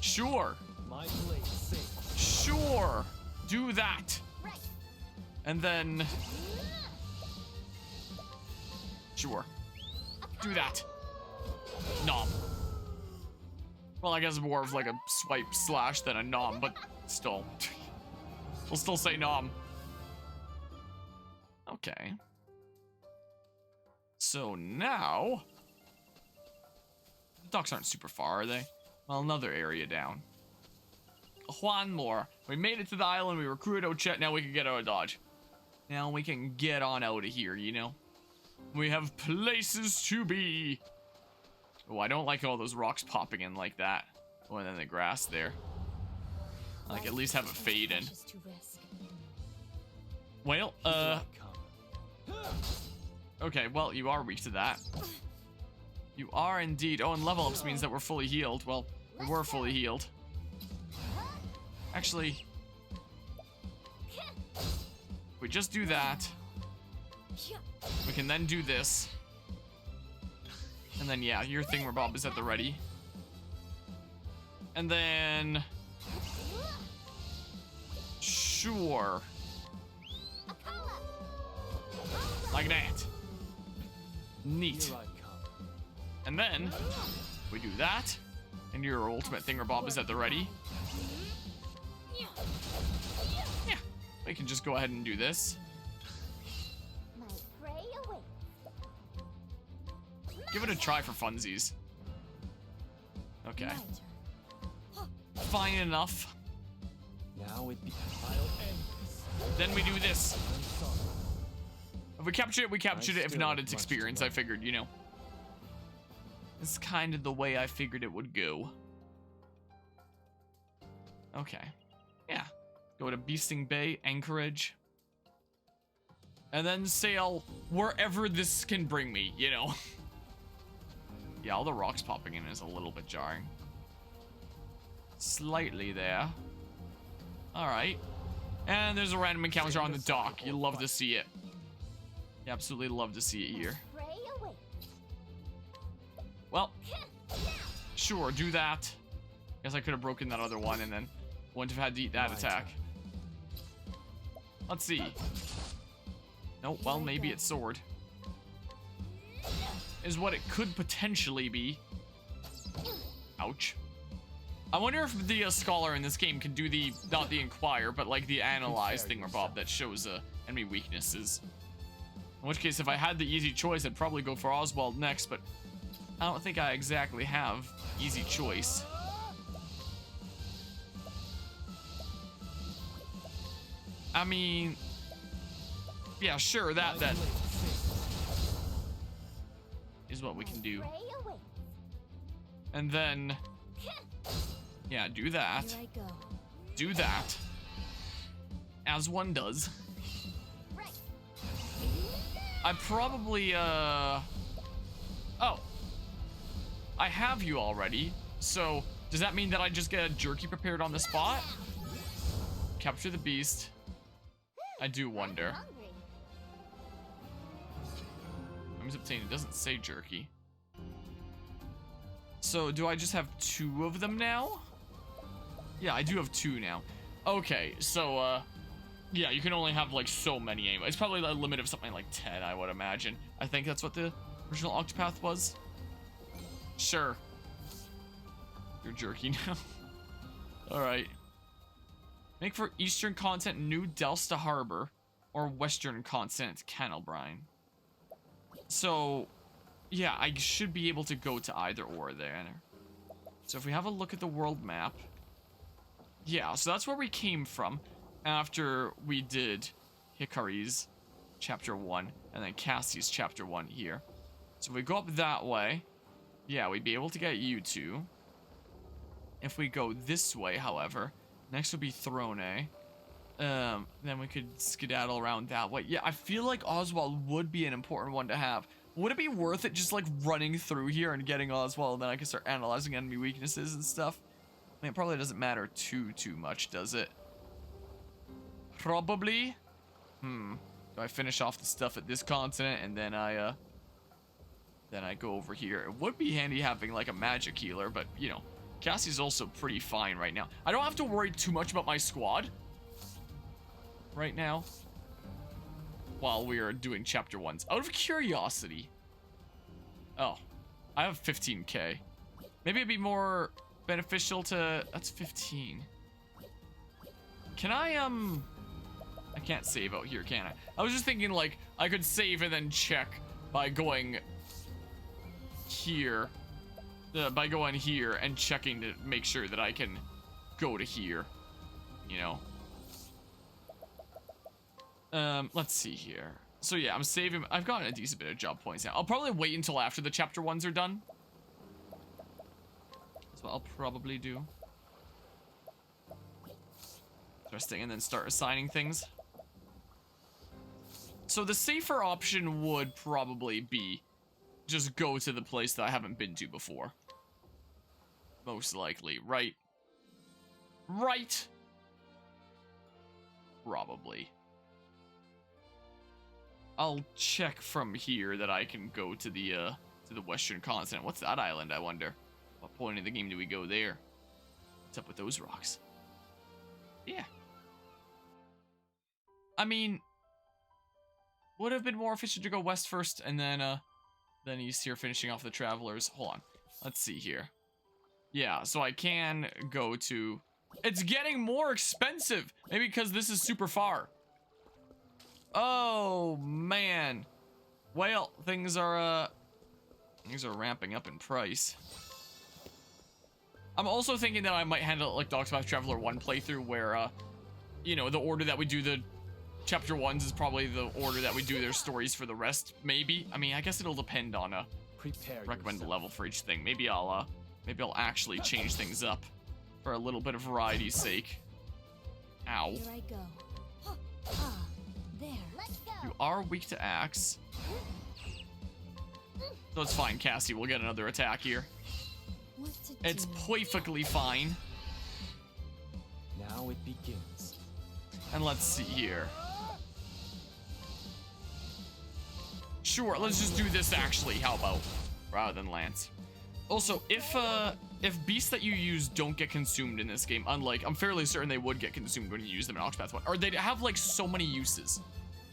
S1: Sure.
S4: My blade safe.
S1: Sure. Do that.
S2: Right.
S1: And then... Sure. Do that. Nom. Well, I guess more of like a swipe slash than a nom, but still. We'll still say nom. Okay. So now... The docks aren't super far, are they? Well, another area down. One more. We made it to the island, we recruited Ochet, now we can get out of Dodge. Now we can get on out of here, you know? We have places to be. Oh, I don't like all those rocks popping in like that. Oh, and then the grass there. Like, at least have it fade in. Well, okay, well, you are weak to that. You are indeed. Oh, and level ups means that we're fully healed. Well, we were fully healed. Actually, we just do that. We can then do this. And then, yeah, your thingamabob is at the ready. And then... Sure. Like that. Neat.
S7: Here I come.
S1: And then we do that. And your ultimate thingamabob is at the ready. Yeah. We can just go ahead and do this.
S2: My prey awaits.
S1: Give it a try for funsies. Okay.
S2: My turn.
S1: Fine enough.
S7: Now it be. I'll end this.
S1: Then we do this.
S7: I'm sorry.
S1: If we captured it, we captured it. If
S7: still
S1: not,
S7: have
S1: it's
S7: much to
S1: experience. I
S7: learn.
S1: figured, you know. It's kind of the way I figured it would go. Okay. Yeah. Go to Beasting Bay, Anchorage. And then sail wherever this can bring me, you know. Yeah, all the rocks popping in is a little bit jarring. Slightly there. Alright. And there's a random encounter on the dock. You love to see it. You absolutely love to see it here.
S2: Prey awaits.
S1: Well, sure, do that. Guess I could have broken that other one and then wouldn't have had to eat that attack. Let's see. Nope, well, maybe it's sword. Is what it could potentially be. Ouch. I wonder if the scholar in this game can do the, not the inquire, but like the analyze thingamabob that shows enemy weaknesses. In which case, if I had the easy choice, I'd probably go for Oswald next, but I don't think I exactly have easy choice. I mean, yeah, sure, that is what we can do.
S2: Prey awaits.
S1: And then, yeah, do that.
S2: Here I go.
S1: Do that. As one does.
S2: Right.
S1: I probably, oh. I have you already, so does that mean that I just get a jerky prepared on the spot? Capture the beast. I do wonder.
S2: Hungry.
S1: I'm obtained. It doesn't say jerky. So do I just have 2 of them now? Yeah, I do have 2 now. Okay, so yeah, you can only have like so many anyway. It's probably a limit of something like 10, I would imagine. I think that's what the original Octopath was. Sure. You're jerky now. Alright. Make for Eastern continent New Delsta Harbor or Western continent Canalbrine. So, yeah, I should be able to go to either or there. So if we have a look at the world map. Yeah, so that's where we came from after we did Hikari's chapter 1 and then Cassie's chapter 1 here. So if we go up that way, yeah, we'd be able to get you two. If we go this way, however, next would be Throne. Then we could skedaddle around that way. Yeah, I feel like Oswald would be an important one to have. Would it be worth it just like running through here and getting Oswald and then I can start analyzing enemy weaknesses and stuff? I mean, it probably doesn't matter too much, does it? Probably. Do I finish off the stuff at this continent and then I go over here? It would be handy having like a magic healer, but you know, Cassie's also pretty fine right now. I don't have to worry too much about my squad right now while we are doing chapter 1s. Out of curiosity. Oh, I have 15k. Maybe it'd be more beneficial to... That's 15. Can I can't save out here, can I? I was just thinking like I could save and then check by going here. By going here and checking to make sure that I can go to here, you know. Let's see here. So yeah, I'm saving. I've gotten a decent bit of job points now. I'll probably wait until after the chapter 1s are done. That's what I'll probably do. Interesting, and then start assigning things. So the safer option would probably be just go to the place that I haven't been to before. Most likely, right? Right? Probably. I'll check from here that I can go to the Western continent. What's that island, I wonder? What point in the game do we go there? What's up with those rocks? Yeah. I mean, would have been more efficient to go west first and then east here, finishing off the travelers. Hold on. Let's see here. Yeah, so I can go to... It's getting more expensive. Maybe because this is super far. Oh, man. Well, things are ramping up in price. I'm also thinking that I might handle it like Octopath Traveler 1 playthrough where, you know, the order that we do the chapter 1s is probably the order that we do their stories for the rest, maybe. I mean, I guess it'll depend on recommended level for each thing. Maybe I'll actually change things up for a little bit of variety's sake. Ow.
S2: Here I go. There. Let's go.
S1: You are weak to axe. So it's fine, Cassie. We'll get another attack here.
S2: What to
S1: It's
S2: do?
S1: perfectly fine.
S4: Now it begins.
S1: And let's see here. Sure, let's just do this actually. How about? Rather than Lance. Also, if beasts that you use don't get consumed in this game, unlike, I'm fairly certain they would get consumed when you use them in Octopath 1, or they'd have like so many uses.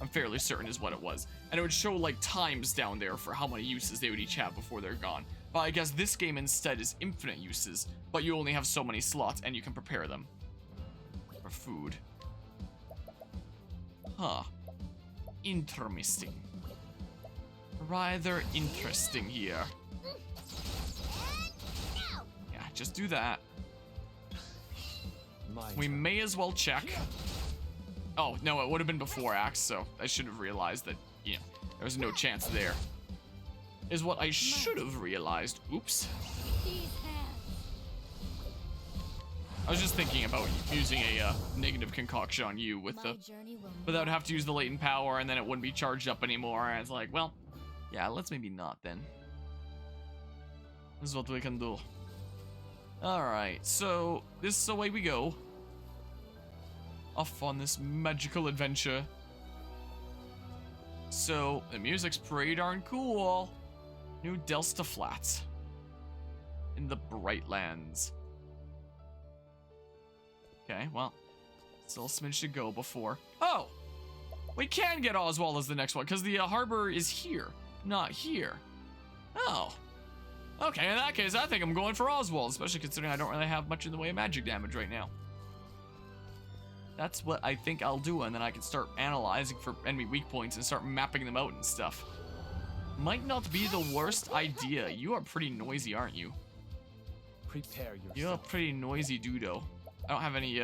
S1: I'm fairly certain is what it was. And it would show like times down there for how many uses they would each have before they're gone. But I guess this game instead is infinite uses, but you only have so many slots and you can prepare them for food. Huh. Interesting. Rather interesting here. Yeah, just do that. We may as well check. Oh, no, it would have been before Axe, so I should have realized that, you know, there was no chance there. Is what I should have realized. Oops. I was just thinking about using a negative concoction on you with the... without having to use the latent power, and then it wouldn't be charged up anymore, and it's like, well, yeah, let's maybe not then. This is what we can do. Alright, so this is the way we go. Off on this magical adventure. So, the music's pretty darn cool. New Delsta Flats. In the Brightlands. Okay, well, still a smidge to go before. Oh! We can get Oswald as the next one, because the harbor is here, not here. Oh. Okay, in that case, I think I'm going for Oswald, especially considering I don't really have much in the way of magic damage right now. That's what I think I'll do, and then I can start analyzing for enemy weak points and start mapping them out and stuff. Might not be the worst idea. You are pretty noisy, aren't you?
S4: Prepare yourself.
S1: You're a pretty noisy dudo. I don't have any,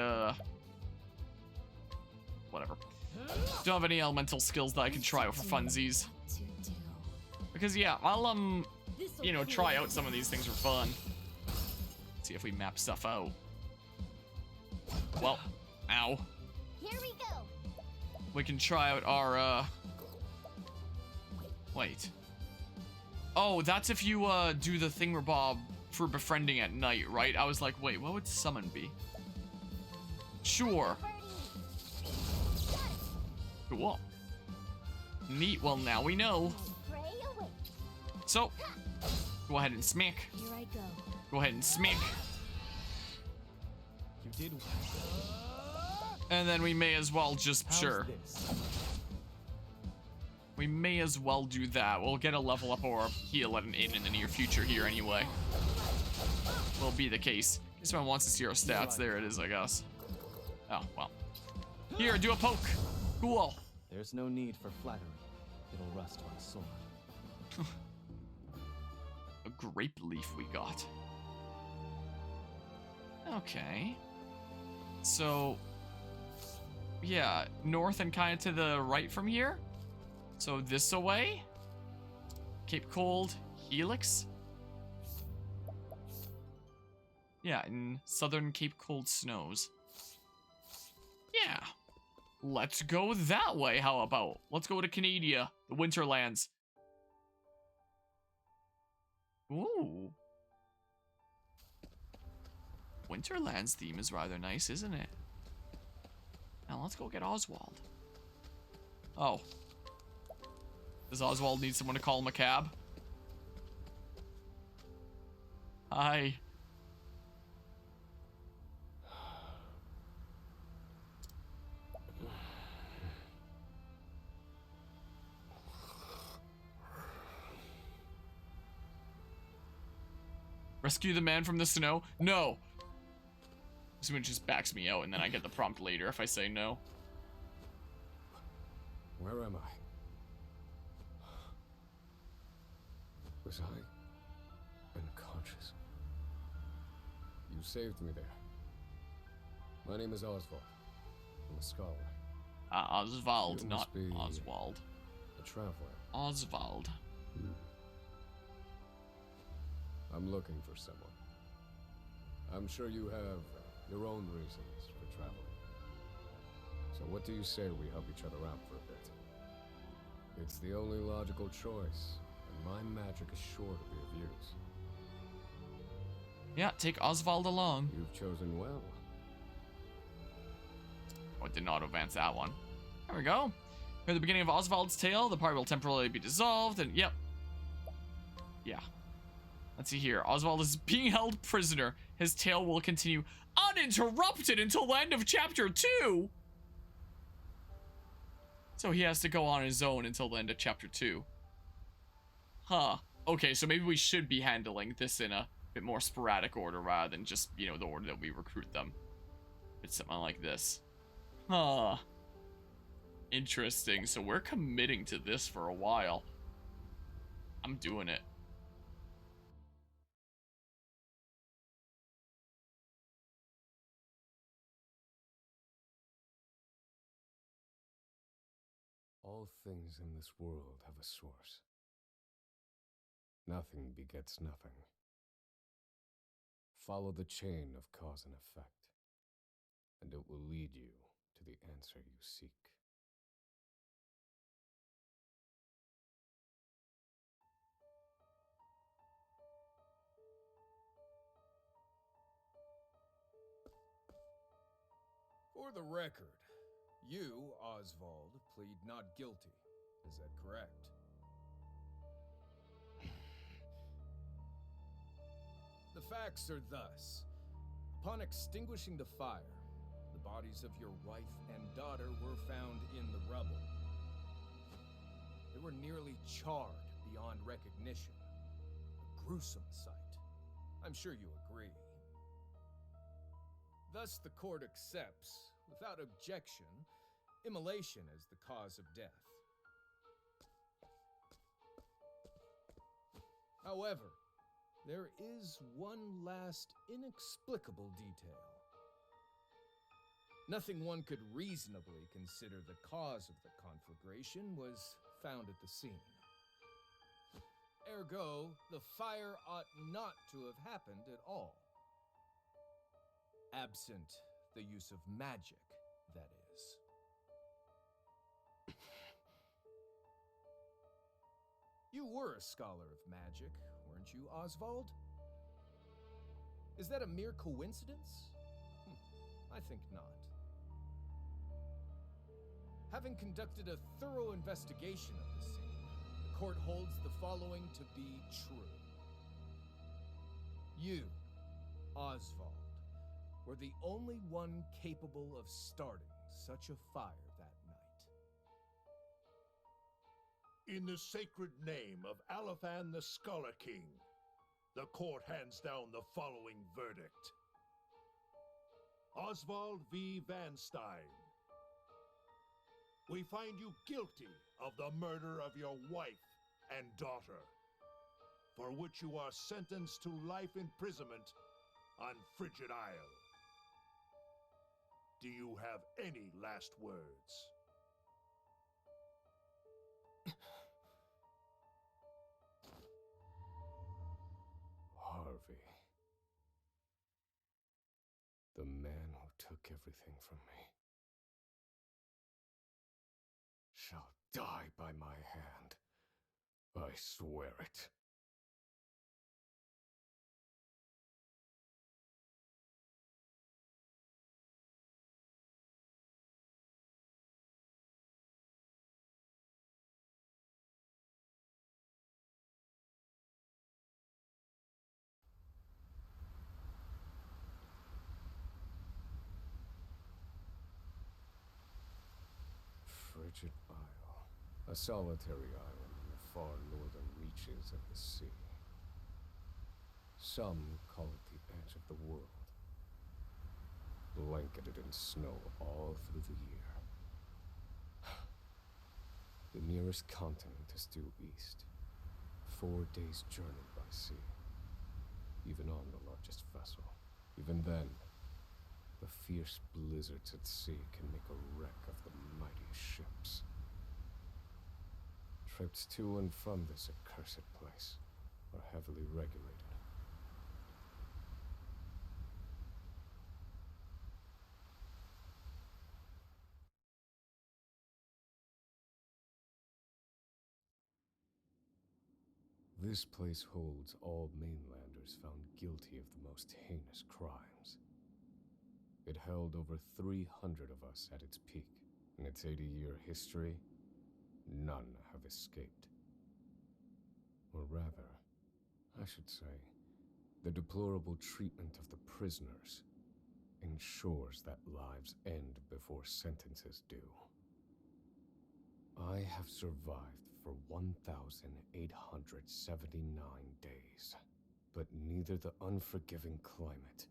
S1: whatever. Don't have any elemental skills that I can try out for funsies. Because, yeah, I'll, you know, try out some of these things for fun. See if we map stuff out. Well, ow.
S2: Here we go.
S1: We can try out our, wait. Oh, that's if you, do the thingamabob for befriending at night, right? I was like, wait, what would summon be? Sure. Cool. Neat. Well, now we know. So, go ahead and smack.
S2: Here I go.
S1: Go ahead and smack.
S4: You did.
S1: And then we may as well just,
S4: How's
S1: sure.
S4: this?
S1: We may as well do that. We'll get a level up or a heal at an inn in the near future here anyway. Will be the case. If someone wants to see our stats, there it is, I guess. Oh, well. Here, do a poke. Cool.
S4: There's no need for flattery. It'll rust on sword.
S1: A grape leaf we got. Okay. So, yeah, north and kind of to the right from here. So this away. Cape Cold, Helix. Yeah, in southern Cape Cold snows. Yeah. Let's go that way, how about? Let's go to Canada, the Winterlands. Ooh. Winterlands theme is rather nice, isn't it? Now let's go get Oswald. Oh. Does Oswald need someone to call him a cab? Hi. Rescue the man from the snow? No. Someone just backs me out and then I get the prompt later if I say no.
S10: Where am I? Was I unconscious? You saved me there. My name is Oswald. I'm a scholar.
S1: Oswald,
S10: You
S1: not
S10: must be
S1: Oswald.
S10: a traveler.
S1: Oswald.
S10: I'm looking for someone. I'm sure you have your own reasons for traveling. So what do you say we help each other out for a bit? It's the only logical choice, and my magic is sure to be of use.
S1: Yeah, take Oswald along.
S10: You've chosen well.
S1: Oh, it did not advance that one. There we go. Near the beginning of Oswald's tale, the party will temporarily be dissolved, and yep. Yeah. Let's see here. Oswald is being held prisoner. His tale will continue uninterrupted until the end of chapter 2. So he has to go on his own until the end of chapter 2. Huh. Okay, so maybe we should be handling this in a bit more sporadic order rather than just, you know, the order that we recruit them. It's something like this. Huh. Interesting. So we're committing to this for a while. I'm doing it.
S10: All things in this world have a source. Nothing begets nothing. Follow the chain of cause and effect, and it will lead you to the answer you seek.
S6: For the record, you, Oswald, plead not guilty. Is that correct? The facts are thus. Upon extinguishing the fire, the bodies of your wife and daughter were found in the rubble. They were nearly charred beyond recognition. A gruesome sight. I'm sure you agree. Thus, the court accepts, without objection, immolation as the cause of death. However, there is one last inexplicable detail. Nothing one could reasonably consider the cause of the conflagration was found at the scene. Ergo, the fire ought not to have happened at all. Absent the use of magic, that is. You were a scholar of magic, weren't you, Oswald? Is that a mere coincidence? I think not. Having conducted a thorough investigation of the scene, the court holds the following to be true. You, Oswald, were the only one capable of starting such a fire that night.
S5: In the sacred name of Alephan the Scholar King, the court hands down the following verdict. Oswald V. Van Stein, we find you guilty of the murder of your wife and daughter, for which you are sentenced to life imprisonment on Frigid Isle. Do you have any last words?
S10: Harvey. The man who took everything from me shall die by my hand. I swear it. Frigid Isle, a solitary island in the far northern reaches of the sea. Some call it the edge of the world, blanketed in snow all through the year. The nearest continent is due east, 4 days' journey by sea, even on the largest vessel. Even then, the fierce blizzards at sea can make a wreck of the mightiest ships. Trips to and from this accursed place are heavily regulated. This place holds all mainlanders found guilty of the most heinous crimes. It held over 300 of us at its peak. In its 80-year history, none have escaped. Or rather, I should say, the deplorable treatment of the prisoners ensures that lives end before sentences do. I have survived for 1,879 days, but neither the unforgiving climate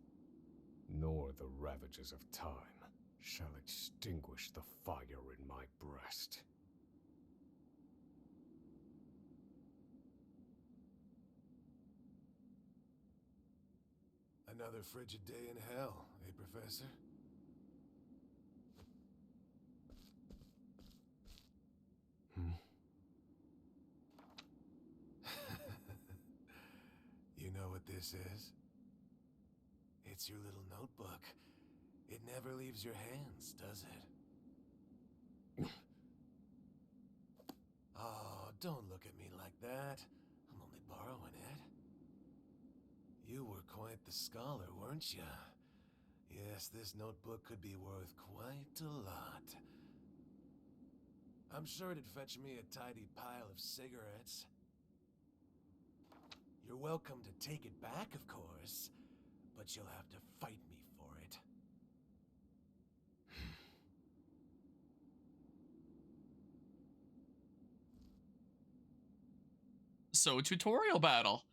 S10: nor the ravages of time shall extinguish the fire in my breast.
S5: Another frigid day in hell, eh, Professor? You know what this is? It's your little notebook. It never leaves your hands, does it? Oh, don't look at me like that. I'm only borrowing it. You were quite the scholar, weren't you? Yes, this notebook could be worth quite a lot. I'm sure it'd fetch me a tidy pile of cigarettes. You're welcome to take it back, of course, but you'll have to fight me for it.
S1: So, tutorial battle.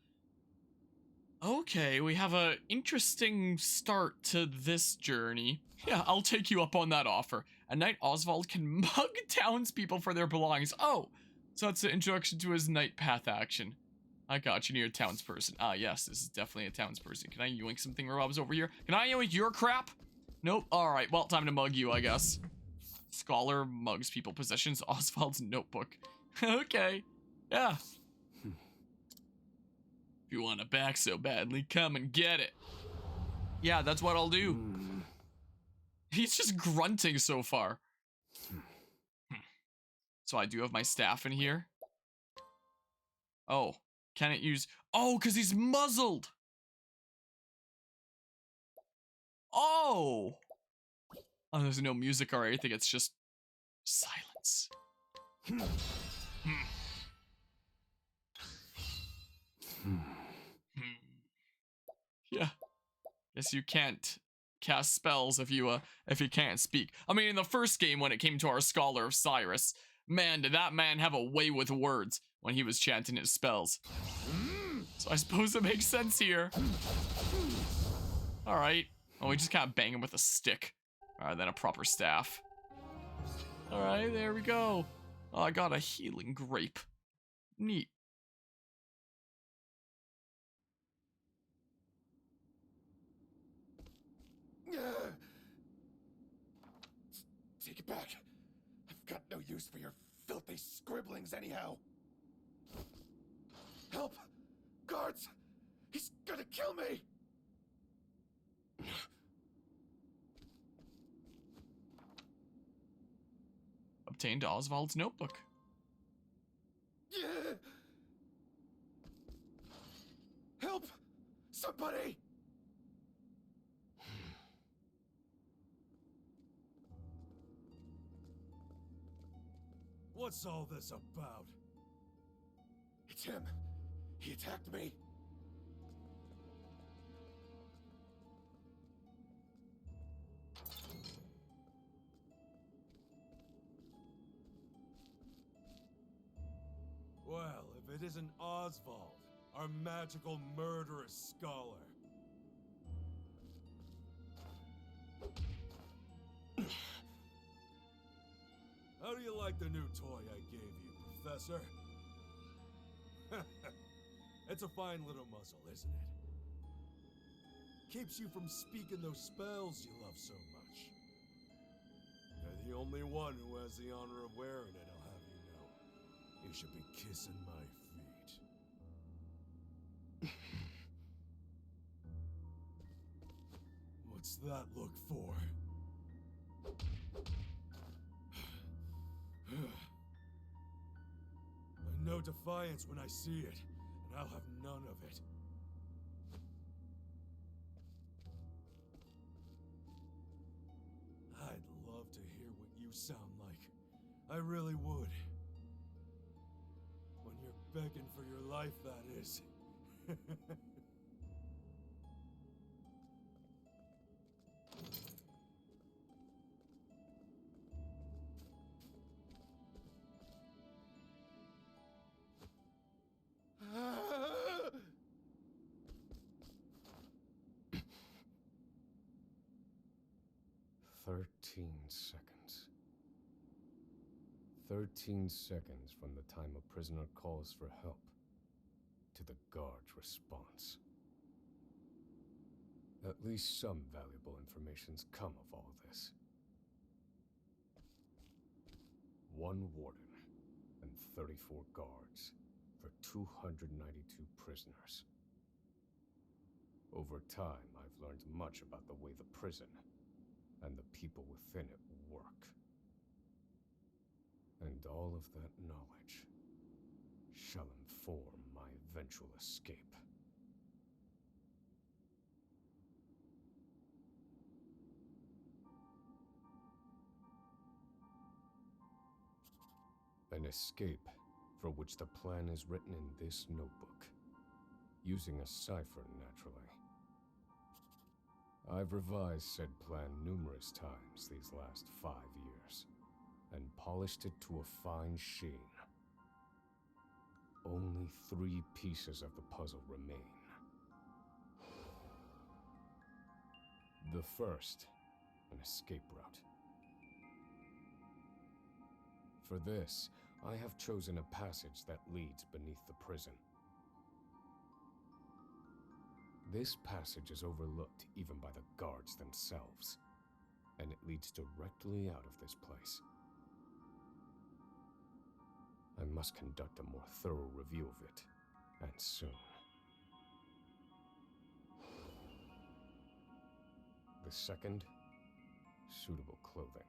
S1: Okay, we have a interesting start to this journey. Yeah, I'll take you up on that offer. At night, Oswald can mug townspeople for their belongings. Oh, so that's the introduction to his night path action. I got you, near a townsperson. Ah, yes, this is definitely a townsperson. Can I yoink something Rob's over here? Can I yoink your crap? Nope. Alright, well, time to mug you, I guess. Scholar mugs people possessions. Oswald's notebook. Okay. Yeah. If you want it back so badly, come and get it. Yeah, that's what I'll do. He's just grunting so far. So I do have my staff in here. Oh, can it use... Oh, because he's muzzled. Oh. Oh, there's no music or anything. It's just silence. Yeah. Guess you can't cast spells if you can't speak. I mean, in the first game when it came to our Scholar of Cyrus, man, did that man have a way with words when he was chanting his spells. So I suppose it makes sense here. Alright. Oh, we just kind of bang him with a stick rather than a proper staff. Alright, there we go. Oh, I got a healing grape. Neat.
S5: Take it back. I've got no use for your filthy scribblings anyhow. Help! Guards! He's gonna kill me!
S1: Obtained Oswald's notebook.
S5: Help! Somebody! What's all this about? It's him. He attacked me. Well, if it isn't Oswald, our magical murderous scholar. How do you like the new toy I gave you, Professor? It's a fine little muzzle, isn't it? Keeps you from speaking those spells you love so much. You're the only one who has the honor of wearing it, I'll have you know. You should be kissing my feet. What's that look for? I know defiance when I see it, and I'll have none of it. I'd love to hear what you sound like. I really would. When you're begging for your life, that is.
S10: 13 seconds. 13 seconds from the time a prisoner calls for help to the guard's response. At least some valuable information's come of all this. 1 warden and 34 guards for 292 prisoners. Over time, I've learned much about the way the prison and the people within it work. And all of that knowledge shall inform my eventual escape. An escape for which the plan is written in this notebook, using a cipher, naturally. I've revised said plan numerous times these last 5 years, and polished it to a fine sheen. Only 3 pieces of the puzzle remain. The first, an escape route. For this, I have chosen a passage that leads beneath the prison. This passage is overlooked even by the guards themselves, and it leads directly out of this place. I must conduct a more thorough review of it, and soon. The second, suitable clothing.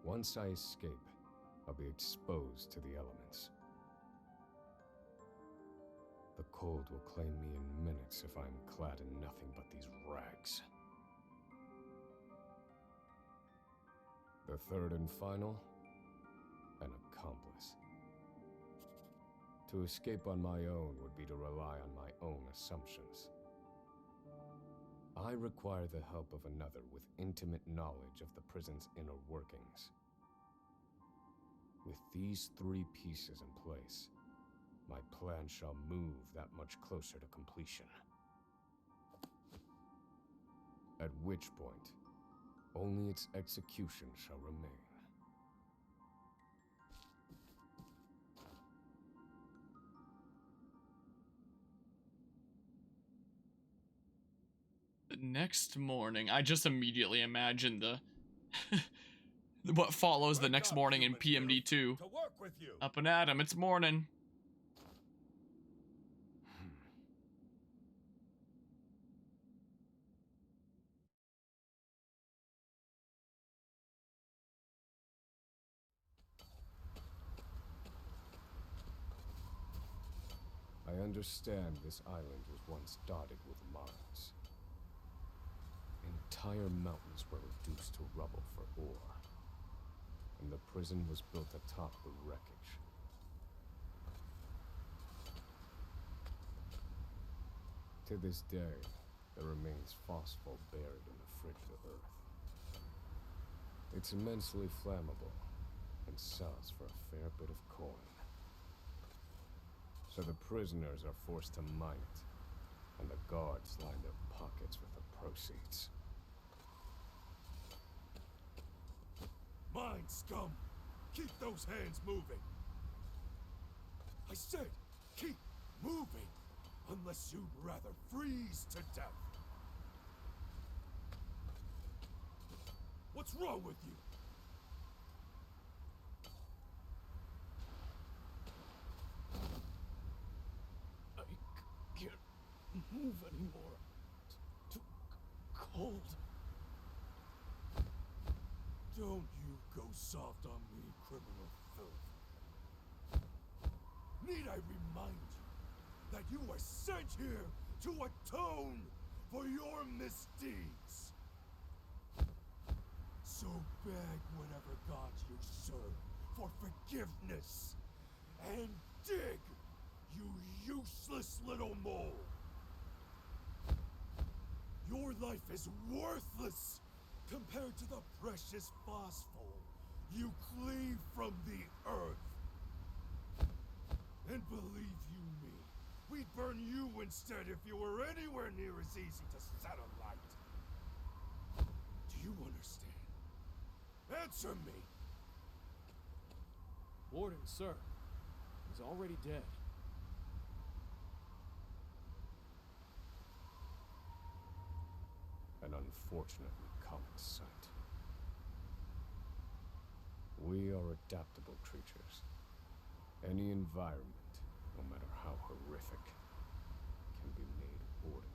S10: Once I escape, I'll be exposed to the elements. The cold will claim me in minutes if I'm clad in nothing but these rags. The third and final, an accomplice. To escape on my own would be to rely on my own assumptions. I require the help of another with intimate knowledge of the prison's inner workings. With these 3 pieces in place, my plan shall move that much closer to completion. At which point, only its execution shall remain.
S1: The next morning, I just immediately imagined the what follows the next morning in PMD2.
S5: To work with you.
S1: Up and at 'em, it's morning.
S10: I understand this island was once dotted with mines. Entire mountains were reduced to rubble for ore, and the prison was built atop the wreckage. To this day, there remains phosphor buried in the frigid earth. It's immensely flammable and sells for a fair bit of coin. So the prisoners are forced to mine it, and the guards line their pockets with the proceeds.
S3: Mine, scum! Keep those hands moving! I said, keep moving! Unless you'd rather freeze to death! What's wrong with you?
S6: I can't move anymore. Too cold.
S3: Don't you go soft on me, criminal filth. Need I remind you that you were sent here to atone for your misdeeds? So beg whatever gods you serve for forgiveness, and dig, you useless little mole! Your life is worthless compared to the precious phosphol you cleave from the earth. And believe you me, we'd burn you instead if you were anywhere near as easy to set alight. Do you understand? Answer me!
S6: Warden, sir. He's already dead.
S10: An unfortunately common sight. We are adaptable creatures. Any environment, no matter how horrific, can be made ordinary.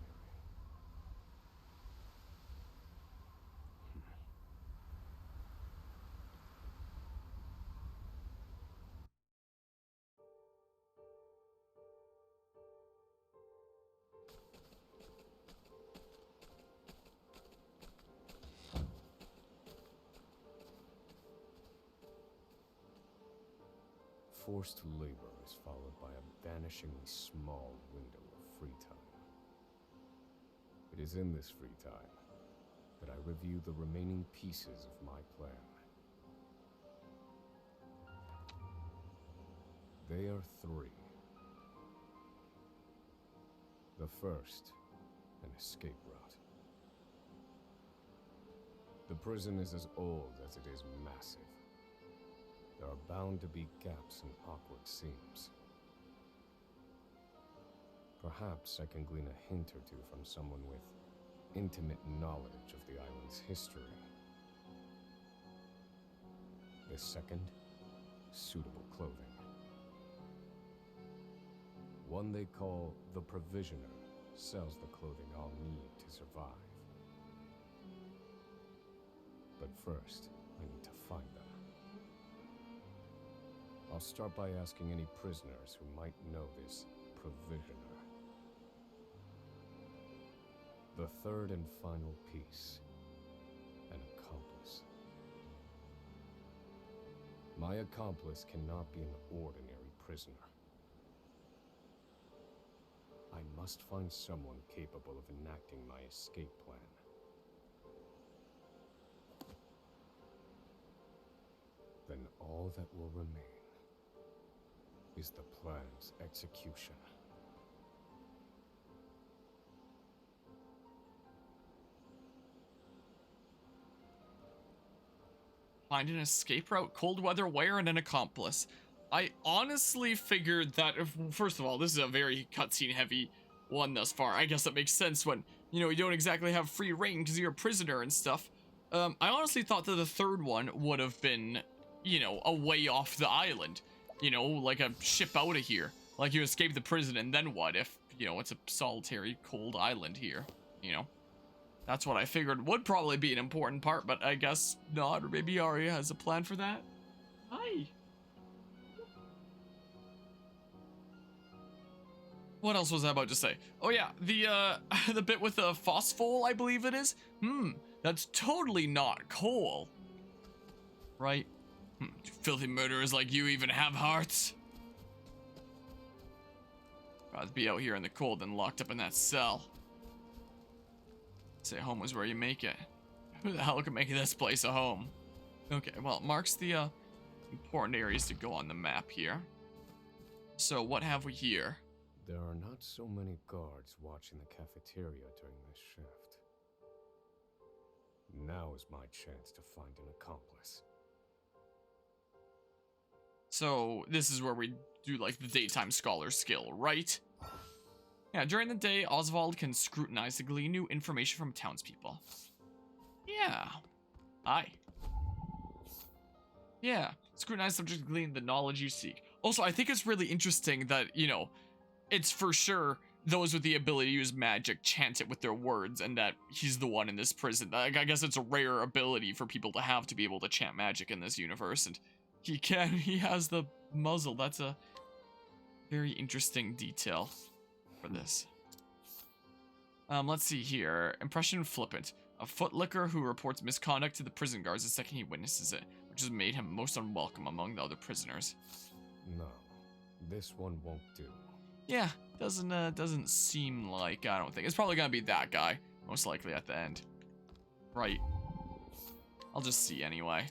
S10: Forced labor is followed by a vanishingly small window of free time. It is in this free time that I review the remaining pieces of my plan. They are three. The first, an escape route. The prison is as old as it is massive. There are bound to be gaps and awkward seams. Perhaps I can glean a hint or two from someone with intimate knowledge of the island's history. The second, suitable clothing. One they call the Provisioner sells the clothing I'll need to survive. But first, I need to find them. I'll start by asking any prisoners who might know this Provisioner. The third and final piece, an accomplice. My accomplice cannot be an ordinary prisoner. I must find someone capable of enacting my escape plan. Then all that will remain is the plan's execution.
S1: Find an escape route, cold weather wear, and an accomplice. I honestly figured that if, first of all, this is a very cutscene heavy one thus far. I guess that makes sense when, you know, you don't exactly have free reign because you're a prisoner and stuff. I honestly thought that the third one would have been, you know, a way off the island. You know, like a ship out of here. Like you escape the prison and then what if, you know, it's a solitary cold island here, you know? That's what I figured would probably be an important part, but I guess not, or maybe Arya has a plan for that. Hi. What else was I about to say? Oh yeah, the the bit with the phosphol, I believe it is. That's totally not coal. Right? Do filthy murderers like you even have hearts? Rather be out here in the cold than locked up in that cell. Say home is where you make it. Who the hell can make this place a home? Okay, well, it marks the important areas to go on the map here. So what have we here?
S10: There are not so many guards watching the cafeteria during this shift. Now is my chance to find an accomplice.
S1: So this is where we do like the daytime scholar skill, right? Yeah, during the day, Oswald can scrutinize to glean new information from townspeople. Yeah. Aye. Yeah, scrutinize subject to glean the knowledge you seek. Also, I think it's really interesting that, you know, it's for sure those with the ability to use magic chant it with their words, and that he's the one in this prison. Like, I guess it's a rare ability for people to be able to chant magic in this universe, and he has the muzzle. That's a very interesting detail for this. Let's see here. Impression flippant. A footlicker who reports misconduct to the prison guards the second he witnesses it, which has made him most unwelcome among the other prisoners.
S10: No, this one won't do.
S1: Yeah, doesn't seem like, I don't think. It's probably gonna be that guy, most likely at the end. Right. I'll just see anyway.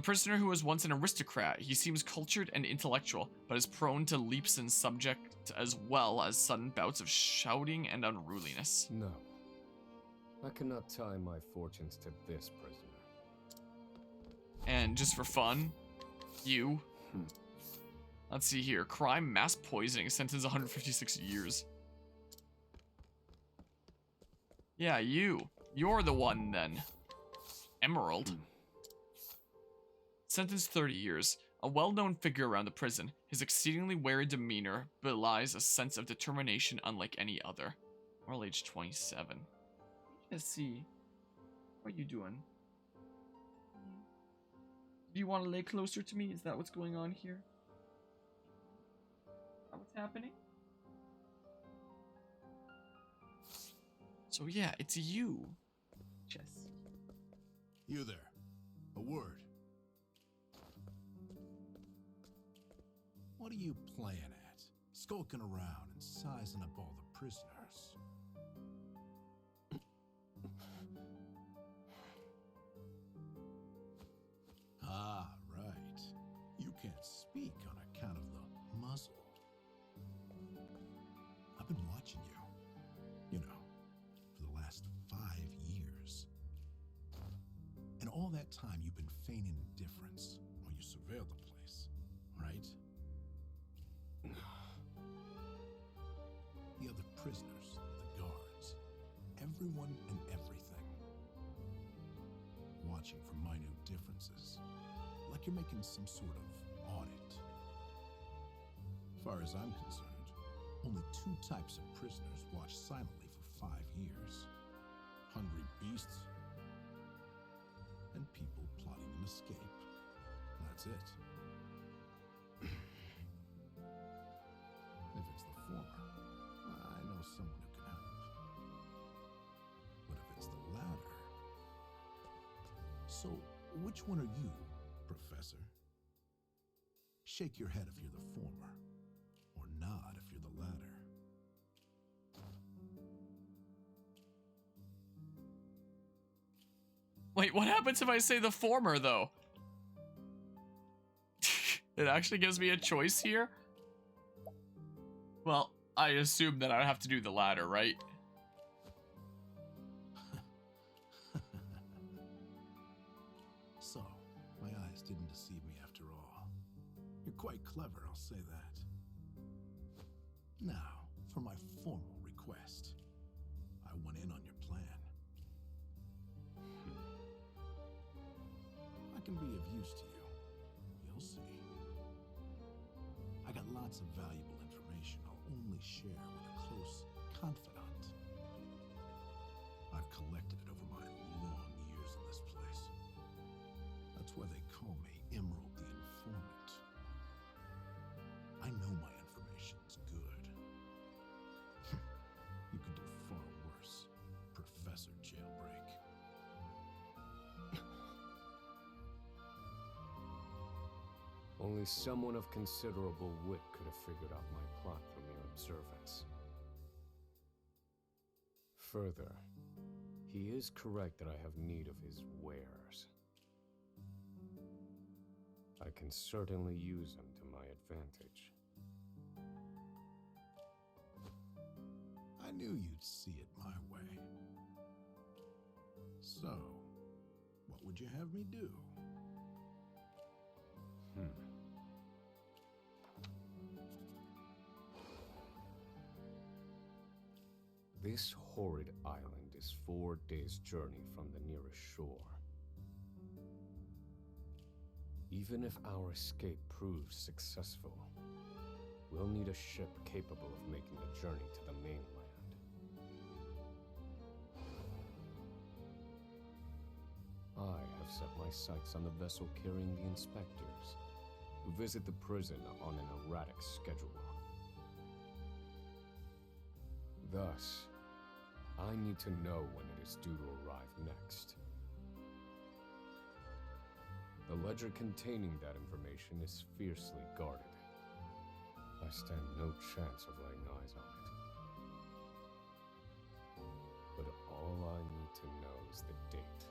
S1: Prisoner who was once an aristocrat. He seems cultured and intellectual, but is prone to leaps and subject as well as sudden bouts of shouting and unruliness.
S10: No. I cannot tie my fortunes to this prisoner.
S1: And just for fun, you. Let's see here. Crime, mass poisoning, sentence 156 years. Yeah, you. You're the one then. Emerald. Sentence 30 years. A well-known figure around the prison. His exceedingly wary demeanor belies a sense of determination unlike any other. Moral age 27. Let's see. What are you doing? Do you want to lay closer to me? Is that what's going on here? Is that what's happening? So yeah, it's you. Jess.
S11: You there. A word. What are you playing at? Skulking around and sizing up all the prisoners. Ah, right. You can't speak on account of the muzzle. I've been watching you, for the last 5 years. And all that time you've been feigning indifference while you surveil the place, right? The other prisoners, the guards, everyone and everything. Watching for minute differences, like you're making some sort of audit. As far as I'm concerned, only 2 types of prisoners watch silently for 5 years. Hungry beasts and people plotting an escape. That's it. If it's the former, I know someone who can help. But if it's the latter... So, which one are you, Professor? Shake your head if you're the former, or nod if you're the latter.
S1: Wait, what happens if I say the former, though? It actually gives me a choice here? Well, I assume that I'd have to do the latter, right?
S11: So, my eyes didn't deceive me after all. You're quite clever, I'll say that. Now, for my formal request. I want in on your plan. I can be of use to you. You'll see. I got lots of valuable information I'll only share with a close confidant. I've collected it over my long years in this place. That's why they call me Emerald the Informant. I know my information's good. You could do far worse, Professor Jailbreak.
S10: Only someone of considerable wit could have figured out my plot from mere observance. Further, he is correct that I have need of his wares. I can certainly use them to my advantage.
S11: knew you'd see it my way. So, what would you have me do?
S10: This horrid island is 4 days' journey from the nearest shore. Even if our escape proves successful, we'll need a ship capable of making the journey to the mainland. I have set my sights on the vessel carrying the inspectors, who visit the prison on an erratic schedule. Thus, I need to know when it is due to arrive next. The ledger containing that information is fiercely guarded. I stand no chance of laying eyes on it. But all I need to know is the date.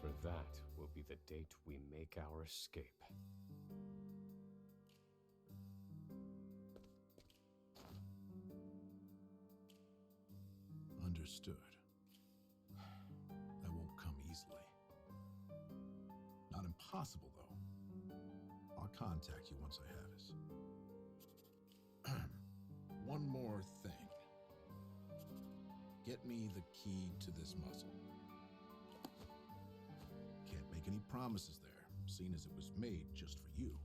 S10: For that will be the date we make our escape.
S11: Understood. That won't come easily. Not impossible, though. I'll contact you once I have it. One more thing. Get me the key to this muzzle. Can't make any promises there, seeing as it was made just for you.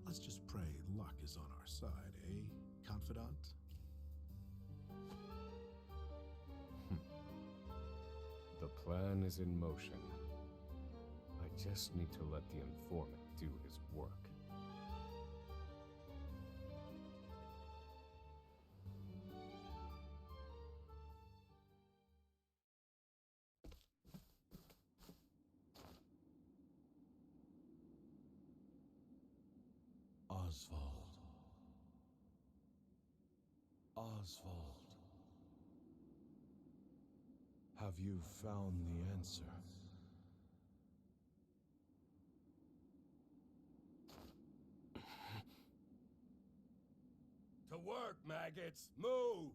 S11: Let's just pray luck is on our side, eh, confidant?
S10: The plan is in motion. I just need to let the informant do his work.
S12: Oswald. Oswald. Have you found the answer?
S6: To work, maggots! Move!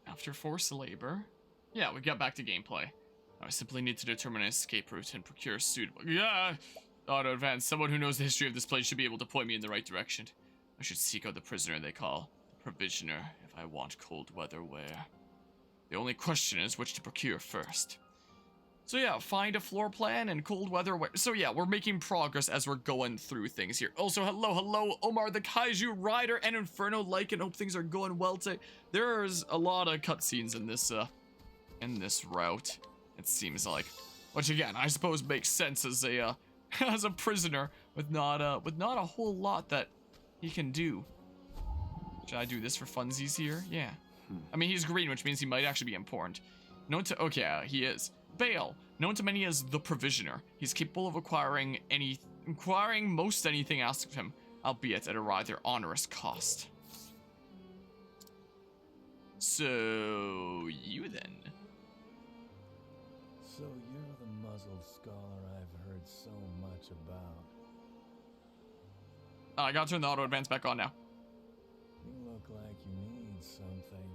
S1: After forced labor. Yeah, we got back to gameplay. Now I simply need to determine an escape route and procure a suitable... Yeah! Auto advance. Someone who knows the history of this place should be able to point me in the right direction. I should seek out the prisoner they call the Provisioner if I want cold weather wear. The only question is which to procure first. So yeah, find a floor plan and cold weather wear. So yeah, we're making progress as we're going through things here. Also, hello, Omar the Kaiju Rider and Inferno like and hope things are going well today. There's a lot of cutscenes in this route, it seems like. Which again, I suppose makes sense as a as a prisoner with not a whole lot that he can do. Should I do this for funsies here? Yeah. I mean, he's green, which means he might actually be important. Known to okay, he is. Bale, known to many as the Provisioner. He's capable of acquiring most anything asked of him, albeit at a rather onerous cost. So you then.
S12: So you're the muzzled scholar I've heard so much about.
S1: I gotta turn the auto advance back on now.
S12: You look like you need something.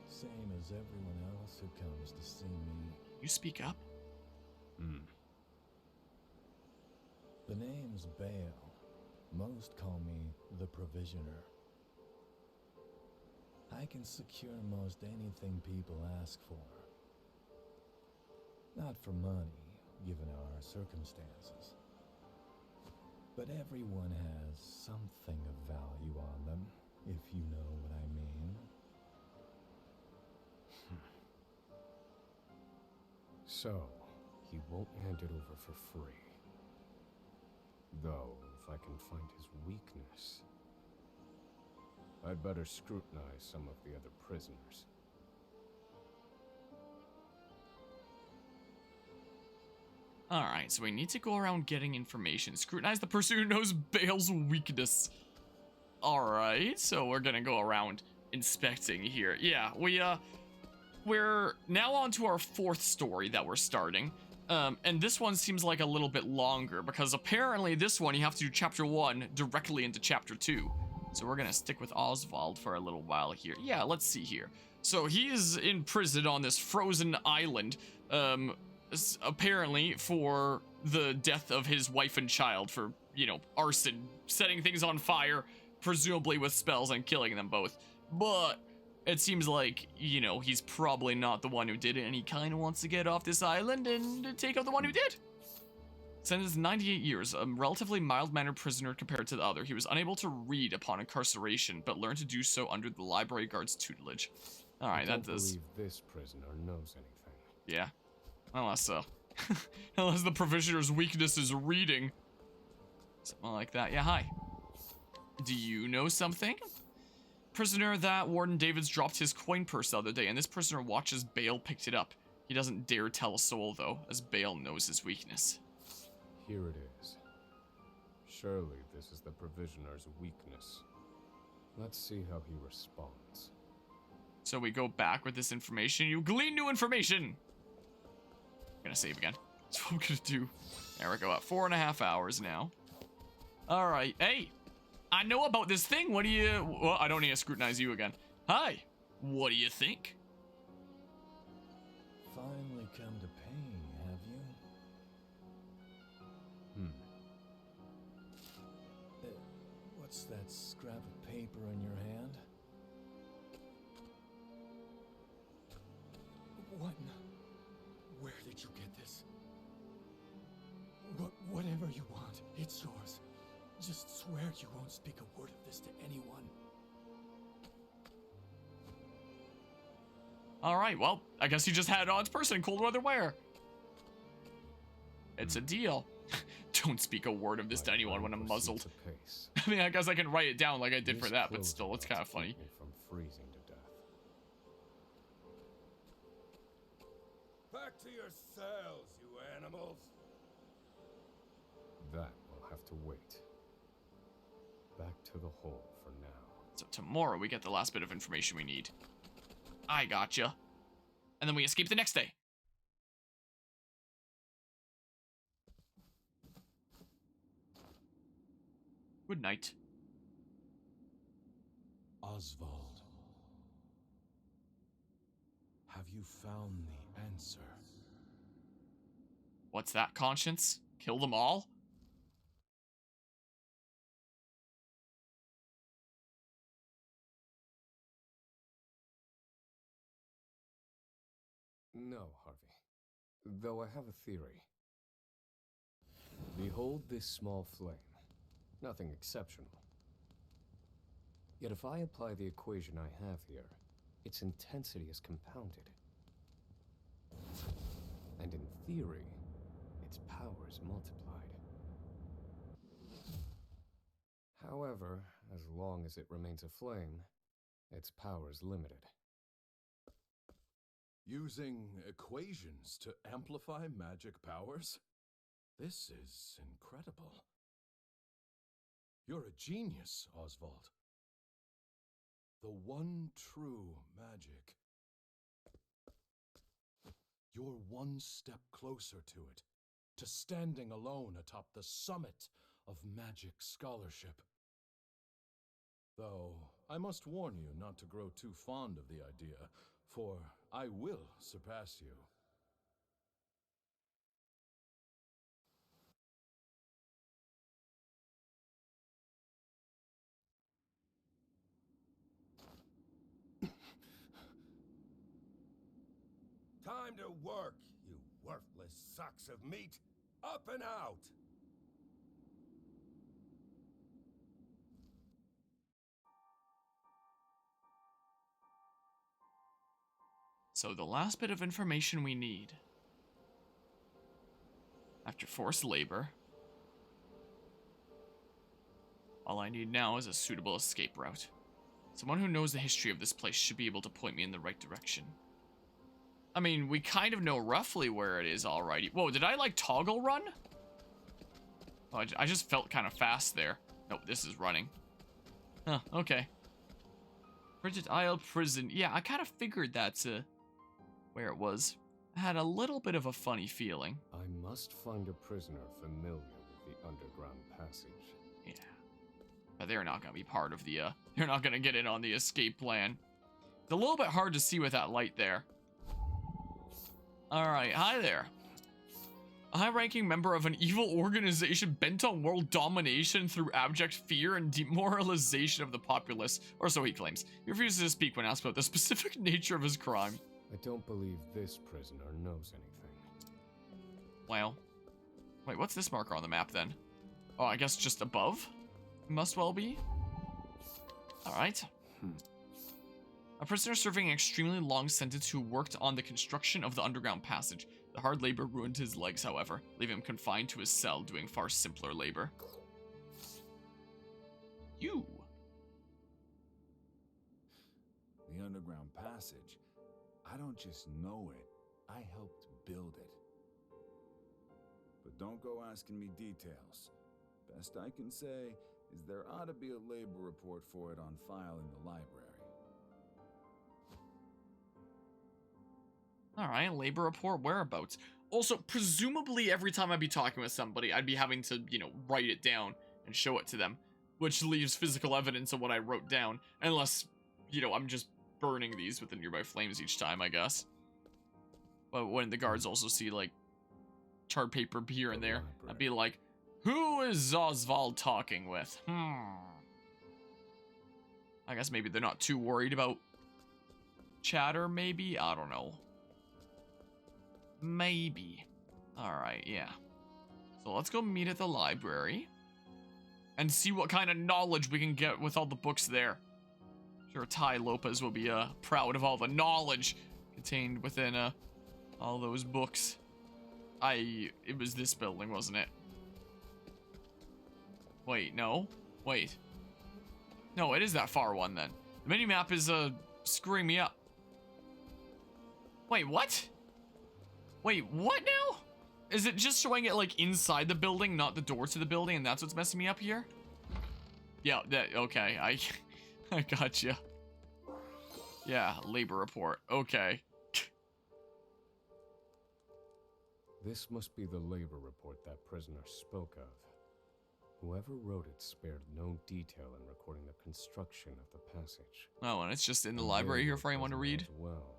S12: Same as everyone else who comes to see me.
S1: You speak up?
S12: The name's Bale. Most call me the Provisioner. I can secure most anything people ask for. Not for money, given our circumstances. But everyone has something of value on them, if you know what I mean.
S10: So, he won't hand it over for free. Though, if I can find his weakness, I'd better scrutinize some of the other prisoners.
S1: Alright, so we need to go around getting information. Scrutinize the person who knows Bale's weakness. Alright, so we're gonna go around inspecting here. Yeah, we're now on to our fourth story that we're starting. And this one seems like a little bit longer because apparently this one you have to do chapter 1 directly into chapter 2. So we're gonna stick with Oswald for a little while here. Yeah, let's see here. So he is in prison on this frozen island, apparently for the death of his wife and child for, you know, arson, setting things on fire, presumably with spells and killing them both. But it seems like, you know, he's probably not the one who did it, and he kind of wants to get off this island and take out the one who did. Sentenced 98 years, a relatively mild-mannered prisoner compared to the other. He was unable to read upon incarceration, but learned to do so under the library guard's tutelage. All right, that does.
S10: I don't believe this prisoner knows anything.
S1: Yeah, unless unless the provisioner's weakness is reading, something like that. Yeah, hi. Do you know something? Prisoner, that Warden Davids dropped his coin purse the other day, and this prisoner watches Bale picked it up. He doesn't dare tell a soul, though, as Bale knows his weakness.
S10: Here it is. Surely this is the provisioner's weakness. Let's see how he responds.
S1: So we go back with this information. You glean new information! I'm gonna save again. That's what I'm gonna do. There we go, at 4.5 hours now. Alright, hey! I know about this thing. What do you... Well, I don't need to scrutinize you again. Hi. What do you think?
S12: Finally come to pain, have you? What's that scrap of paper in your hand? What? Where did you get this? Whatever you want, it's yours. Just swear you won't speak a word of this to anyone.
S1: Alright, well, I guess he just had it on his person, cold weather wear. It's a deal. Don't speak a word of this to anyone when I'm muzzled. I mean, I guess I can write it down like I did for that, but still, it's kind of funny.
S10: From freezing to death.
S5: Back to your cells, you animals.
S10: That will have to wait. Back to the hole for now.
S1: So tomorrow we get the last bit of information we need. I gotcha. And then we escape the next day. Good night.
S11: Oswald, have you found the answer?
S1: What's that, Conscience? Kill them all?
S10: No, Harvey. Though I have a theory. Behold this small flame. Nothing exceptional. Yet if I apply the equation I have here, its intensity is compounded. And in theory, its power is multiplied. However, as long as it remains a flame, its power is limited.
S11: Using equations to amplify magic powers? This is incredible. You're a genius, Oswald. The one true magic. You're one step closer to it, to standing alone atop the summit of magic scholarship. Though, I must warn you not to grow too fond of the idea, for I will surpass you.
S5: Time to work, you worthless sacks of meat. Up and out!
S1: So the last bit of information we need. After forced labor, all I need now is a suitable escape route. Someone who knows the history of this place should be able to point me in the right direction. I mean, we kind of know roughly where it is already. Whoa, did I like toggle run? Oh, I just felt kind of fast there. Nope, this is running. Huh, okay. Frigid Isle Prison. Yeah, I kind of figured that's where it was. I had a little bit of a funny feeling.
S10: I must find a prisoner familiar with the underground passage.
S1: Yeah. But they're not going to be part of the, they're not going to get in on the escape plan. It's a little bit hard to see with that light there. Alright, hi there. A high-ranking member of an evil organization bent on world domination through abject fear and demoralization of the populace, or so he claims. He refuses to speak when asked about the specific nature of his crime.
S10: I don't believe this prisoner knows anything.
S1: Well, wait, what's this marker on the map then? Oh, I guess just above? Must well be. Alright. A prisoner serving an extremely long sentence who worked on the construction of the underground passage. The hard labor ruined his legs, however, leaving him confined to his cell doing far simpler labor. You.
S13: The underground passage. I don't just know it, I helped build it. But don't go asking me details. Best I can say is there ought to be a labor report for it on file in the library.
S1: Alright, labor report, whereabouts. Also, presumably every time I'd be talking with somebody, I'd be having to, you know, write it down and show it to them, which leaves physical evidence of what I wrote down, unless, you know, I'm just burning these with the nearby flames each time, I guess. But when the guards also see, like, charred paper here and there, I'd be like, who is Oswald talking with? I guess maybe they're not too worried about chatter, maybe? I don't know. Maybe. Alright, yeah. So let's go meet at the library and see what kind of knowledge we can get with all the books there. Sure, Ty Lopez will be proud of all the knowledge contained within all those books. It was this building, wasn't it? Wait, no. Wait. No, it is that far one then. The minimap is screwing me up. Wait, what? Wait, what now? Is it just showing it like inside the building, not the door to the building, and that's what's messing me up here? Yeah, okay, I gotcha. Yeah, labor report, okay.
S10: This must be the labor report that prisoner spoke of. Whoever wrote it spared no detail in recording the construction of the passage.
S1: Oh, and it's just in the library here for anyone to read?
S10: Well,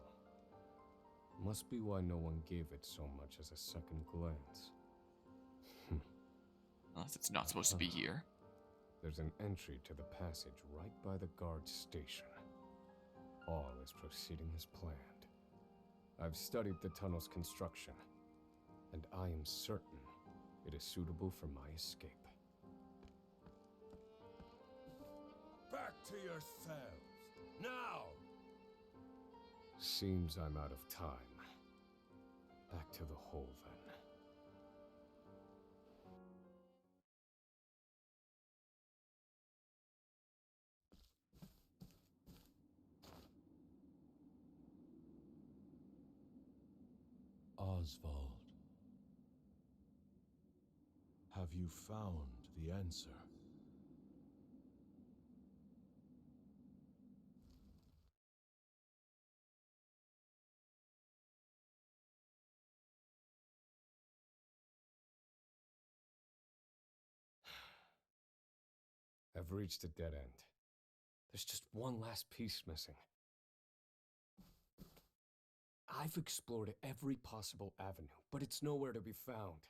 S10: must be why no one gave it so much as a second glance.
S1: Unless it's not supposed to be here.
S10: There's an entry to the passage right by the guard station. All is proceeding as planned. I've studied the tunnel's construction, and I am certain it is suitable for my escape.
S13: Back to yourselves, now!
S10: Seems I'm out of time. Back to the hole, then.
S11: Oswald, have you found the answer?
S10: I've reached a dead end. There's just one last piece missing. I've explored every possible avenue, but it's nowhere to be found.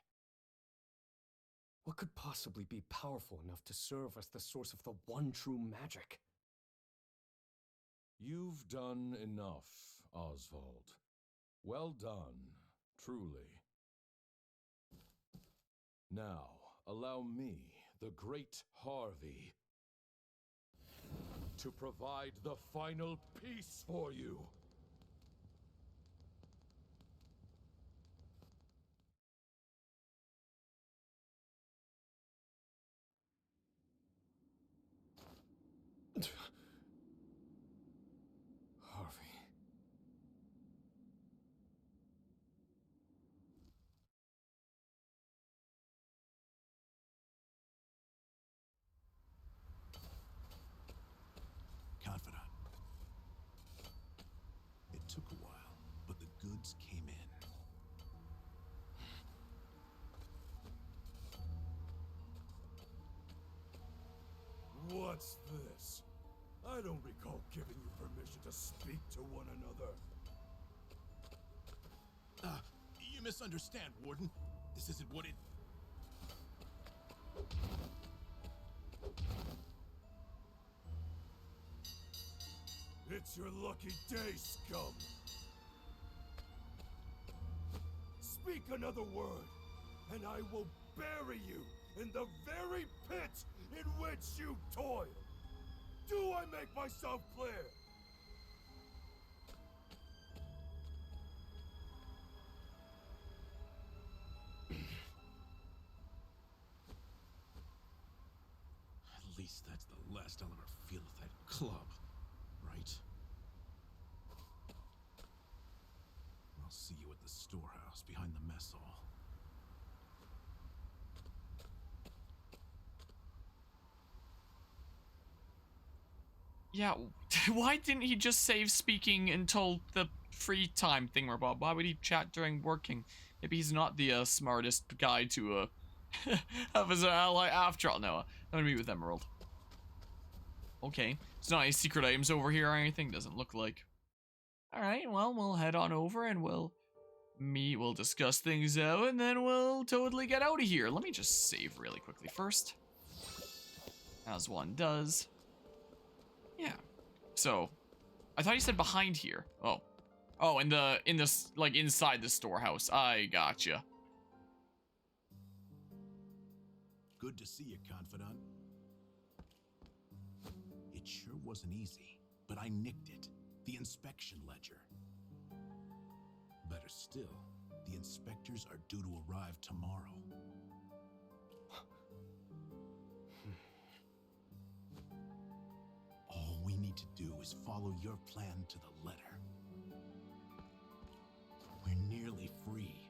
S10: What could possibly be powerful enough to serve as the source of the one true magic?
S11: You've done enough, Oswald. Well done, truly. Now, allow me, the great Harvey, to provide the final piece for you.
S10: Harvey.
S11: What's this? I don't recall giving you permission to speak to one another.
S7: You misunderstand, Warden. This isn't what it...
S11: It's your lucky day, scum! Speak another word, and I will bury you in the very pit in which you toil! Do I make myself clear?
S7: At least that's the last I'll ever feel of that club, right? I'll see you at the storehouse behind the mess hall.
S1: Yeah, why didn't he just save speaking until the free time thing, Bob? Why would he chat during working? Maybe he's not the smartest guy to have as an ally after all. No, I'm gonna meet with Emerald. Okay, it's not any secret items over here or anything. Doesn't look like. All right, well, we'll head on over and we'll meet. We'll discuss things out, and then we'll totally get out of here. Let me just save really quickly first, as one does. Yeah. So, I thought you said behind here. Oh, in this like inside the storehouse. I gotcha.
S7: Good to see you, Confidant. It sure wasn't easy, but I nicked it. The inspection ledger. Better still, the inspectors are due to arrive tomorrow. All we need to do is follow your plan to the letter. We're nearly free.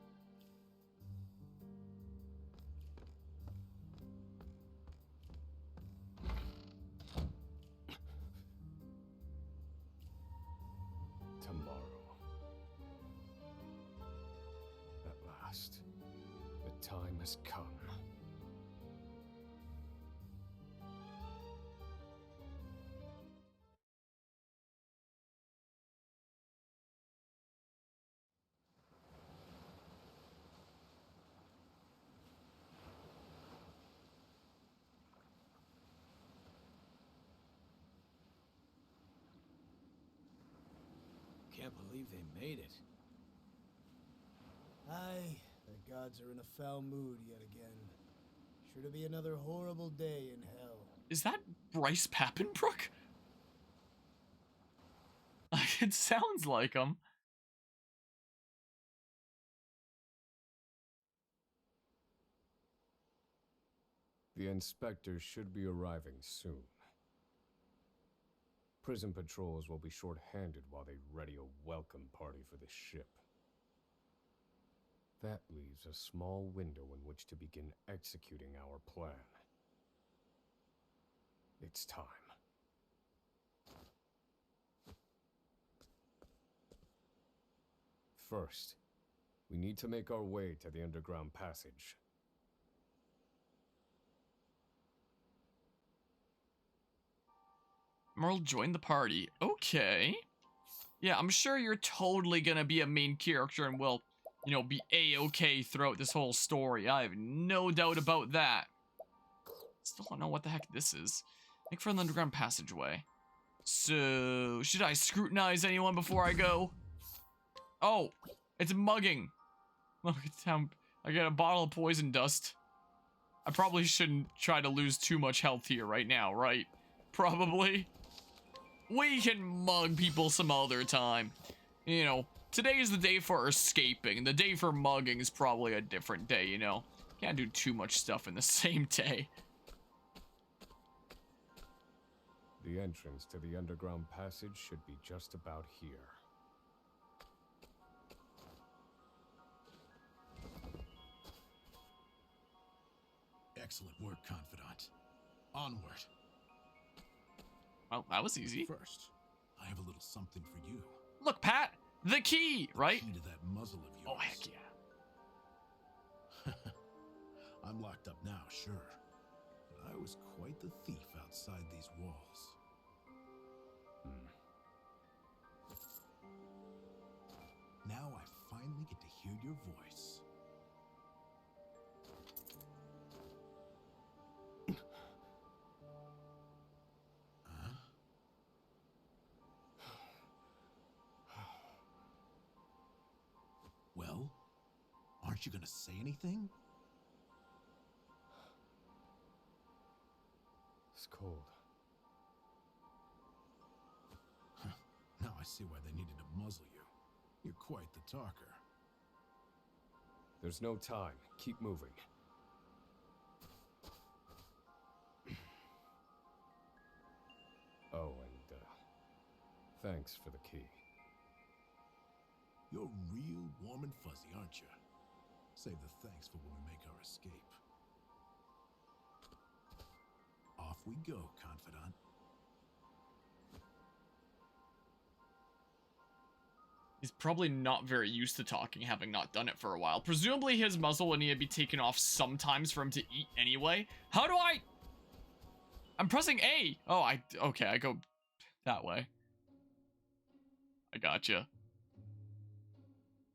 S10: Tomorrow. At last, the time has come.
S6: Can't believe they made it. Aye, the gods are in a foul mood yet again. Sure to be another horrible day in hell.
S1: Is that Bryce Pappenbrook? It sounds like him.
S10: The inspectors should be arriving soon. Prison patrols will be short-handed while they ready a welcome party for the ship. That leaves a small window in which to begin executing our plan. It's time. First, we need to make our way to the underground passage.
S1: Merle joined the party. Okay. Yeah, I'm sure you're totally gonna be a main character and will, you know, be A-okay throughout this whole story. I have no doubt about that. Still don't know what the heck this is. Make for an underground passageway. So, should I scrutinize anyone before I go? Oh, it's mugging. Look at how I got a bottle of poison dust. I probably shouldn't try to lose too much health here right now, right? Probably. We can mug people some other time. You know, today is the day for escaping. The day for mugging is probably a different day, you know. Can't do too much stuff in the same day.
S10: The entrance to the underground passage should be just about here.
S7: Excellent work, Confidant. Onward.
S1: Well, that was easy.
S7: First, I have a little something for you.
S1: Look, Pat, the key, right?
S7: Key to that muzzle of yours.
S1: Oh, heck yeah.
S7: I'm locked up now, sure. But I was quite the thief out
S11: outside these walls. Now I finally get to hear your voice. Huh? Well, aren't you gonna say anything?
S10: It's cold.
S11: Now I see why they needed to muzzle you. You're quite the talker.
S10: There's no time. Keep moving. Oh, and, thanks for the key.
S11: You're real warm and fuzzy, aren't you? Save the thanks for when we make our escape. Off we go, confidant.
S1: He's probably not very used to talking, having not done it for a while. Presumably his muzzle will need to be taken off sometimes for him to eat anyway. How do I... I'm pressing A! Oh, okay, I go that way. I gotcha.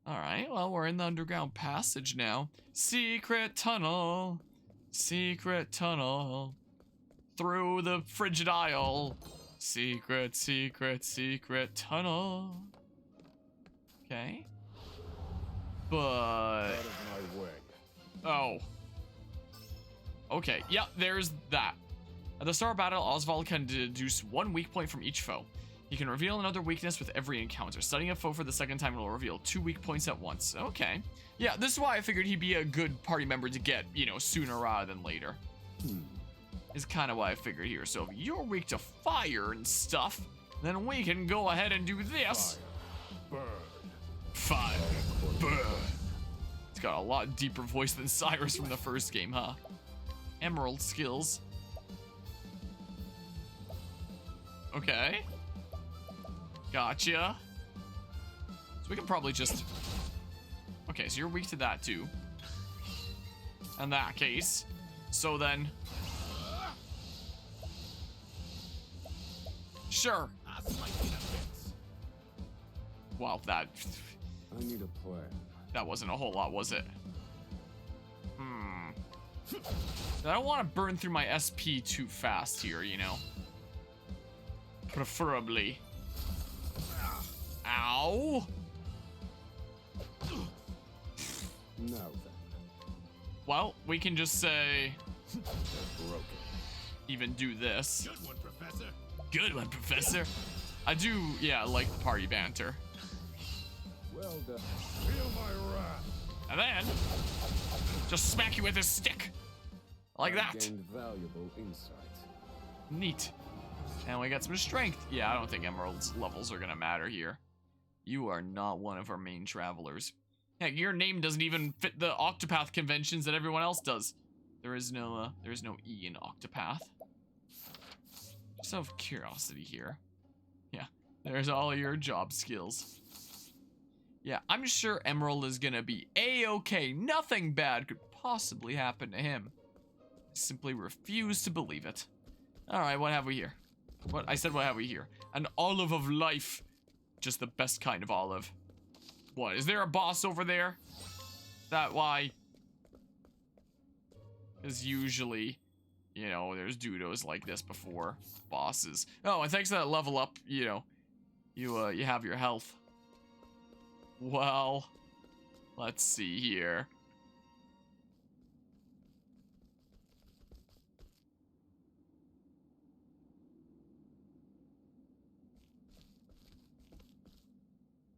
S1: Alright, well, we're in the underground passage now. Secret tunnel. Secret tunnel. Through the frigid aisle. Secret, secret, secret tunnel. Okay. But...
S10: Out of my way.
S1: Oh. Okay, yeah, there's that. At the start of battle, Oswald can deduce one weak point from each foe. He can reveal another weakness with every encounter. Studying a foe for the second time will reveal 2 weak points at once. Okay. Yeah, this is why I figured he'd be a good party member to get, you know, sooner rather than later. Is kind of why I figured here. So if you're weak to fire and stuff, then we can go ahead and do this.
S10: Fire. Burn.
S1: Fire. Burn. It's got a lot deeper voice than Cyrus from the first game, huh? Emerald skills. Okay. Gotcha. So we can probably just... Okay, so you're weak to that too. In that case. So then... Sure. Wow, that...
S10: I need a plan.
S1: That wasn't a whole lot, was it? I don't want to burn through my SP too fast here, you know. Preferably. Ow!
S10: Now then.
S1: Well, we can just say...
S10: Broken.
S1: Even do this.
S11: Good one, Professor.
S1: Good one, Professor. I do, yeah, like the party banter.
S10: Well done.
S3: Feel my wrath.
S1: And then, just smack you with his stick. Like that.
S10: Gained valuable insight.
S1: Neat. And we got some strength. Yeah, I don't think Emerald's levels are gonna matter here. You are not one of our main travelers. Heck, your name doesn't even fit the Octopath conventions that everyone else does. There is no E in Octopath. Just out of curiosity here. Yeah, there's all your job skills. Yeah, I'm sure Emerald is gonna be A-okay. Nothing bad could possibly happen to him. I simply refuse to believe it. Alright, what have we here? What have we here? An olive of life. Just the best kind of olive. What, is there a boss over there? Is that why? Because usually, you know, there's dudos like this before. Bosses. Oh, and thanks to that level up, you know, you have your health. Well, let's see here.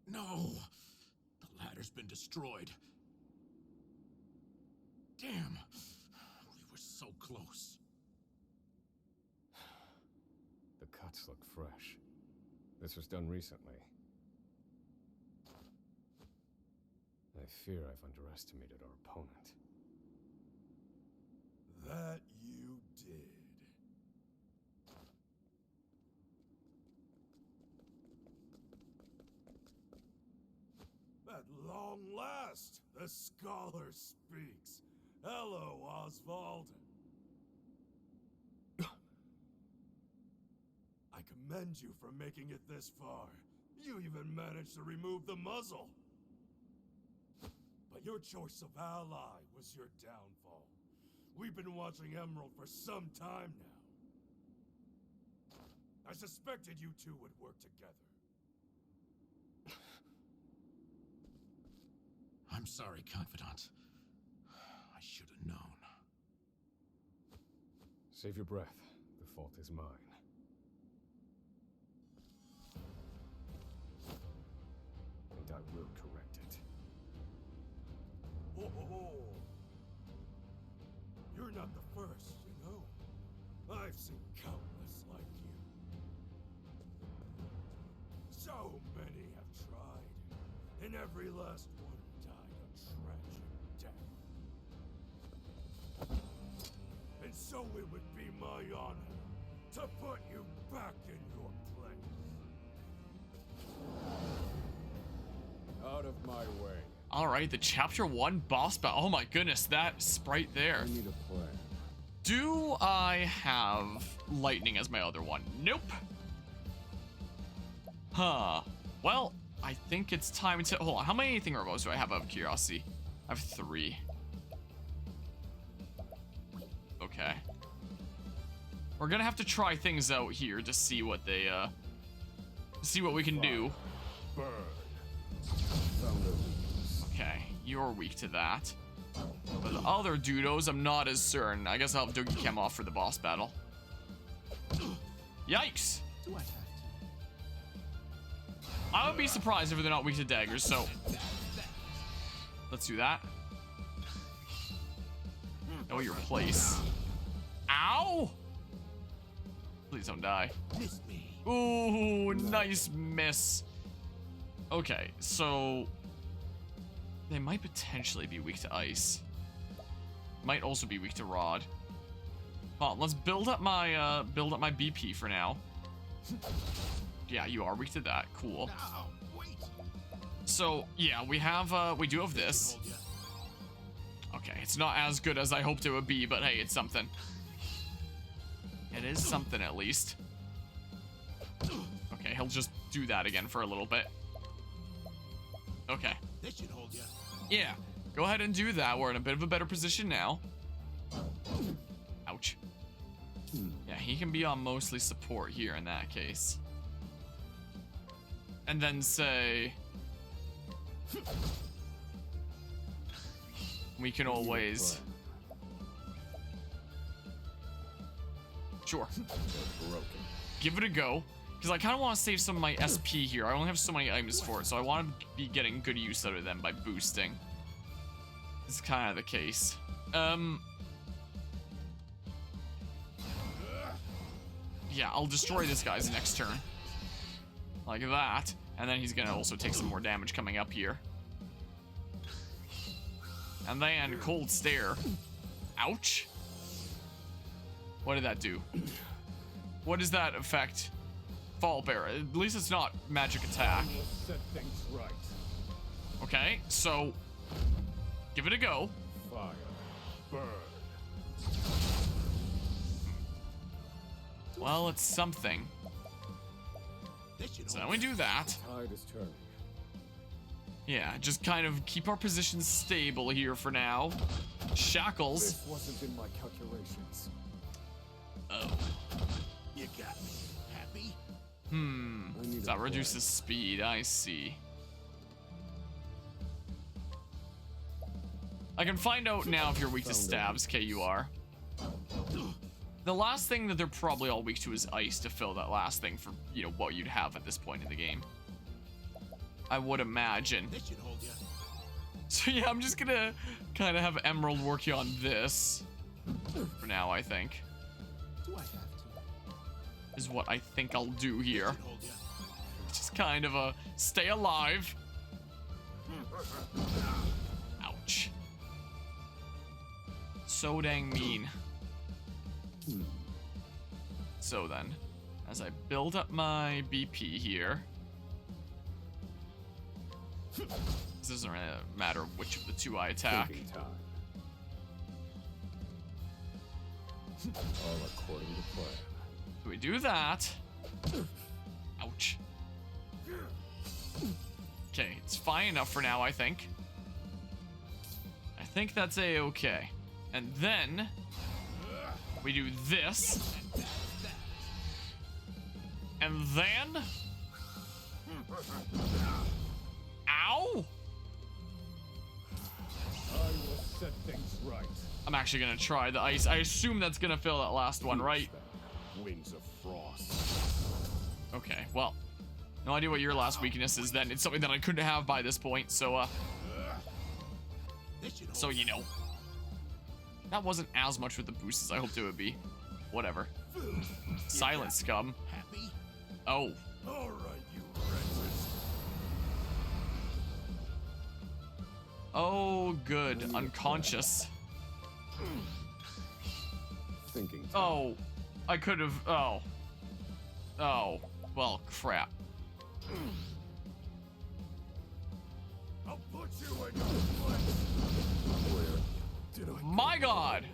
S11: No! The ladder's been destroyed. Damn! We were so close.
S10: The cuts look fresh. This was done recently. I fear I've underestimated our opponent.
S3: That you did. At long last, the scholar speaks. Hello, Oswald.
S14: I commend you for making it this far. You even managed to remove the muzzle. But your choice of ally was your downfall. We've been watching Emerald for some time now. I suspected you two would work together.
S7: I'm sorry, Confidant. I should have known.
S10: Save your breath. The fault is mine. And I will correct it.
S14: Oh. You're not the first, you know. I've seen countless like you. So many have tried, and every last one died a tragic death. And so it would be my honor to put you back in your place.
S10: Out of my way.
S1: All right, the chapter 1 boss battle. Oh my goodness, that sprite there.
S10: I need a plan.
S1: Do I have lightning as my other one? Nope. Huh. Well, I think it's time to... Hold on, how many thingamabobs do I have out of curiosity? I have 3. Okay. We're gonna have to try things out here to see what they, see what we can do. Okay, you're weak to that. But the other dudos, I'm not as certain. I guess I'll have Doogie Chem off for the boss battle. Yikes!
S7: Do I have to?
S1: I would be surprised if they're not weak to daggers, so... Let's do that. Know your place. Ow! Please don't die.
S7: Miss me.
S1: Ooh, nice miss. Okay, so... They might potentially be weak to ice. Might also be weak to rod. Hold on, let's build up my BP for now. Yeah, you are weak to that. Cool.
S7: No, wait.
S1: So yeah, we do have this. Okay, it's not as good as I hoped it would be, but hey, it's something. It is something at least. Okay, he'll just do that again for a little bit. Okay.
S7: This should hold you.
S1: Yeah, go ahead and do that. We're in a bit of a better position now. Ouch. Yeah, he can be on mostly support here in that case. And then say... We can always... Sure. Give it a go. Because I kind of want to save some of my SP here. I only have so many items for it, so I want to be getting good use out of them by boosting. It's kind of the case. Yeah, I'll destroy this guy's next turn. Like that. And then he's going to also take some more damage coming up here. And then Cold Stare. Ouch. What did that do? What does that affect? Fall Bear. At least it's not magic attack.
S10: Set things right.
S1: Okay, so give it a go.
S10: Fire. Burn.
S1: Well, it's something. So now we do that.
S10: Tide is turning.
S1: Yeah, just kind of keep our position stable here for now. Shackles.
S10: This wasn't in my calculations.
S1: Oh.
S7: You got me. Happy?
S1: That reduces speed, I see. I can find out now if you're weak to stabs, KUR. The last thing that they're probably all weak to is ice to fill that last thing for, you know, what you'd have at this point in the game. I would imagine.
S7: This should hold you.
S1: So yeah, I'm just gonna kind of have Emerald working on this for now, I think.
S7: Do I have to?
S1: Is what I think I'll do here.
S7: This should hold you.
S1: Just kind of a stay alive. Ouch. So dang mean. So then, as I build up my BP here, this doesn't really matter which of the two I attack.
S10: All according to plan.
S1: So we do that. Ouch. Okay, it's fine enough for now, I think. I think that's a-okay. And then we do this. And then... Ow!
S12: I will set things right.
S1: I'm actually gonna try the ice. I assume that's gonna fill that last one, right?
S12: Wings of frost.
S1: Okay, well, no idea what your last weakness is then. It's something that I couldn't have by this point, so, so you know. That wasn't as much with the boost as I hoped it would be. Whatever. Silent scum. Oh.
S14: All right, you wretches.
S1: Oh, good. Unconscious.
S10: Thinking time.
S1: Oh. I could have... Oh. Oh. Well, crap.
S14: I'll put you in your place.
S10: Where did I
S1: My God.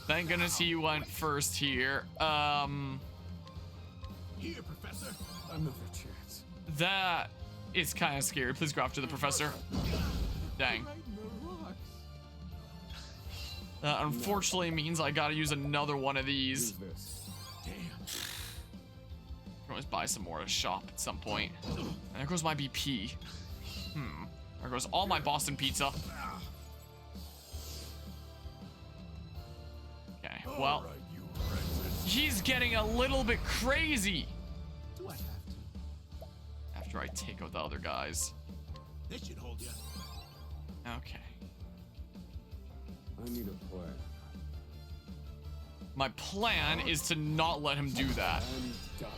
S1: Thank goodness he went first here.
S7: Here, Professor.
S10: Another chance.
S1: That is kind of scary. Please go after the professor. Dang. That unfortunately means I gotta use another one of these.
S7: Damn.
S1: I can always buy some more at a shop at some point. And there goes my BP. There goes all my Boston pizza. Okay, well, he's getting a little bit crazy.
S7: Do I have to?
S1: After I take out the other guys.
S7: This should hold you.
S1: Okay.
S10: I need a plan.
S1: My plan is to not let him do that.
S10: I'm done.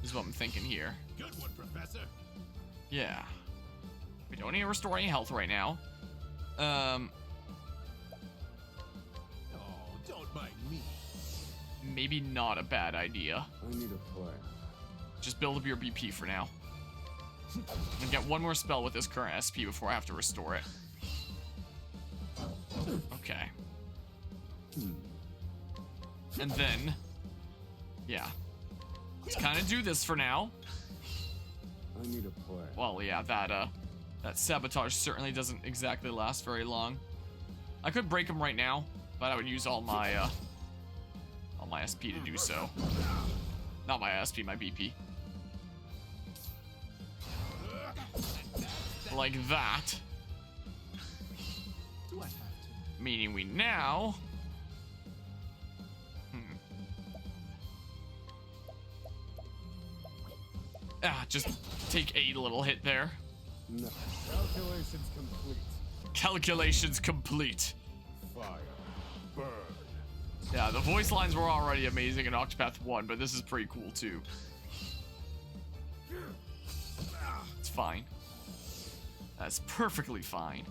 S1: Is what I'm thinking here.
S7: Good one, Professor.
S1: Yeah. We don't need to restore any health right now.
S7: Oh, don't mind me.
S1: Maybe not a bad idea.
S10: I need a plan.
S1: Just build up your BP for now. And get one more spell with this current SP before I have to restore it. Okay. And then, yeah. Let's kind of do this for now.
S10: I need a plan.
S1: Well, yeah, that sabotage certainly doesn't exactly last very long. I could break him right now, but I would use all my SP to do so. Not my SP, my BP. Like that.
S7: Do I have to?
S1: Meaning we now... just take a little hit there.
S10: No.
S12: Calculations complete.
S1: Calculations complete.
S12: Fire. Burn.
S1: Yeah, the voice lines were already amazing in Octopath 1, but this is pretty cool too. It's fine. That's perfectly fine.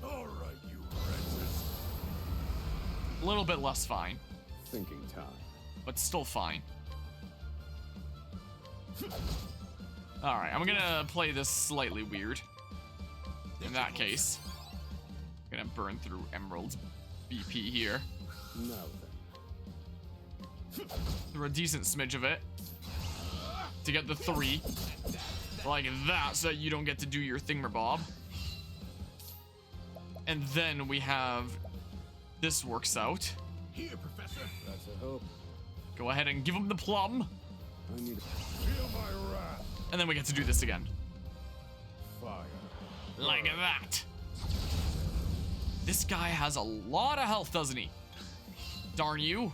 S14: All right, you wretches.
S1: A little bit less fine,
S10: Thinking time.
S1: but still fine. Alright, I'm gonna play this slightly weird. In that case, I'm gonna burn through Emerald's BP here.
S10: Now then.
S1: Through a decent smidge of it. To get the 3. Like that, so that you don't get to do your thingamabob. And then we have... This works out.
S7: Here, Professor.
S10: That's a hope.
S1: Go ahead and give him the plum.
S10: I need
S14: Feel my wrath.
S1: And then we get to do this again.
S12: Fire.
S1: Like that. This guy has a lot of health, doesn't he? Darn you.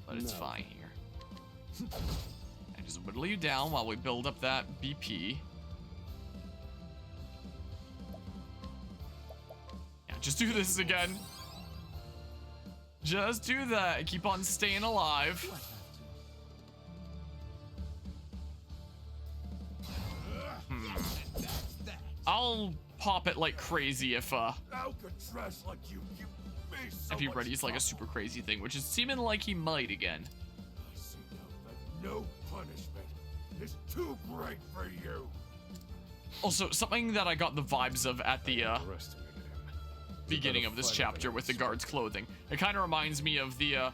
S1: But it's fine here. I just whittle you down while we build up that BP. Yeah, just do this again. Just do that. Keep on staying alive. I'll pop it like crazy if
S14: Alcatraz like you me so
S1: if he
S14: much
S1: readies like a super crazy thing, which is seeming like he might again.
S14: I see now that no punishment is too great for you.
S1: Also, something that I got the vibes of at the beginning of this chapter with the guards' clothing. It kind of reminds me of the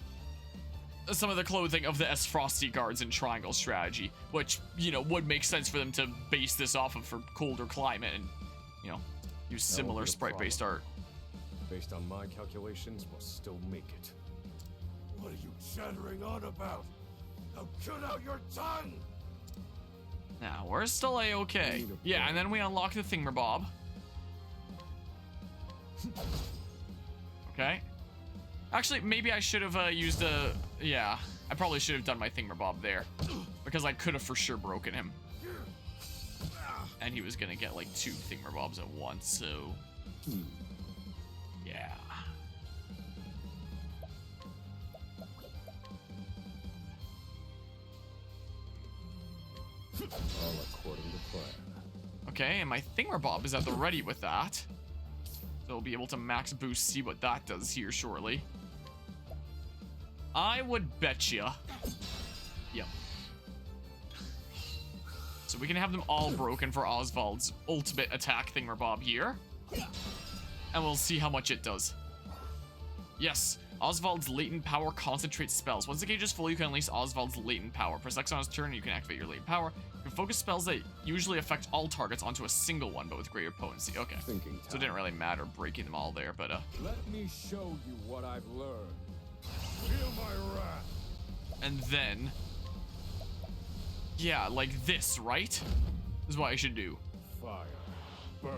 S1: some of the clothing of the S Frosty guards in Triangle Strategy, which, you know, would make sense for them to base this off of for colder climate and, you know, use similar sprite-based art.
S10: Based on my calculations, we'll still make it.
S14: What are you chattering on about? Now cut out your tongue!
S1: Now, we're still A-okay. Yeah, and then we unlock the thingamabob. Okay. Actually, maybe I should have used a... Yeah, I probably should have done my thingamabob there. Because I could have for sure broken him. And he was gonna get like 2 thingamabobs at once, so... Yeah.
S10: All according to plan.
S1: Okay, and my thingamabob is at the ready with that. So we'll be able to max boost, see what that does here shortly. I would betcha. Yep. So we can have them all broken for Oswald's ultimate attack thingamabob here. And we'll see how much it does. Yes, Oswald's latent power concentrates spells. Once the gauge is full, you can unleash Oswald's latent power. Press X on his turn and you can activate your latent power. You can focus spells that usually affect all targets onto a single one, but with greater potency. Okay. So it didn't really matter breaking them all there, but
S6: Let me show you what I've learned.
S14: Feel my wrath.
S1: and then... Yeah, like this, right? This is what I should do.
S6: Fire. Burn.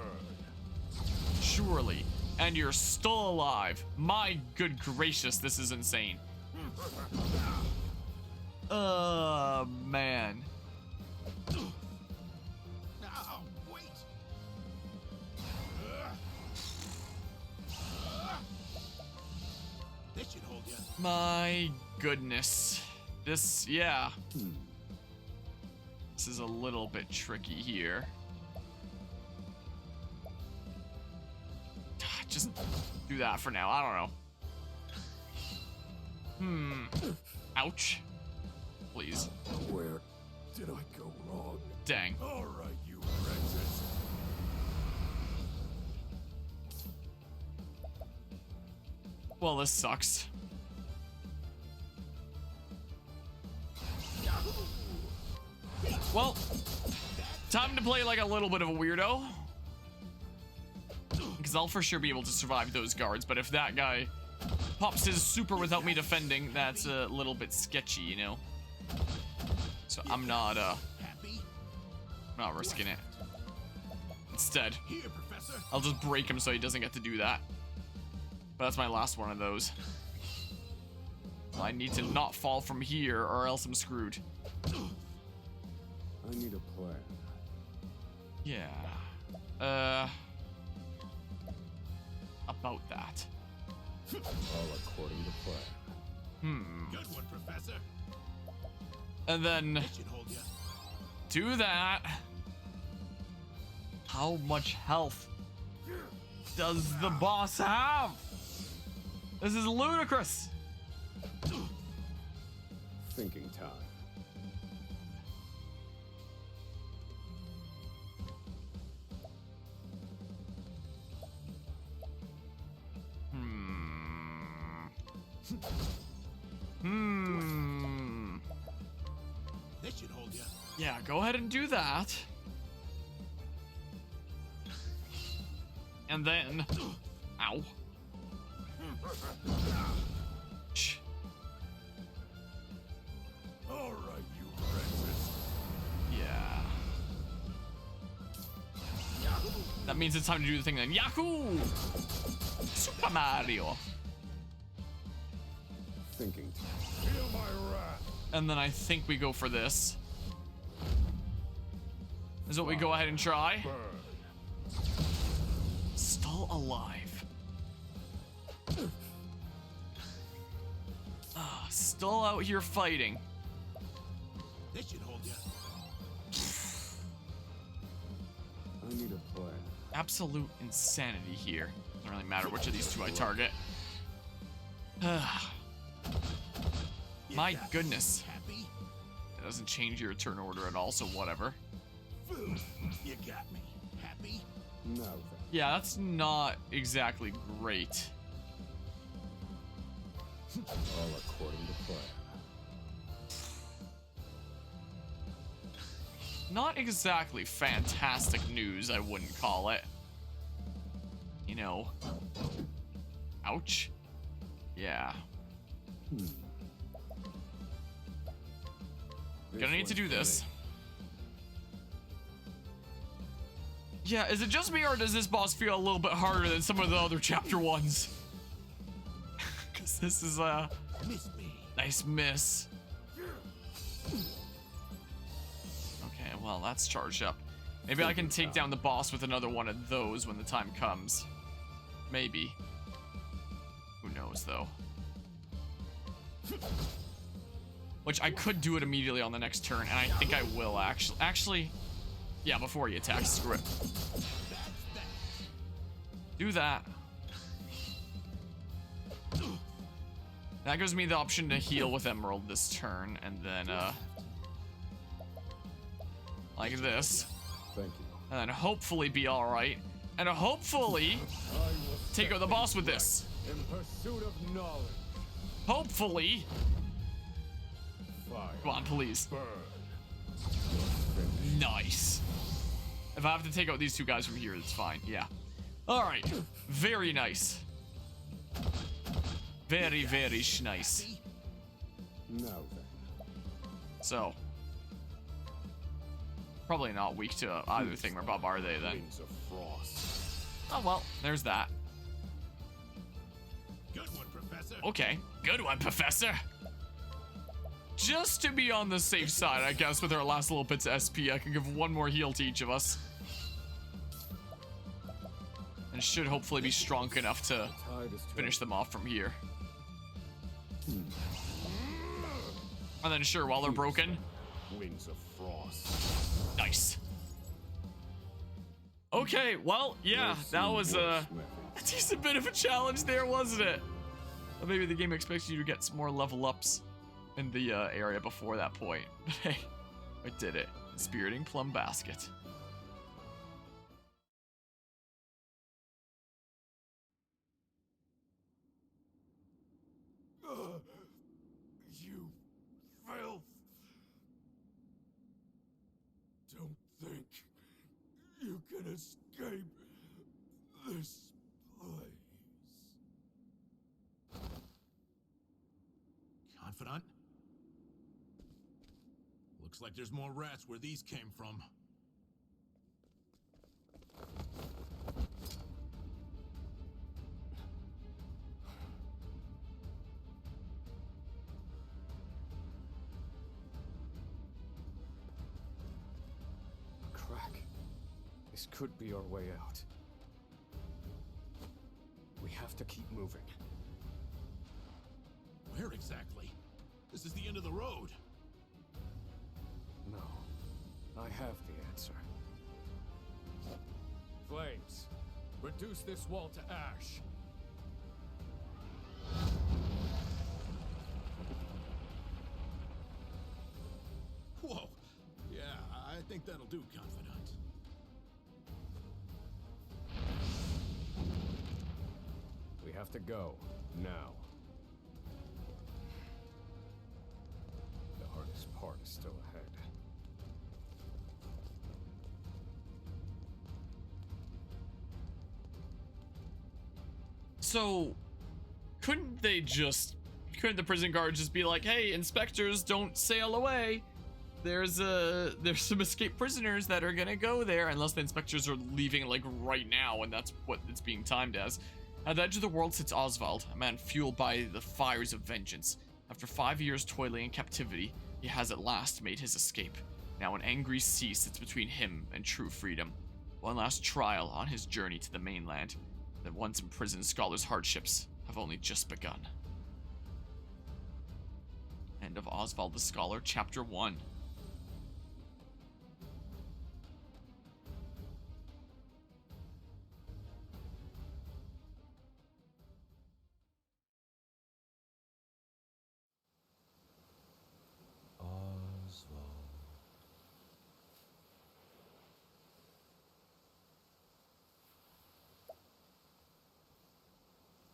S1: Surely. And you're still alive. My good gracious, this is insane. Man.
S14: Now, wait. This should hold you.
S1: My goodness. This, yeah. This is a little bit tricky here. Just do that for now. I don't know. Ouch. Please.
S14: Where did I go wrong?
S1: Dang.
S14: All right, you wretches.
S1: Well, this sucks. Well, time to play like a little bit of a weirdo. Because I'll for sure be able to survive those guards, but if that guy pops his super without me defending, that's a little bit sketchy, you know? So I'm not risking it. Instead, I'll just break him so he doesn't get to do that. But that's my last one of those. I need to not fall from here or else I'm screwed.
S10: I need a plan.
S1: Yeah. About that.
S10: All according to plan.
S14: Good one, Professor.
S1: And then
S14: This should hold you.
S1: do that. How much health does the boss have? This is ludicrous.
S10: Thinking time.
S14: This should hold you.
S1: Yeah, go ahead and do that. And then... Ow. Shh.
S14: All right, you wretches.
S1: Yeah. That means it's time to do the thing then. Yahoo! Super Mario.
S10: Thinking time.
S14: Feel my wrath.
S1: And then I think we go for this. Is what we go ahead and try. Still alive. Still out here fighting.
S14: This should hold you.
S10: I need a plan.
S1: Absolute insanity here. Doesn't really matter which of these two I target. My goodness.
S14: Happy?
S1: It doesn't change your turn order at all, so whatever.
S11: You got me. Happy?
S10: Now then.
S1: Yeah, that's not exactly great.
S10: All according to plan.
S1: Not exactly fantastic news, I wouldn't call it. You know. Ouch. Yeah. Gonna need to do this. Yeah, is it just me or does this boss feel a little bit harder than some of the other chapter ones? Because this is a nice miss. Okay, well, that's charged up. Maybe I can take down the boss with another one of those when the time comes. Maybe. Who knows, though? Which I could do it immediately on the next turn, and I think I will, actually. Actually, yeah, before he attacks, screw it. Do that. That gives me the option to heal with Emerald this turn, and then, like this.
S10: Thank you.
S1: And then hopefully be alright. And hopefully take out the boss with this.
S10: In pursuit of knowledge.
S1: Hopefully.
S10: Fire.
S1: Come on, please.
S10: Burn.
S1: Nice. If I have to take out these two guys from here, it's fine. Yeah. Alright. Very nice. Very, very nice.
S10: Now then.
S1: So. Probably not weak to either thingamabob, are they then?
S10: Wings of frost.
S1: Oh well, there's that.
S11: Good one, Professor.
S1: Okay, good one, Professor. Just to be on the safe side, I guess, with our last little bits of SP, I can give one more heal to each of us. And should hopefully be strong enough to finish them off from here. And then sure, while they're broken.
S10: Wings of frost.
S1: Nice. Okay, well, yeah, that was a decent bit of a challenge there, wasn't it? Well, maybe the game expects you to get some more level ups in the area before that point. But hey, I did it. Spiriting Plum Basket.
S14: You filth. Don't think you can escape this place.
S11: Confidant? Looks like there's more rats where these came from.
S10: Crack. This could be our way out. We have to keep moving.
S11: Where exactly? This is the end of the road.
S10: No. I have the answer. Flames, reduce this wall to ash.
S11: Whoa. Yeah, I think that'll do, Confidant.
S10: We have to go. Now. The hardest part is still ahead.
S1: So, couldn't the prison guards just be like, hey, inspectors, don't sail away. There's some escaped prisoners that are gonna go there, unless the inspectors are leaving like right now, and that's what it's being timed as. At the edge of the world sits Oswald, a man fueled by the fires of vengeance. After 5 years toiling in captivity, he has at last made his escape. Now an angry sea sits between him and true freedom. One last trial on his journey to the mainland. That once imprisoned scholars' hardships have only just begun. End of Oswald the Scholar, Chapter 1.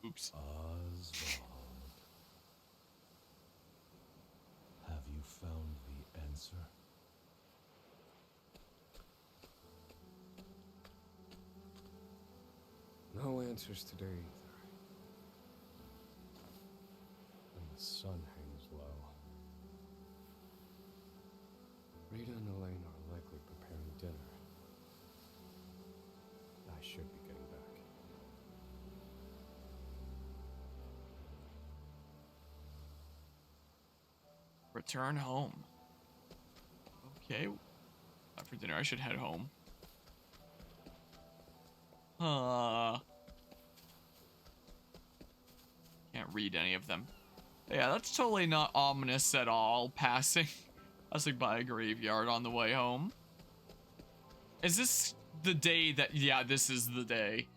S1: Oops.
S12: Oswald. Have you found the answer?
S10: No answers today either. And the sun hangs low. Rita and Elaine are likely preparing dinner. I should be getting back.
S1: Return home. Okay. After dinner, I should head home. Can't read any of them. Yeah, that's totally not ominous at all. Passing by a graveyard on the way home. Is this the day that... Yeah, this is the day.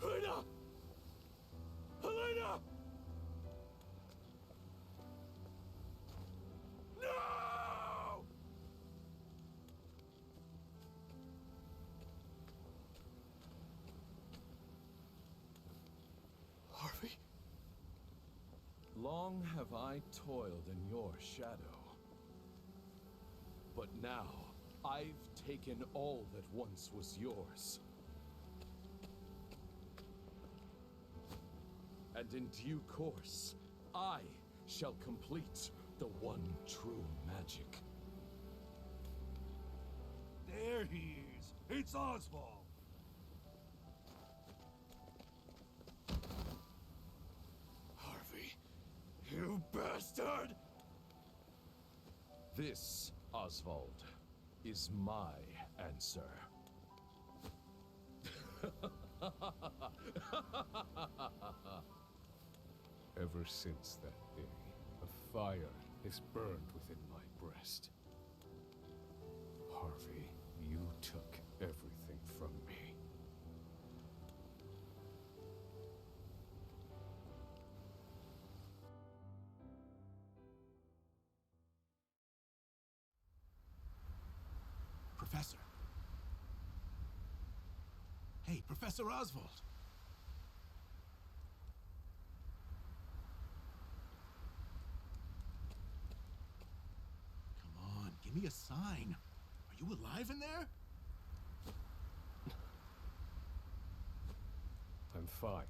S14: Helena! Helena! No!
S12: Harvey? Long have I toiled in your shadow. But now, I've taken all that once was yours. And in due course, I shall complete the one true magic.
S14: There he is. It's Oswald. Harvey, you bastard!
S12: This, Oswald, is my answer.
S10: Ever since that day, a fire has burned within my breast. Harvey, you took everything from me.
S11: Professor. Hey, Professor Oswald. Come on, give me a sign. Are you alive in there?
S10: I'm fine.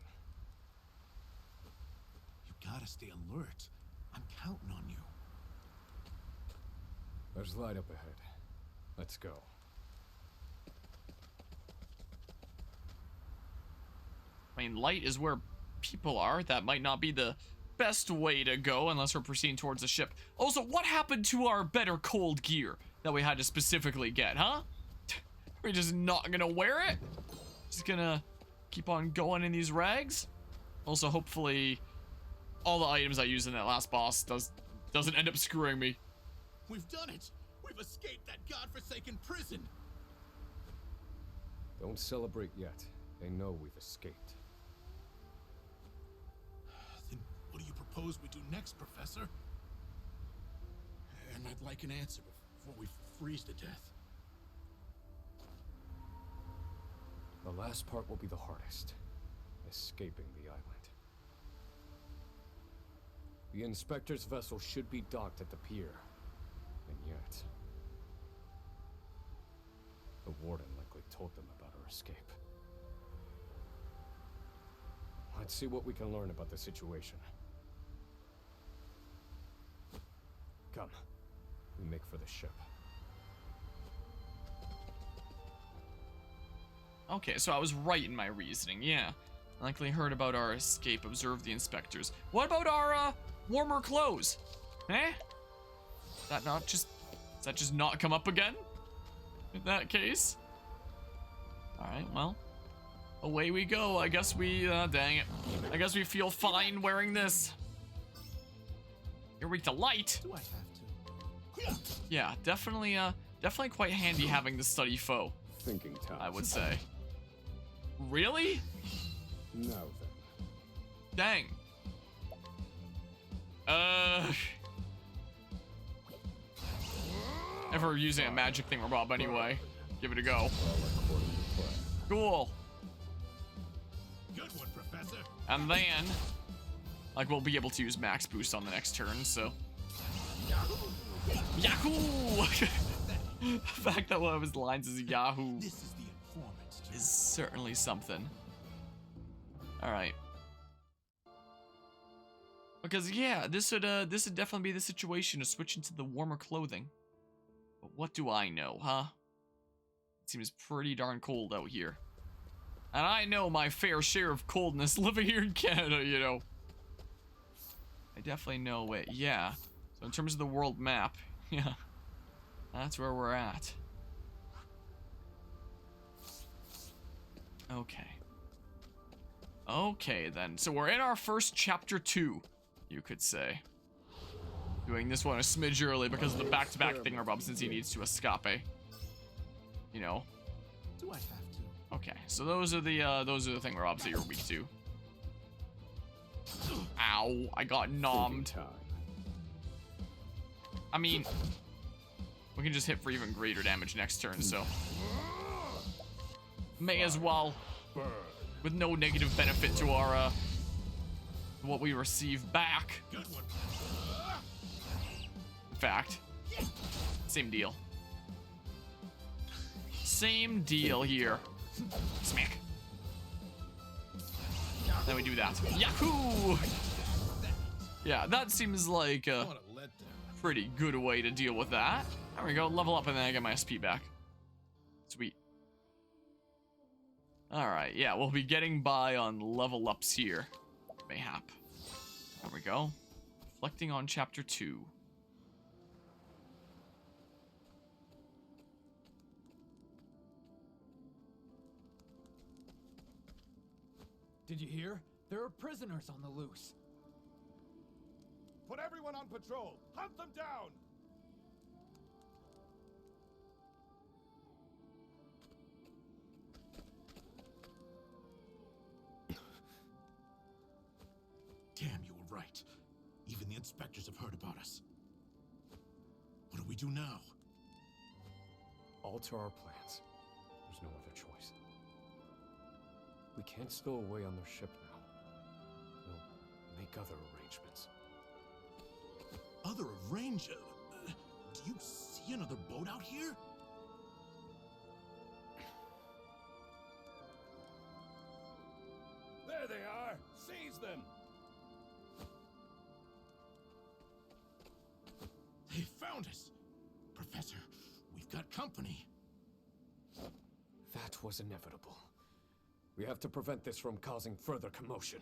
S11: You gotta stay alert. I'm counting on you.
S10: There's light up ahead. Let's go.
S1: I mean, light is where people are. That might not be the best way to go unless we're proceeding towards the ship. Also, what happened to our better cold gear that we had to specifically get, huh? We're just not gonna wear it? Just gonna keep on going in these rags? Also, hopefully, all the items I used in that last boss doesn't end up screwing me.
S11: We've done it! We've escaped that godforsaken prison!
S10: Don't celebrate yet. They know we've escaped.
S11: Then what do you propose we do next, Professor? And I'd like an answer before we freeze to death.
S10: The last part will be the hardest. Escaping the island. The Inspector's vessel should be docked at the pier. And yet... the Warden likely told them about our escape. Let's see what we can learn about the situation. Come. We make for the ship.
S1: Okay, so I was right in my reasoning, yeah. Likely heard about our escape, observed the inspectors. What about our, warmer clothes? Eh? Does that just not come up again? In that case? Alright, well. Away we go. I guess we, dang it. I guess we feel fine wearing this. You're weak to light.
S11: Do I have to?
S1: Yeah, definitely quite handy having the study foe.
S10: Thinking time.
S1: I would say. Really?
S10: Now then.
S1: Dang. If we're using a magic thing, Bob, anyway. Give it a go. Cool.
S7: Good one, Professor.
S1: And then, like, we'll be able to use max boost on the next turn, so. Yahoo! The fact that one of his lines is Yahoo
S7: This is the informant's turn.
S1: is certainly something. Alright. Because, yeah, this would definitely be the situation to switch into the warmer clothing. But what do I know, huh? It seems pretty darn cold out here. And I know my fair share of coldness living here in Canada, you know. I definitely know it, yeah. So in terms of the world map, yeah, that's where we're at. Okay. Okay, then. So we're in our first chapter 2, you could say. Doing this one a smidge early because of the back-to-back thingamabob since he needs to escape. You know.
S7: Do I have to?
S1: Okay, so those are the thingamabobs that you're weak to. Ow, I got nommed. I mean, we can just hit for even greater damage next turn, so. May as well. With no negative benefit to our, what we receive back.
S7: Good one.
S1: In fact, same deal. Same deal here. Smack. Then we do that. Yahoo! Yeah, that seems like a pretty good way to deal with that. There we go, level up and then I get my SP back. Sweet. Alright, yeah, we'll be getting by on level ups here. Mayhap. There we go. Reflecting on chapter 2.
S15: Did you hear? There are prisoners on the loose.
S14: Put everyone on patrol. Hunt them down.
S7: Damn, you were right. Even the inspectors have heard about us. What do we do now?
S10: Alter our plans. There's no other choice. We can't stow away on their ship now. We'll make other arrangements.
S7: Other arranger? Do you see another boat out here?
S14: There they are. Seize them.
S7: They found us. Professor, we've got company.
S10: That was inevitable. We have to prevent this from causing further commotion.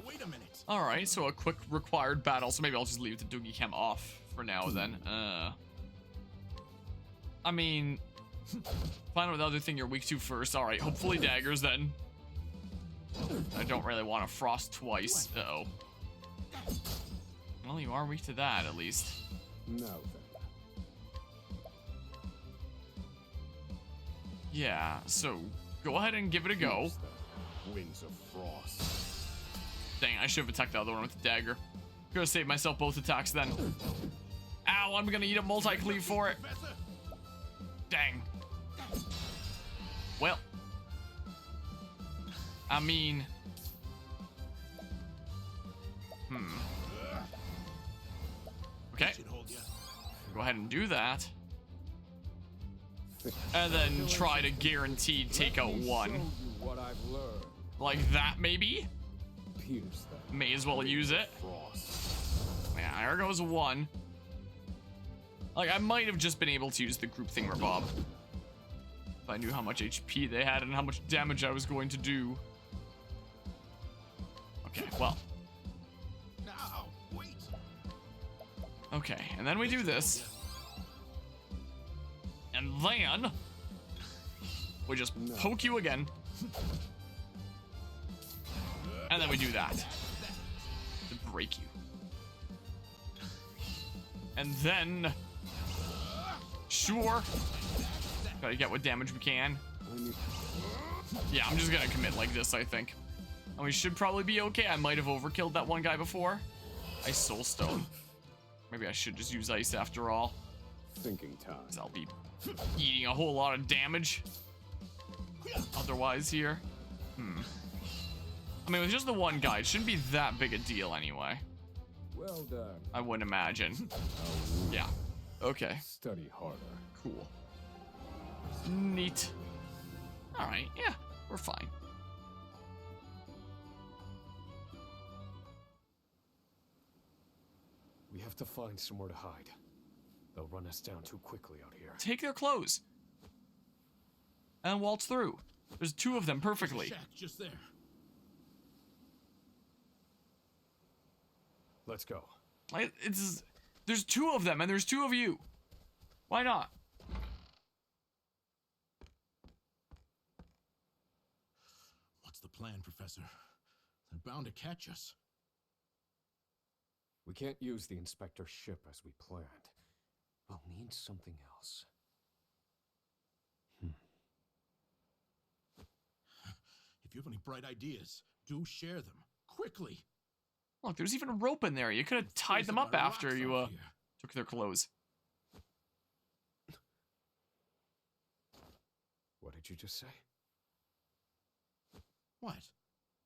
S7: Wait a minute.
S1: Alright, so a quick required battle. So maybe I'll just leave the Doogie Chem off for now then. I mean, find out the other thing you're weak to first. Alright, hopefully daggers then. I don't really want to frost twice. Uh-oh. Well, you are weak to that, at least.
S10: No, then.
S1: Yeah, so go ahead and give it a go.
S10: Winds of frost.
S1: Dang, I should have attacked the other one with the dagger. Could have saved myself both attacks then. Ow, I'm gonna eat a multi-cleave for it. Dang. Well. I mean. Okay. Go ahead and do that. And then try to guaranteed take out one.
S10: What I've learned.
S1: Like that, maybe?
S10: Pierce that.
S1: May as well use it. Yeah, there goes one. Like, I might have just been able to use the group thingamabob. If I knew how much HP they had and how much damage I was going to do. Okay, well.
S7: Now, wait.
S1: Okay, and then we do this. And then we just poke you again. And then we do that to break you. And then, sure, gotta get what damage we can. Yeah, I'm just gonna commit like this, I think. And we should probably be okay. I might have overkilled that one guy before. Ice Soulstone. Maybe I should just use ice after all.
S10: Thinking time.
S1: 'Cause I'll be eating a whole lot of damage otherwise here. I mean, with just the one guy, it shouldn't be that big a deal anyway.
S10: Well done.
S1: I wouldn't imagine. Yeah. Okay.
S10: Study harder.
S1: Cool. Neat. Alright, yeah. We're fine.
S10: We have to find somewhere to hide. They'll run us down too quickly out here.
S1: Take their clothes. And waltz through. There's two of them perfectly.
S7: Shack just there.
S10: Let's go.
S1: There's two of them and there's two of you. Why not?
S7: What's the plan, Professor? They're bound to catch us.
S10: We can't use the inspector's ship as we planned. We'll need something else.
S7: If you have any bright ideas, do share them. Quickly!
S1: Look, there's even a rope in there. You could have tied them up after you took their clothes.
S10: What did you just say?
S7: What?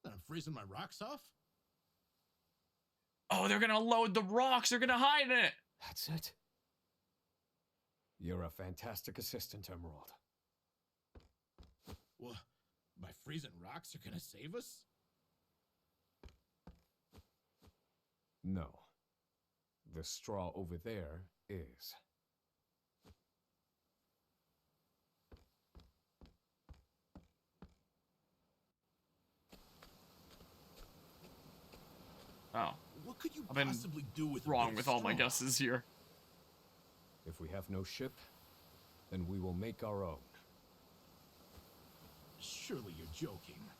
S7: That I'm freezing my rocks off?
S1: Oh, they're gonna load the rocks. They're gonna hide in it.
S10: That's it? You're a fantastic assistant, Emerald.
S7: Well, my freezing rocks are gonna save us?
S10: No. The straw over there is.
S1: Oh.
S7: What could you
S1: I've been
S7: possibly do with
S1: wrong with all my
S7: straw?
S1: guesses here.
S10: If we have no ship, then we will make our own.
S7: Surely you're joking.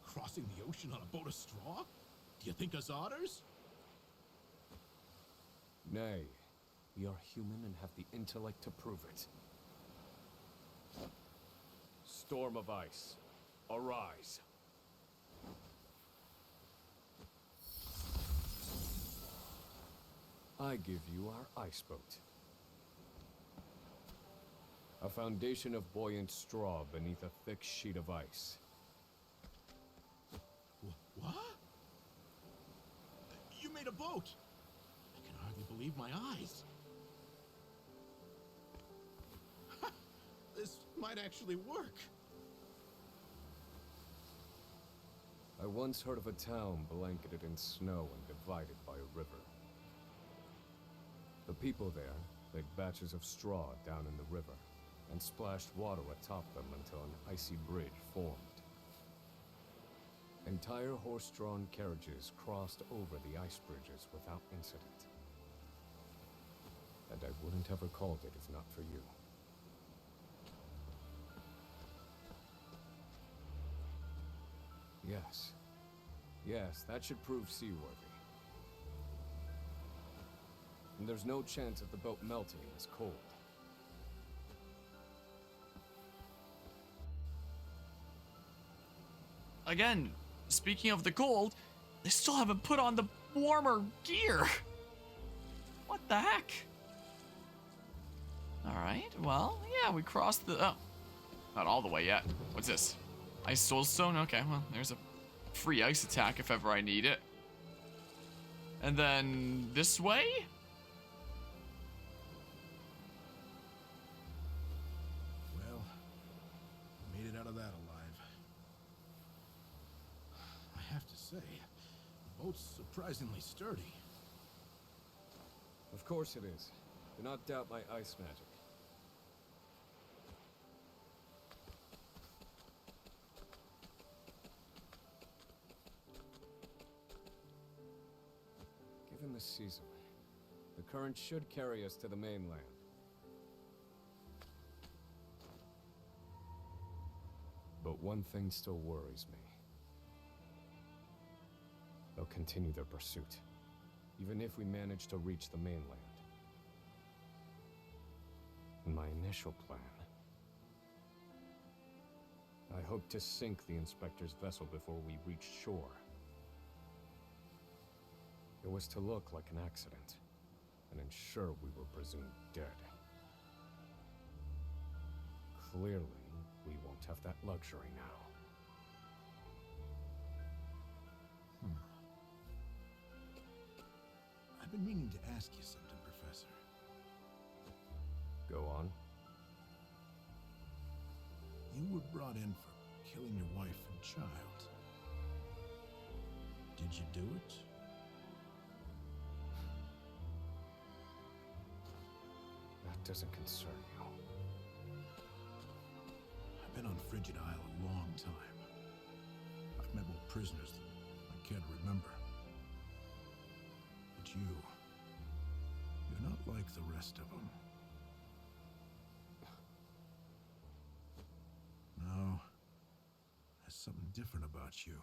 S7: Crossing the ocean on a boat of straw? Do you think us otters?
S10: Nay, we are human and have the intellect to prove it. Storm of ice, arise. I give you our ice boat. A foundation of buoyant straw beneath a thick sheet of ice.
S7: What? You made a boat! I can hardly believe my eyes. This might actually work.
S10: I once heard of a town blanketed in snow and divided by a river. The people there laid batches of straw down in the river and splashed water atop them until an icy bridge formed. Entire horse-drawn carriages crossed over the ice bridges without incident. And I wouldn't have recalled it if not for you. Yes. Yes, that should prove seaworthy. And there's no chance of the boat melting in this cold.
S1: Again, speaking of the cold, they still haven't put on the warmer gear. What the heck? Alright, well, yeah, we crossed the... Oh, not all the way yet. What's this? Ice Soulstone? Okay, well, there's a free ice attack if ever I need it. And then this way?
S7: Well, made it out of that alive. I have to say, the boat's surprisingly sturdy.
S10: Of course it is. Do not doubt my ice magic. Given the season, the current should carry us to the mainland. But one thing still worries me. They'll continue their pursuit, even if we manage to reach the mainland. And my initial plan, I hoped to sink the inspector's vessel before we reached shore. It was to look like an accident, and ensure we were presumed dead. Clearly, we won't have that luxury now.
S11: I've been meaning to ask you something, Professor.
S10: Go on.
S11: You were brought in for killing your wife and child. Did you do it?
S10: That doesn't concern you.
S11: I've been on Frigid Isle a long time. I've met more prisoners than I care to remember. But you're not like the rest of them. No, there's something different about you.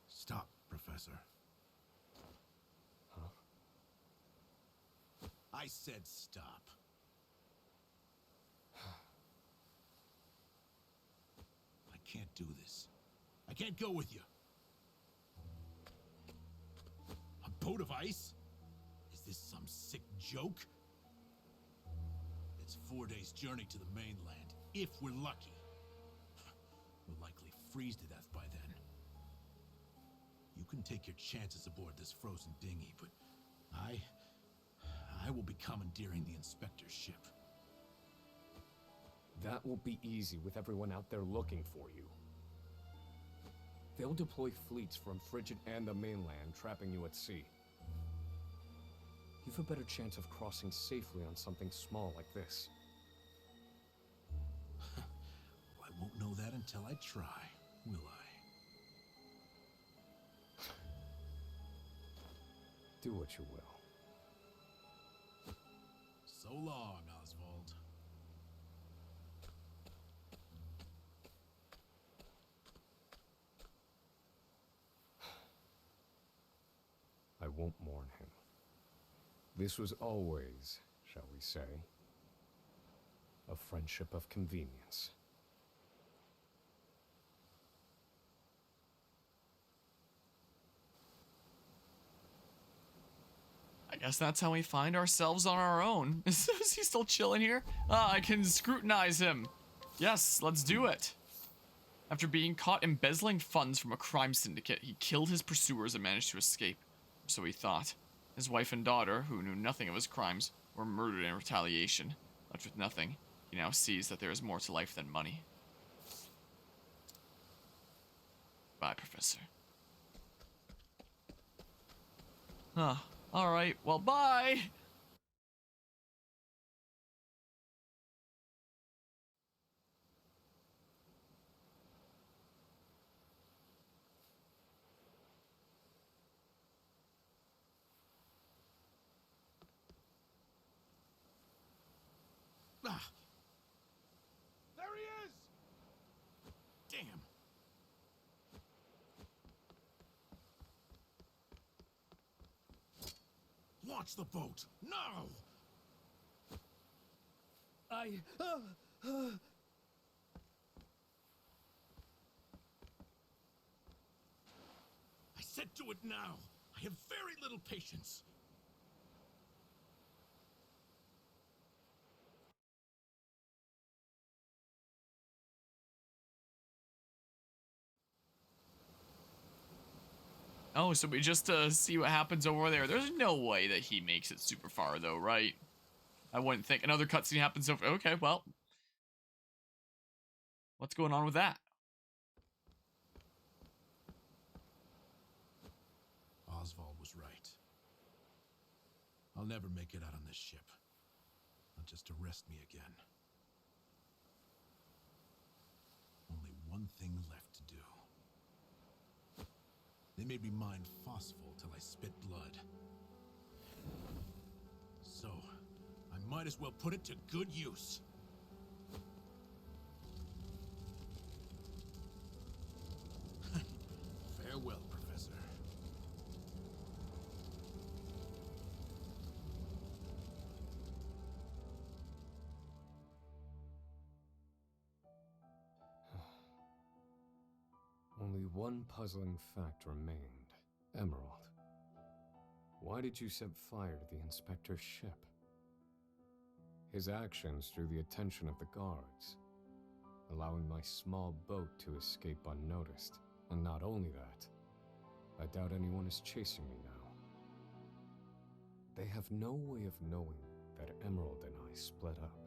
S11: Stop, Professor.
S10: Huh?
S11: I said stop. I can't do this. I can't go with you. A boat of ice? Is this some sick joke? It's 4 days' journey to the mainland, if we're lucky. We'll likely freeze to death by then. You can take your chances aboard this frozen dinghy, but I will be commandeering the inspector's ship.
S10: That will be easy with everyone out there looking for you. They'll deploy fleets from Frigid and the mainland, trapping you at sea. You've a better chance of crossing safely on something small like this.
S11: Well, I won't know that until I try, will I?
S10: Do what you will.
S11: So long, Oswald.
S10: I won't mourn him. This was always, shall we say, a friendship of convenience.
S1: I guess that's how we find ourselves on our own. Is he still chilling here? Ah, I can scrutinize him. Yes, let's do it. After being caught embezzling funds from a crime syndicate, he killed his pursuers and managed to escape. So he thought. His wife and daughter, who knew nothing of his crimes, were murdered in retaliation. Left with nothing, he now sees that there is more to life than money. Bye, Professor. Huh. Alright, well, bye!
S11: Ah. There he is! Damn. Launch the boat! No!
S15: I
S11: said do it now! I have very little patience.
S1: Oh, so we just see what happens over there. There's no way that he makes it super far, though, right? I wouldn't think. Another cutscene happens over. Okay, well. What's going on with that?
S11: Oswald was right. I'll never make it out on this ship. Not just to arrest me again. Only one thing left to do. They made me mine phosphol till I spit blood. So, I might as well put it to good use. Farewell, Professor.
S10: one puzzling fact remained. Emerald, why did you set fire to the inspector's ship? His actions drew the attention of the guards, allowing my small boat to escape unnoticed. And not only that, I doubt anyone is chasing me now. They have no way of knowing that Emerald and I split up.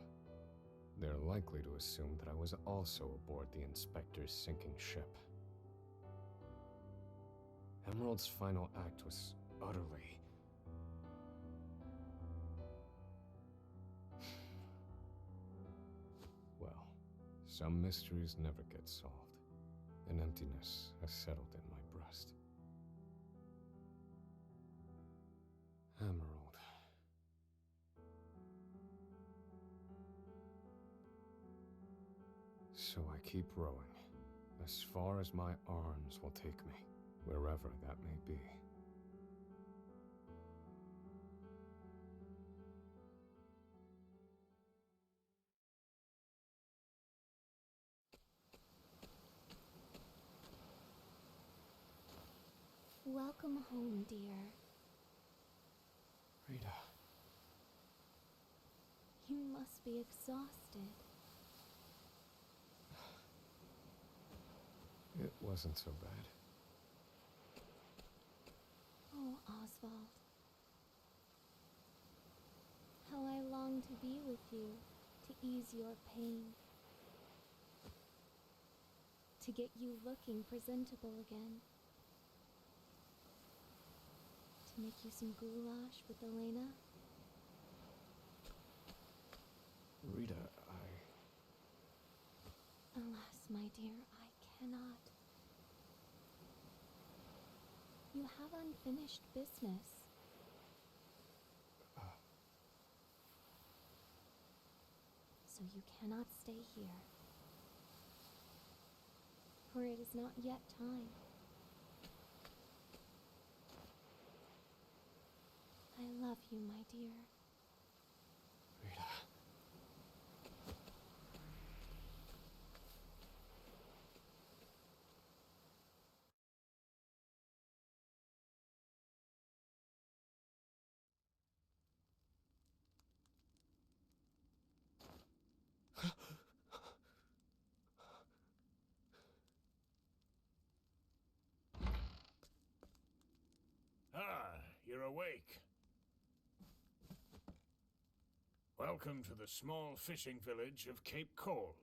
S10: They're likely to assume that I was also aboard the inspector's sinking ship. Emerald's final act was utterly... Well, some mysteries never get solved. An emptiness has settled in my breast. Emerald. So I keep rowing, as far as my arms will take me, wherever that may be.
S2: Welcome home, dear.
S10: Rita.
S2: You must be exhausted.
S10: It wasn't so bad.
S2: Oh, Oswald. How I long to be with you, to ease your pain. To get you looking presentable again. To make you some goulash with Elena.
S10: Rita,
S2: Alas, my dear, I cannot. You have unfinished business. So you cannot stay here. For it is not yet time. I love you, my dear.
S10: Rita.
S14: You're awake. Welcome to the small fishing village of Cape Cold.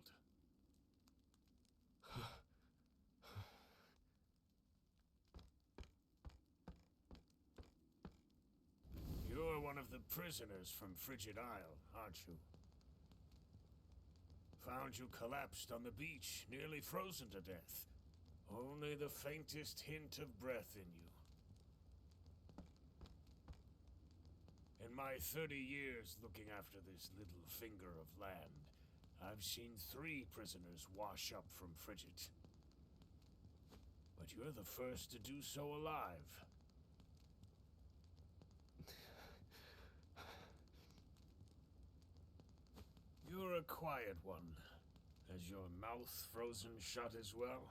S14: You're one of the prisoners from Frigid Isle, aren't you? Found you collapsed on the beach, nearly frozen to death. Only the faintest hint of breath in you. In my 30 years looking after this little finger of land, I've seen 3 prisoners wash up from Frigid. But you're the first to do so alive. You're a quiet one. Has your mouth frozen shut as well?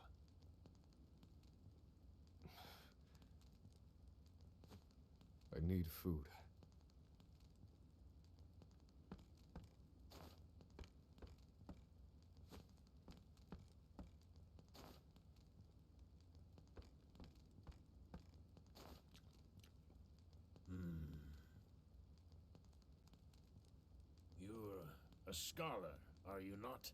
S10: I need food.
S14: You're a scholar, are you not?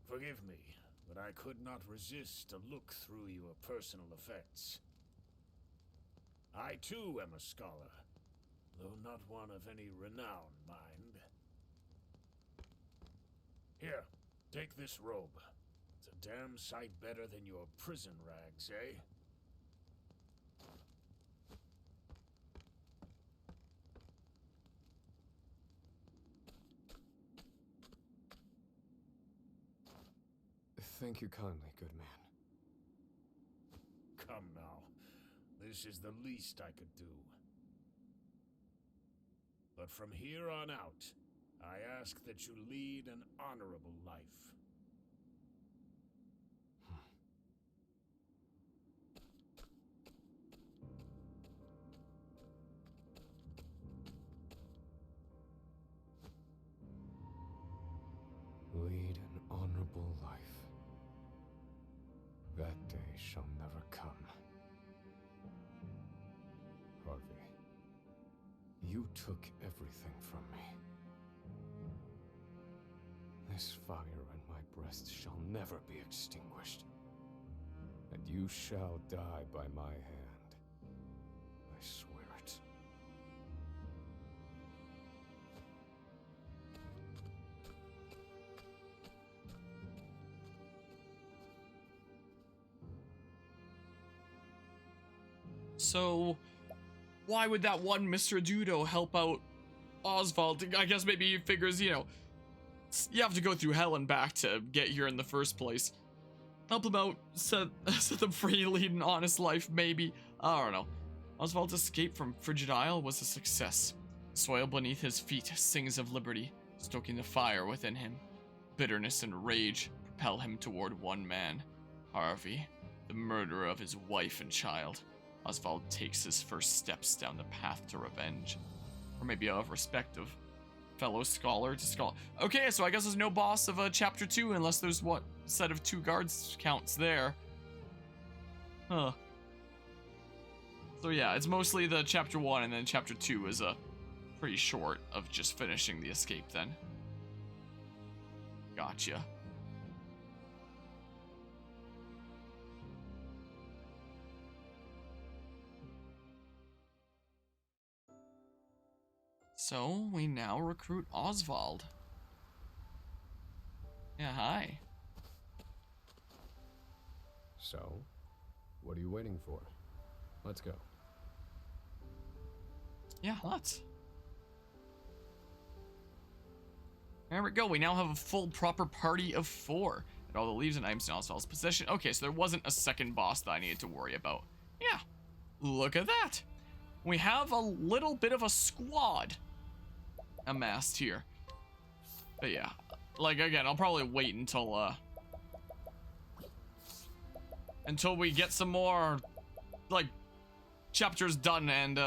S14: Forgive me, but I could not resist to look through your personal effects. I too am a scholar, though not one of any renown, mind. Here, take this robe. It's a damn sight better than your prison rags, eh?
S10: Thank you kindly, good man.
S14: Come now. This is the least I could do. But from here on out, I ask that you lead an honorable life.
S10: Lead an honorable life. That day shall never come. Harvey, you took everything from me. This fire in my breast shall never be extinguished. And you shall die by my hand. I swear it.
S1: So, why would that one Mr. Dudo help out Oswald? I guess maybe he figures, you know, you have to go through hell and back to get here in the first place. Help him out, set them free, lead an honest life, maybe. I don't know. Oswald's escape from Frigid Isle was a success. The soil beneath his feet sings of liberty, stoking the fire within him. Bitterness and rage propel him toward one man, Harvey, the murderer of his wife and child. Oswald takes his first steps down the path to revenge. Or maybe of respect of fellow scholar to scholar. Okay, so I guess there's no boss of chapter 2 unless there's what set of 2 guards counts there. Huh. So yeah, it's mostly the chapter 1 and then chapter 2 is pretty short of just finishing the escape then. Gotcha. So, we now recruit Oswald. Yeah, hi.
S10: So, what are you waiting for? Let's go.
S1: Yeah, let's. There we go. We now have a full proper party of 4. And all the leaves and items in Oswald's possession. Okay, so there wasn't a second boss that I needed to worry about. Yeah. Look at that. We have a little bit of a squad amassed here. But yeah. Like, again, I'll probably wait until we get some more, like, chapters done and,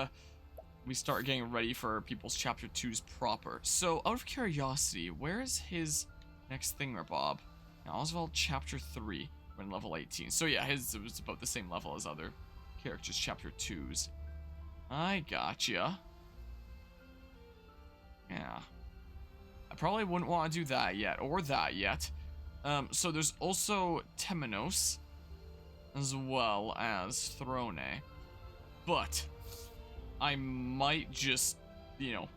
S1: we start getting ready for people's chapter 2s proper. So, out of curiosity, where is his next thingamabob? Now, Oswald chapter 3, when level 18. So yeah, his was about the same level as other characters' chapter 2s. I gotcha. Yeah. I probably wouldn't want to do that yet, or that yet. So there's also Temenos, as well as Throne. But I might just, you know,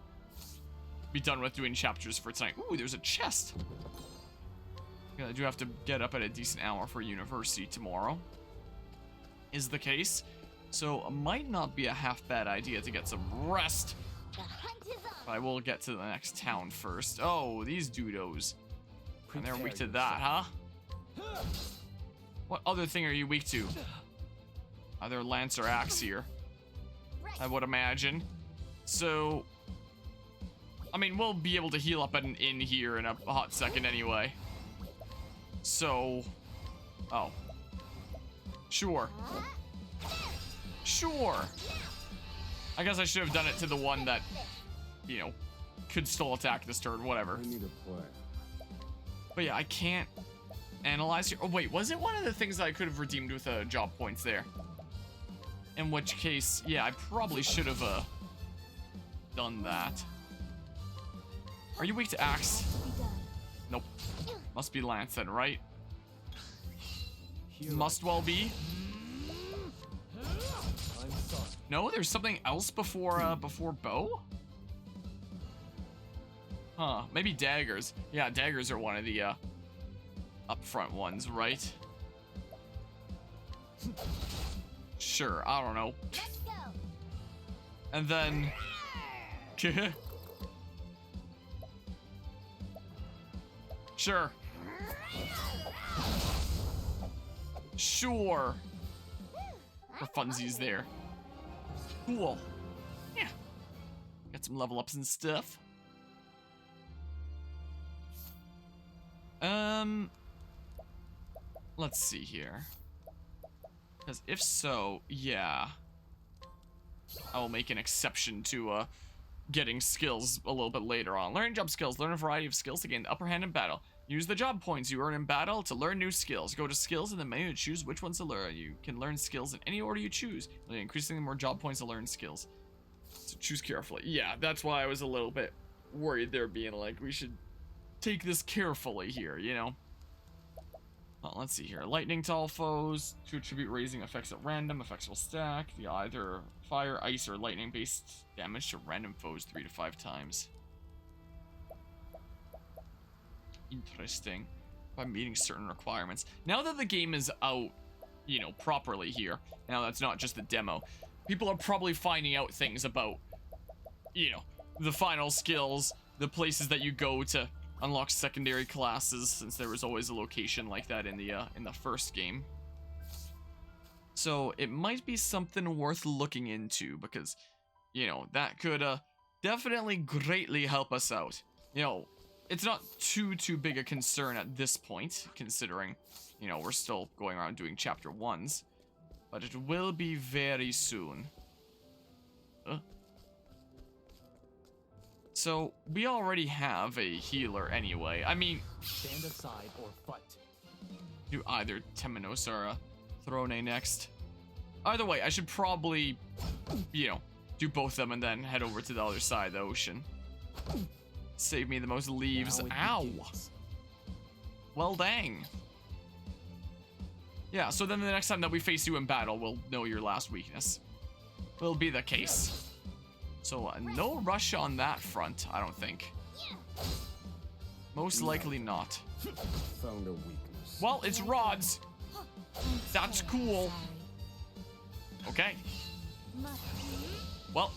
S1: be done with doing chapters for tonight. Ooh, there's a chest. Yeah, I do have to get up at a decent hour for university tomorrow. Is the case. So it might not be a half bad idea to get some rest. But I will get to the next town first. Oh, these dudos. And they're weak to that, huh? What other thing are you weak to? Either lance or axe here, I would imagine. So, I mean, we'll be able to heal up at an inn here in a hot second anyway. So, oh. Sure. Sure. I guess I should have done it to the one that, you know, could still attack this turn, whatever.
S10: I need a play.
S1: But yeah, I can't analyze here. Oh wait, was it one of the things that I could have redeemed with job points there? In which case, yeah, I probably should have done that. Are you weak to axe? Nope. Must be lance then, right? Must well be. No, there's something else before before bow? Huh, maybe daggers. Yeah, daggers are one of the up front ones, right? Sure, I don't know. And then sure. Sure. For funsies there. Cool. Yeah. Got some level ups and stuff. Let's see here. Because if so, yeah. I will make an exception to, getting skills a little bit later on. Learning job skills. Learn a variety of skills to gain the upper hand in battle. Use the job points you earn in battle to learn new skills. Go to skills in the menu to choose which ones to learn. You can learn skills in any order you choose, increasing more job points to learn skills. So choose carefully. Yeah, that's why I was a little bit worried there being like, we should take this carefully here, you know? Well, let's see here. Lightning to all foes. To attribute raising effects at random. Effects will stack. The either fire, ice, or lightning-based damage to random foes 3 to 5 times. Interesting. By meeting certain requirements. Now that the game is out, you know, properly here. Now that's not just the demo. People are probably finding out things about, you know, the final skills, the places that you go to unlock secondary classes, since there was always a location like that in the first game. So it might be something worth looking into, because, you know, that could definitely greatly help us out. You know, it's not too big a concern at this point, considering, you know, we're still going around doing chapter 1s, but it will be very soon. So, we already have a healer anyway. I mean,
S15: stand aside or fight.
S1: Do either Temenos or Throne next. Either way, I should probably, you know, do both of them and then head over to the other side of the ocean. Save me the most leaves. Ow! Well, dang. Yeah, so then the next time that we face you in battle, we'll know your last weakness. Will be the case. So, no rush on that front, I don't think. Most likely not.
S10: Found a weakness.
S1: Well, it's rods. That's cool. Okay. Well,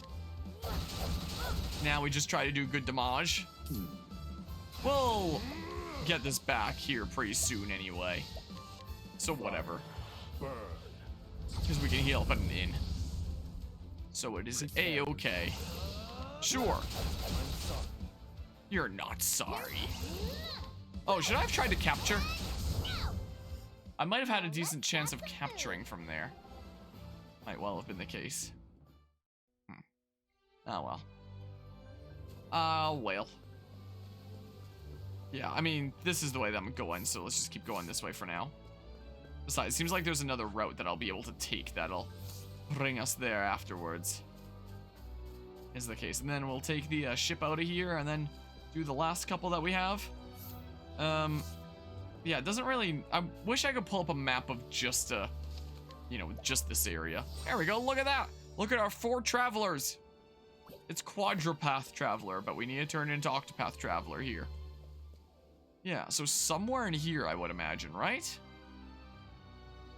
S1: now we just try to do good damage. We'll get this back here pretty soon anyway. So whatever. Because we can heal up at an inn. So it is A-okay. Sure. You're not sorry. Oh, should I have tried to capture? I might have had a decent chance of capturing from there. Might well have been the case. Oh well. Well. Yeah, I mean, this is the way that I'm going, so let's just keep going this way for now. Besides, it seems like there's another route that I'll be able to take that'll bring us there afterwards. Is the case. And then we'll take the ship out of here and then do the last couple that we have. Yeah, it doesn't really... I wish I could pull up a map of just, you know, just this area. There we go, look at that! Look at our 4 travelers! It's Quadropath Traveler, but we need to turn it into Octopath Traveler here. Yeah, so somewhere in here, I would imagine, right?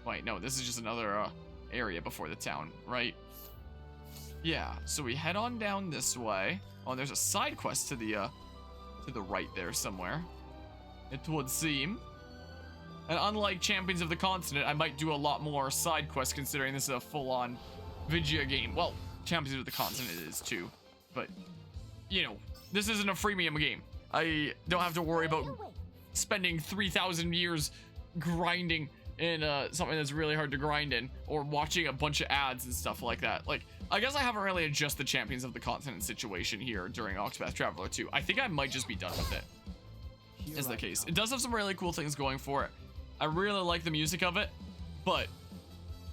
S1: Wait, no, this is just another area before the town, right? Yeah, so we head on down this way. Oh, and there's a side quest to the right there somewhere. It would seem. And unlike Champions of the Continent, I might do a lot more side quests considering this is a full-on Vigia game. Well, Champions of the Continent is too. But, you know, this isn't a freemium game. I don't have to worry about spending 3,000 years grinding in something that's really hard to grind in, or watching a bunch of ads and stuff like that. Like, I guess I haven't really adjusted the Champions of the Continent situation here during Octopath Traveler 2. I think I might just be done with it. Is the case. It does have some really cool things going for it. I really like the music of it, but,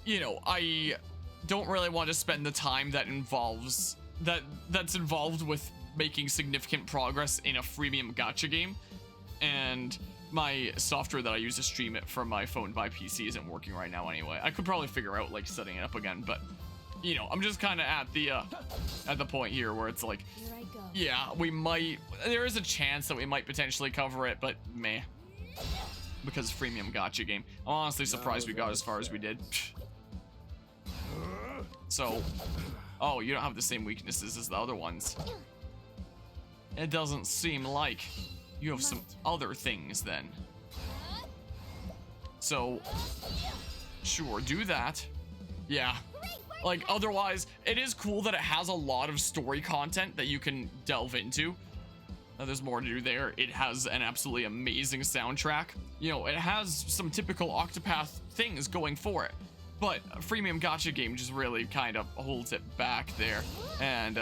S1: you know, I don't really want to spend the time that involves that's involved with making significant progress in a freemium gacha game, and my software that I use to stream it from my phone by PC isn't working right now anyway. I could probably figure out like setting it up again, but you know, I'm just kind of at the point here where it's like, yeah, there is a chance that we might potentially cover it, but meh, because freemium gacha game. I'm honestly surprised we got as far as we did. So, oh, you don't have the same weaknesses as the other ones. It doesn't seem like you have some other things then. So, sure, do that. Yeah. Like, otherwise, it is cool that it has a lot of story content that you can delve into. There's more to do there. It has an absolutely amazing soundtrack. You know, it has some typical Octopath things going for it, but a freemium gacha game just really kind of holds it back there. And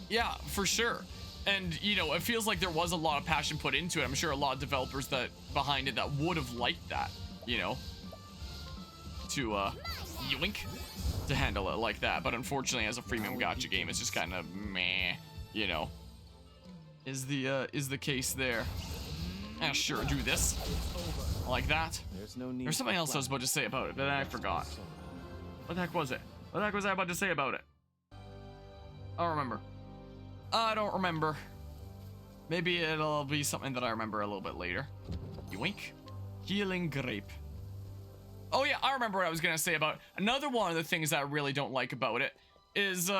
S1: yeah, for sure. And you know, it feels like there was a lot of passion put into it. I'm sure a lot of developers that behind it that would have liked that, you know, to yoink, to handle it like that. But unfortunately, as a freemium gacha game, it's just kind of meh, you know, is the case there. Yeah, sure, do this like that. There's something else I was about to say about it, but I forgot. What the heck was it? What the heck was I about to say about it? I don't remember. I don't remember. Maybe it'll be something that I remember a little bit later. Yoink. Healing grape. Oh yeah, I remember what I was gonna say about it. Another one of the things that I really don't like about it is,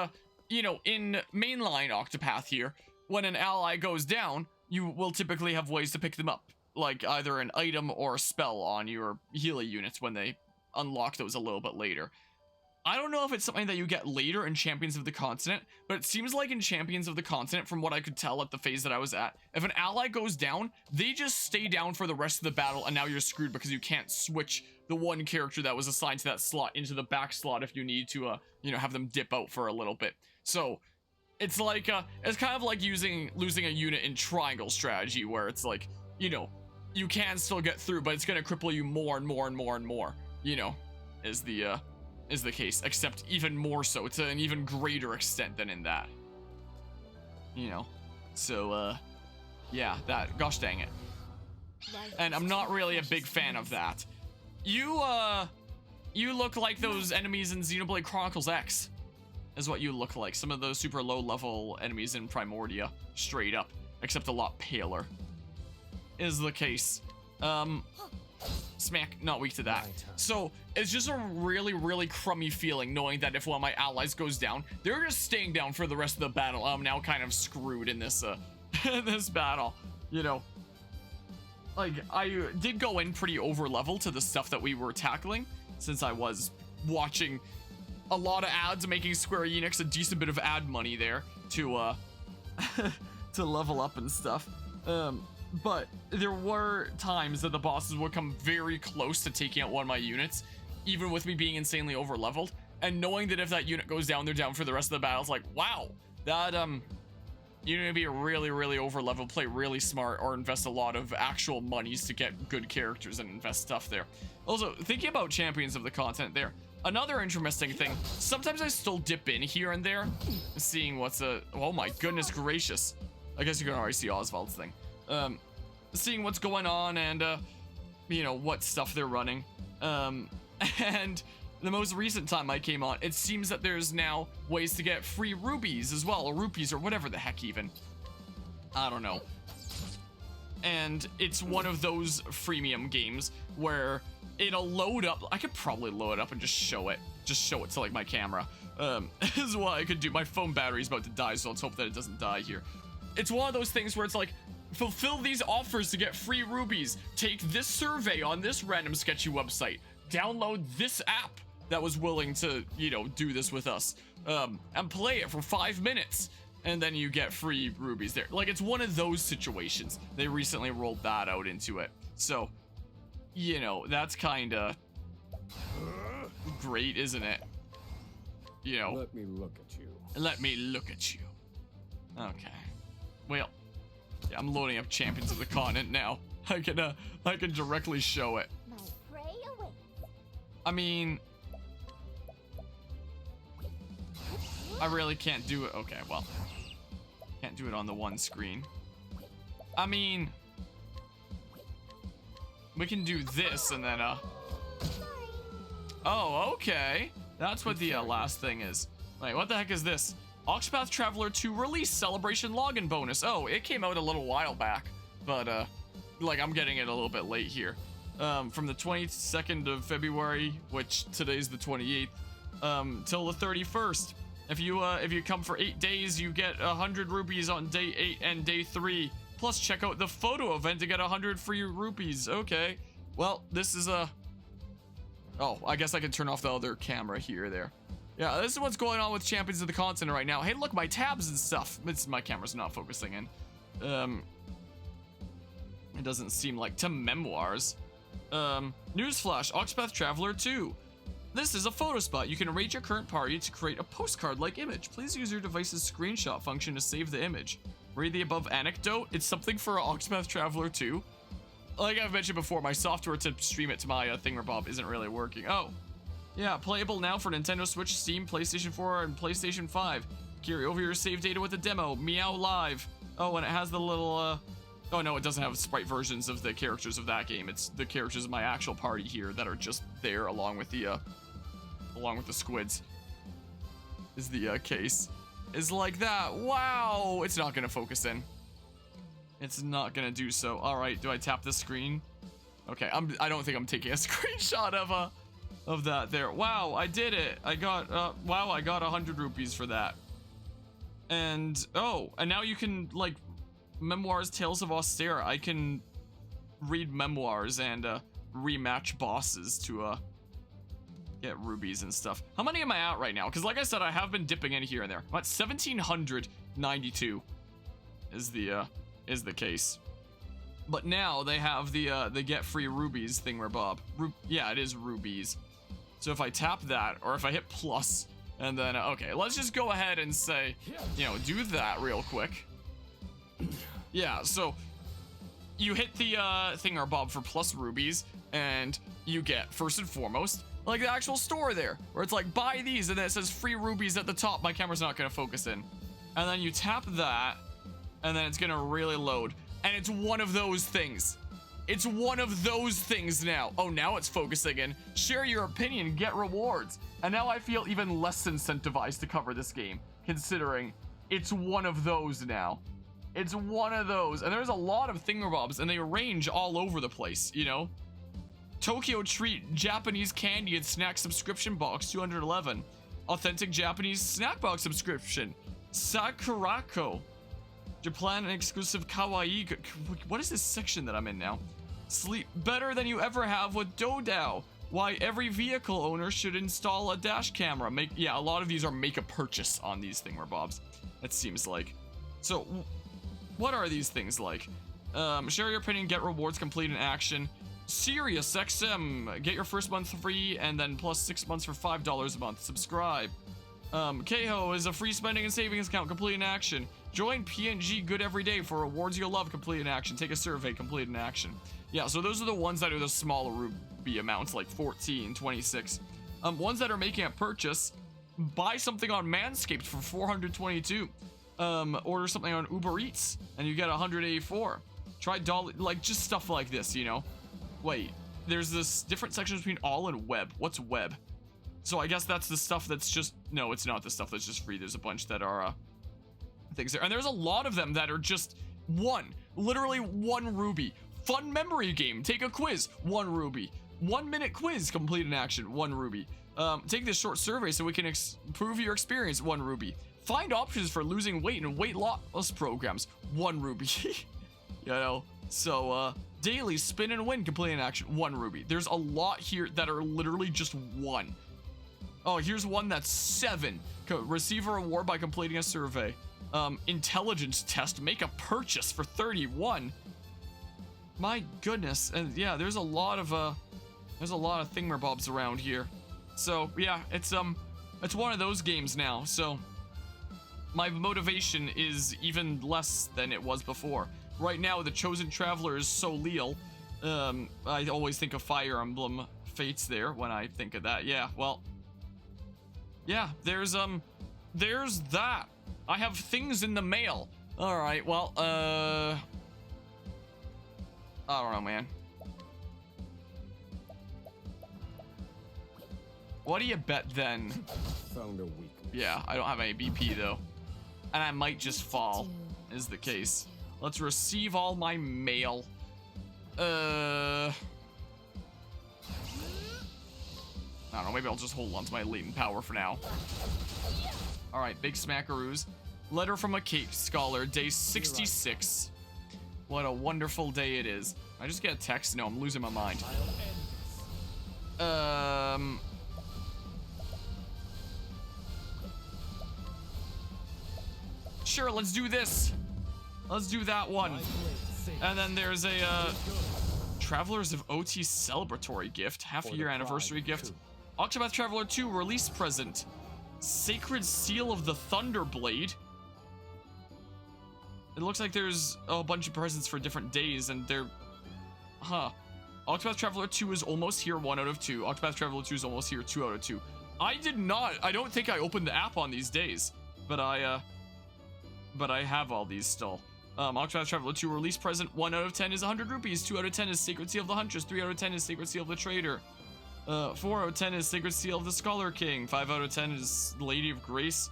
S1: you know, in mainline Octopath here, when an ally goes down, you will typically have ways to pick them up, like either an item or a spell on your healer units when they unlock those a little bit later. I don't know if it's something that you get later in Champions of the Continent, but it seems like in Champions of the Continent, from what I could tell at the phase that I was at, if an ally goes down, they just stay down for the rest of the battle, and now you're screwed because you can't switch the one character that was assigned to that slot into the back slot if you need to, you know, have them dip out for a little bit. So it's like, it's kind of like losing a unit in triangle strategy, where it's like, you know, you can still get through, but it's going to cripple you more and more and more and more, you know, is the case, except even more so, to an even greater extent than in that, you know. So yeah, that, gosh dang it. And I'm not really a big fan of that. You look like those enemies in Xenoblade Chronicles X, is what you look like. Some of those super low level enemies in Primordia, straight up, except a lot paler, is the case. Smack, not weak to that. So it's just a really, really crummy feeling knowing that if one of my allies goes down, they're just staying down for the rest of the battle. I'm now kind of screwed in this this battle, you know. Like, I did go in pretty over level to the stuff that we were tackling, since I was watching a lot of ads, making Square Enix a decent bit of ad money there to to level up and stuff. But there were times that the bosses would come very close to taking out one of my units, even with me being insanely over leveled, and knowing that if that unit goes down, they're down for the rest of the battle. It's like, wow, that you need to be really, really over leveled, play really smart, or invest a lot of actual monies to get good characters and invest stuff there. Also, thinking about Champions of the Continent there, another interesting thing, sometimes I still dip in here and there, seeing what's oh my goodness gracious. I guess you can already see Oswald's thing. Seeing what's going on and, you know, what stuff they're running. And the most recent time I came on, it seems that there's now ways to get free rubies as well, or rupees, or whatever the heck even. I don't know. And it's one of those freemium games where it'll load up. I could probably load it up and just show it. Just show it to, like, my camera. Is what I could do. My phone battery's about to die, so let's hope that it doesn't die here. It's one of those things where it's like, fulfill these offers to get free rubies. Take this survey on this random sketchy website. Download this app that was willing to, you know, do this with us. And play it for 5 minutes. And then you get free rubies there. Like, it's one of those situations. They recently rolled that out into it. So, you know, that's kinda great, isn't it? You know.
S10: Let me look at you.
S1: Let me look at you. Okay. Well, yeah, I'm loading up Champions of the Continent now. I can directly show it.
S2: My prey awaits.
S1: I mean, I really can't do it. Okay, well, can't do it on the one screen. I mean, we can do this and then, oh, okay. That's what the last thing is. Wait, what the heck is this? Octopath Traveler 2 release celebration login bonus. Oh, it came out a little while back, but like, I'm getting it a little bit late here. From the 22nd of February, which today's the 28th, till the 31st. If you come for 8 days, you get 100 rupees on day 8 and day 3. Plus, check out the photo event to get 100 free rupees. Okay. Well, this is a. Oh, I guess I can turn off the other camera here. There. Yeah, this is what's going on with Champions of the Continent right now. Hey, look, my tabs and stuff. My camera's not focusing in. It doesn't seem like to memoirs. Newsflash, Octopath Traveler 2. This is a photo spot. You can arrange your current party to create a postcard-like image. Please use your device's screenshot function to save the image. Read the above anecdote. It's something for Octopath Traveler 2. Like I've mentioned before, my software to stream it to my thingamabob isn't really working. Oh, yeah, playable now for Nintendo Switch, Steam, PlayStation 4, and PlayStation 5. Carry over your save data with the demo. Meow Live. Oh, and it has the little, oh no, it doesn't have sprite versions of the characters of that game. It's the characters of my actual party here that are just there along with the squids. Is the case. Is like that. Wow! It's not gonna focus in. It's not gonna do so. Alright, do I tap the screen? Okay, I don't think I'm taking a screenshot of that there. Wow, I did it. I got, wow, I got 100 rupees for that. And, oh, and now you can, like, memoirs, Tales of Austere. I can read memoirs and, rematch bosses to, get rubies and stuff. How many am I at right now? Because like I said, I have been dipping in here and there. I'm at 1,792 is the case. But now they have the get free rubies thingamabob. Yeah, it is rubies. So if I tap that, or if I hit plus, and then, okay, let's just go ahead and say, you know, do that real quick. Yeah, so you hit the thingamabob for plus rubies, and you get, first and foremost, like the actual store there, where it's like, buy these, and then it says free rubies at the top. My camera's not gonna focus in. And then you tap that, and then it's gonna really load. And it's one of those things. It's one of those things now. Oh, now it's focusing in. Share your opinion, get rewards. And now I feel even less incentivized to cover this game, considering it's one of those now. It's one of those. And there's a lot of thingamabobs, and they range all over the place, you know? Tokyo Treat Japanese Candy and Snack Subscription Box, 211. Authentic Japanese Snack Box Subscription. Sakurako. Japan exclusive kawaii. What is this section that I'm in now? Sleep better than you ever have with Dodao. Why every vehicle owner should install a dash camera. Yeah, a lot of these are make a purchase on these thingamabobs. It seems like. So, what are these things like? Share your opinion, get rewards, complete an action. Sirius XM, get your first month free and then plus 6 months for $5 a month. Subscribe. Keho is a free spending and savings account. Complete an action. Join PNG Good Every Day for rewards you'll love. Complete an action. Take a survey. Complete an action. Yeah, so those are the ones that are the smaller ruby amounts, like 14, 26. Ones that are making a purchase, buy something on Manscaped for 422. Order something on Uber Eats and you get 184. Try Dolly, like just stuff like this, you know. Wait, there's this different sections between all and web. What's web? So I guess that's the stuff that's just, no, it's not the stuff that's just free. There's a bunch that are things there. And there's a lot of them that are just literally one ruby. Fun memory game, take a quiz, 1 ruby. 1 minute quiz, complete an action, 1 ruby. Take this short survey so we can improve your experience, 1 ruby. Find options for losing weight and weight loss programs, 1 ruby. You know, so, daily spin and win, complete an action, 1 ruby. There's a lot here that are literally just 1. Oh, here's one that's 7. Receive a reward by completing a survey. Intelligence test, make a purchase for 31. My goodness. And yeah, there's a lot of thingamabobs around here. So yeah, it's one of those games now. So my motivation is even less than it was before. Right now, the Chosen Traveler is so leal. I always think of Fire Emblem Fates there when I think of that. Yeah, well, yeah, there's that. I have things in the mail. All right, well, I don't know, man. What do you bet then?
S10: Found a weakness.
S1: Yeah, I don't have any BP though. And I might just fall, is the case. Let's receive all my mail. I don't know, maybe I'll just hold on to my latent power for now. Alright, big smackaroos. Letter from a cake scholar, day 66. What a wonderful day it is. I just get a text? No, I'm losing my mind. Sure, let's do this. Let's do that one. And then there's a Travelers of OT celebratory gift, half-year anniversary gift. Octopath Traveler 2 release present. Sacred Seal of the Thunderblade. It looks like there's a bunch of presents for different days, and they're... Huh. Octopath Traveler 2 is almost here, 1 out of 2. Octopath Traveler 2 is almost here, 2 out of 2. I don't think I opened the app on these days, but I have all these still. Octopath Traveler 2 release present, 1 out of 10 is 100 rupees, 2 out of 10 is Sacred Seal of the Huntress, 3 out of 10 is Sacred Seal of the Trader, 4 out of 10 is Sacred Seal of the Scholar King, 5 out of 10 is Lady of Grace.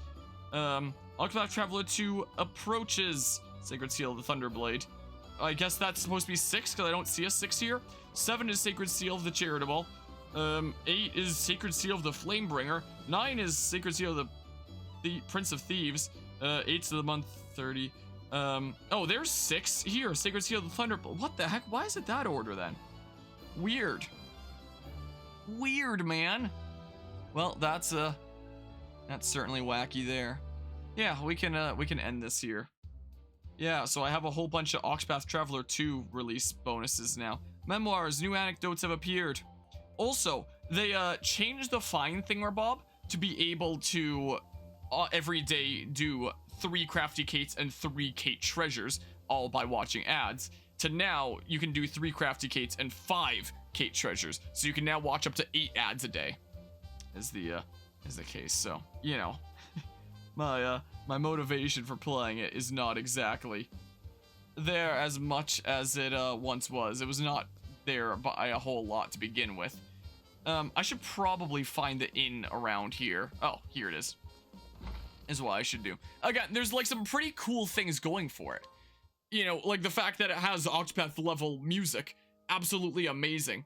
S1: Octopath Traveler 2 approaches Sacred Seal of the Thunderblade. I guess that's supposed to be 6 because I don't see a 6 here. 7 is Sacred Seal of the Charitable. 8 is Sacred Seal of the Flamebringer. 9 is Sacred Seal of the Prince of Thieves. 8's of the month 30. Oh, there's 6 here. Sacred Seal of the Thunderbolt. What the heck? Why is it that order then? Weird. Weird, man. Well, that's certainly wacky there. Yeah, we can end this here. Yeah, so I have a whole bunch of Octopath Traveler 2 release bonuses now. Memoirs, new anecdotes have appeared. Also, they changed the fine thingamabob to be able to every day do 3 crafty cates and 3 Kate treasures, all by watching ads, to now you can do 3 crafty cates and 5 Kate treasures. So you can now watch up to 8 ads a day, is the case. So, you know, my motivation for playing it is not exactly there as much as it once was. It was not there by a whole lot to begin with. I should probably find the inn around here. Oh, here it is what I should do. Again, there's like some pretty cool things going for it. You know, like the fact that it has Octopath level music, absolutely amazing.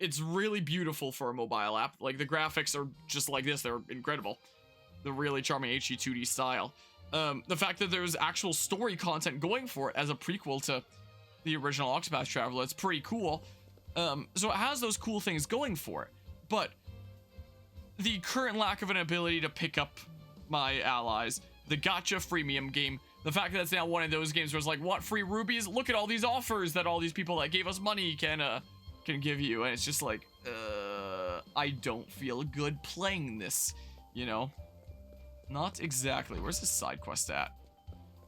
S1: It's really beautiful for a mobile app. Like the graphics are just like this, they're incredible. The really charming HD 2D style. The fact that there's actual story content going for it as a prequel to the original Octopath Traveler, it's pretty cool. So it has those cool things going for it, but the current lack of an ability to pick up my allies, the gacha freemium game, the fact that it's now one of those games where it's like, want free rubies? Look at all these offers that all these people that gave us money can give you, and it's just like, I don't feel good playing this, you know? Not exactly. Where's the side quest at?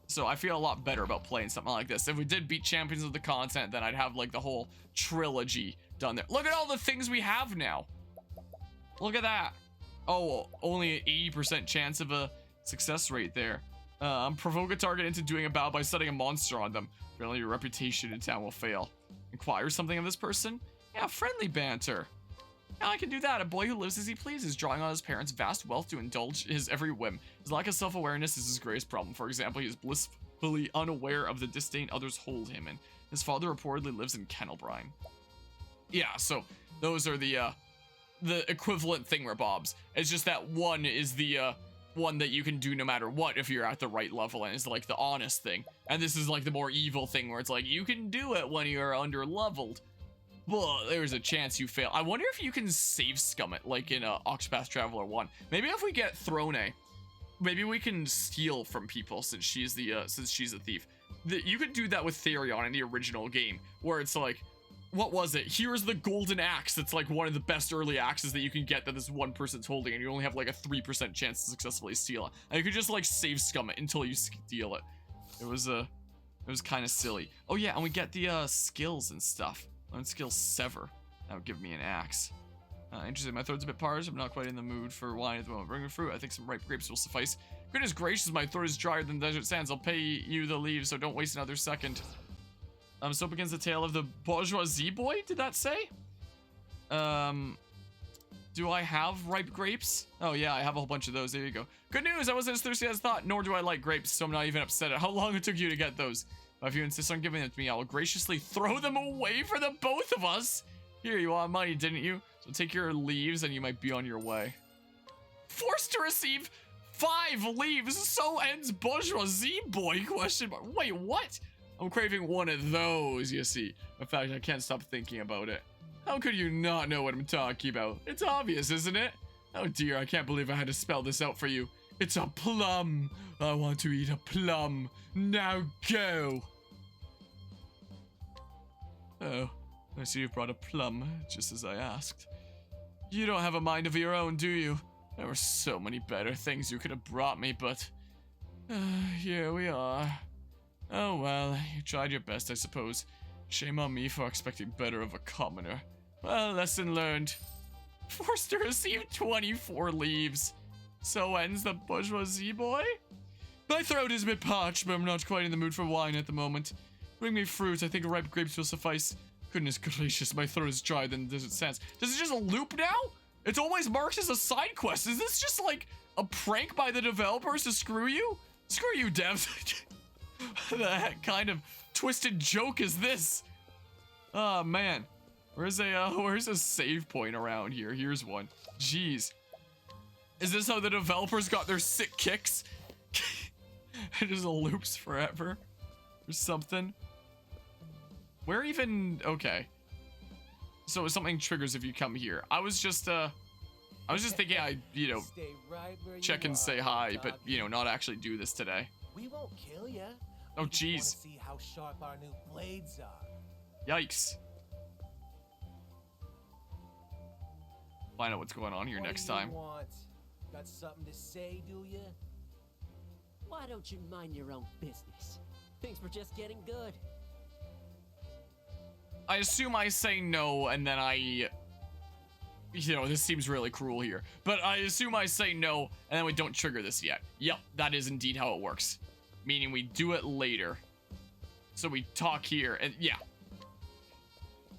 S1: So I feel a lot better about playing something like this. If we did beat Champions of the Content, then I'd have like the whole trilogy done there. Look at all the things we have now. Look at that. Oh, only an 80% chance of a success rate there. Provoke a target into doing a battle by setting a monster on them. Apparently your reputation in town will fail. Inquire something of this person? Yeah, friendly banter. Yeah, I can do that. A boy who lives as he pleases, drawing on his parents' vast wealth to indulge his every whim. His lack of self-awareness is his greatest problem. For example, he is blissfully unaware of the disdain others hold him in. His father reportedly lives in Kennelbrine. Yeah, so those are the equivalent thingamabobs. It's just that one is the one that you can do no matter what if you're at the right level, and it's like the honest thing. And this is like the more evil thing where it's like you can do it when you're under leveled. Well, there's a chance you fail. I wonder if you can save scum it like in Octopath Traveler 1. Maybe if we get Throne, maybe we can steal from people since she's a thief. You could do that with Therion in the original game, where it's like, what was it? Here's the golden axe. That's like one of the best early axes that you can get that this one person's holding, and you only have like a 3% chance to successfully steal it. And you could just like save scum it until you steal it. It was kind of silly. Oh yeah, and we get the skills and stuff. Learn skill Sever. That would give me an axe. Interesting. My throat's a bit parched. I'm not quite in the mood for wine at the moment. Bring me fruit. I think some ripe grapes will suffice. Goodness gracious, my throat is drier than desert sands. I'll pay you the leaves, so don't waste another second. So begins the tale of the bourgeoisie boy. Did that say? Do I have ripe grapes? Oh yeah, I have a whole bunch of those. There you go. Good news. I wasn't as thirsty as I thought, nor do I like grapes, so I'm not even upset at how long it took you to get those. If you insist on giving them to me, I will graciously throw them away for the both of us. Here, you want money, didn't you? So take your leaves and you might be on your way. Forced to receive 5 leaves. So ends bourgeoisie boy, question mark. Wait, what? I'm craving one of those, you see. In fact, I can't stop thinking about it. How could you not know what I'm talking about? It's obvious, isn't it? Oh dear, I can't believe I had to spell this out for you. It's a plum. I want to eat a plum. Now go. Oh, I see you've brought a plum, just as I asked. You don't have a mind of your own, do you? There were so many better things you could have brought me, but... here we are. Oh well, you tried your best, I suppose. Shame on me for expecting better of a commoner. Well, lesson learned. Forced to receive 24 leaves. So ends the bourgeoisie boy? My throat is a bit parched, but I'm not quite in the mood for wine at the moment. Bring me fruit, I think ripe grapes will suffice. Goodness gracious, my throat is drier than it stands. Does it just loop now? It's always marked as a side quest. Is this just like a prank by the developers to screw you? Screw you, devs. What the heck kind of twisted joke is this? Oh man. Where's a save point around here? Here's one. Jeez. Is this how the developers got their sick kicks? It just loops forever or something. Where even... Okay. So something triggers if you come here. I was just thinking I'd, you know, check and say hi, but, you know, not actually do this today.
S5: We won't kill ya.
S1: Oh, jeez.
S5: See how sharp our new blades are.
S1: Yikes. Find out what's going on here next time.
S5: Want? Got something to say, do ya?
S8: Why don't you mind your own business? Things were just getting good.
S1: I assume I say no, and then I... You know, this seems really cruel here. But I assume I say no, and then we don't trigger this yet. Yep, that is indeed how it works. Meaning we do it later. So we talk here, and yeah.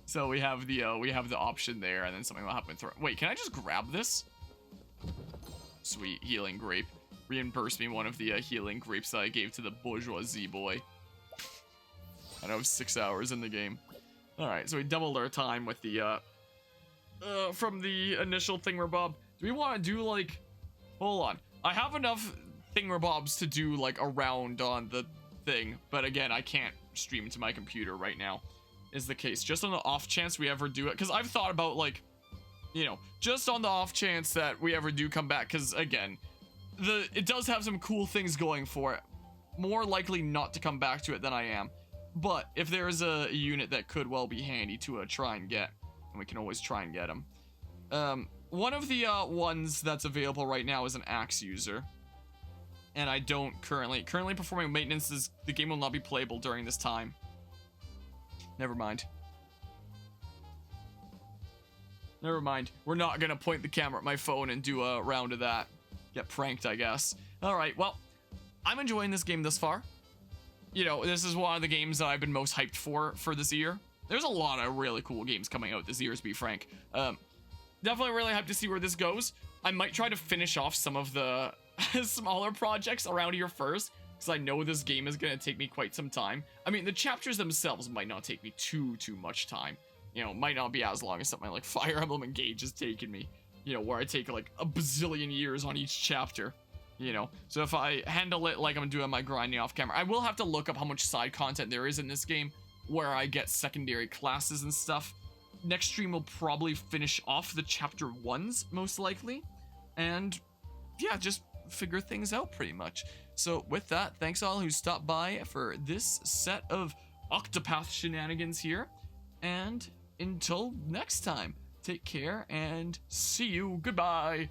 S1: So we have the option there, and then something will happen. Wait, can I just grab this? Sweet, healing grape. Reimburse me one of the healing grapes that I gave to the bourgeoisie boy. I know, 6 hours in the game. Alright, so we doubled our time with the, from the initial thingamabob. Do we want to do, like... Hold on. I have enough thingamabobs to do, like, a round on the thing. But again, I can't stream to my computer right now, is the case. Just on the off chance we ever do it. Because I've thought about, like, you know, just on the off chance that we ever do come back. Because, again, it does have some cool things going for it. More likely not to come back to it than I am. But if there's a unit that could well be handy to try and get, and we can always try and get them. One of the ones that's available right now is an axe user. And I don't currently performing maintenance. The game will not be playable during this time. Never mind. Never mind. We're not gonna point the camera at my phone and do a round of that. Get pranked, I guess. Alright, well, I'm enjoying this game thus far. You know, this is one of the games that I've been most hyped for this year. There's a lot of really cool games coming out this year, to be frank. Definitely really hyped to see where this goes. I might try to finish off some of the smaller projects around here first, because I know this game is going to take me quite some time. I mean, the chapters themselves might not take me too much time. You know, might not be as long as something like Fire Emblem Engage has taken me. You know, where I take like a bazillion years on each chapter. You know, so if I handle it like I'm doing my grinding off camera, I will have to look up how much side content there is in this game where I get secondary classes and stuff. Next stream will probably finish off the chapter 1s, most likely. And yeah, just figure things out pretty much. So with that, thanks all who stopped by for this set of Octopath shenanigans here. And until next time, take care and see you. Goodbye.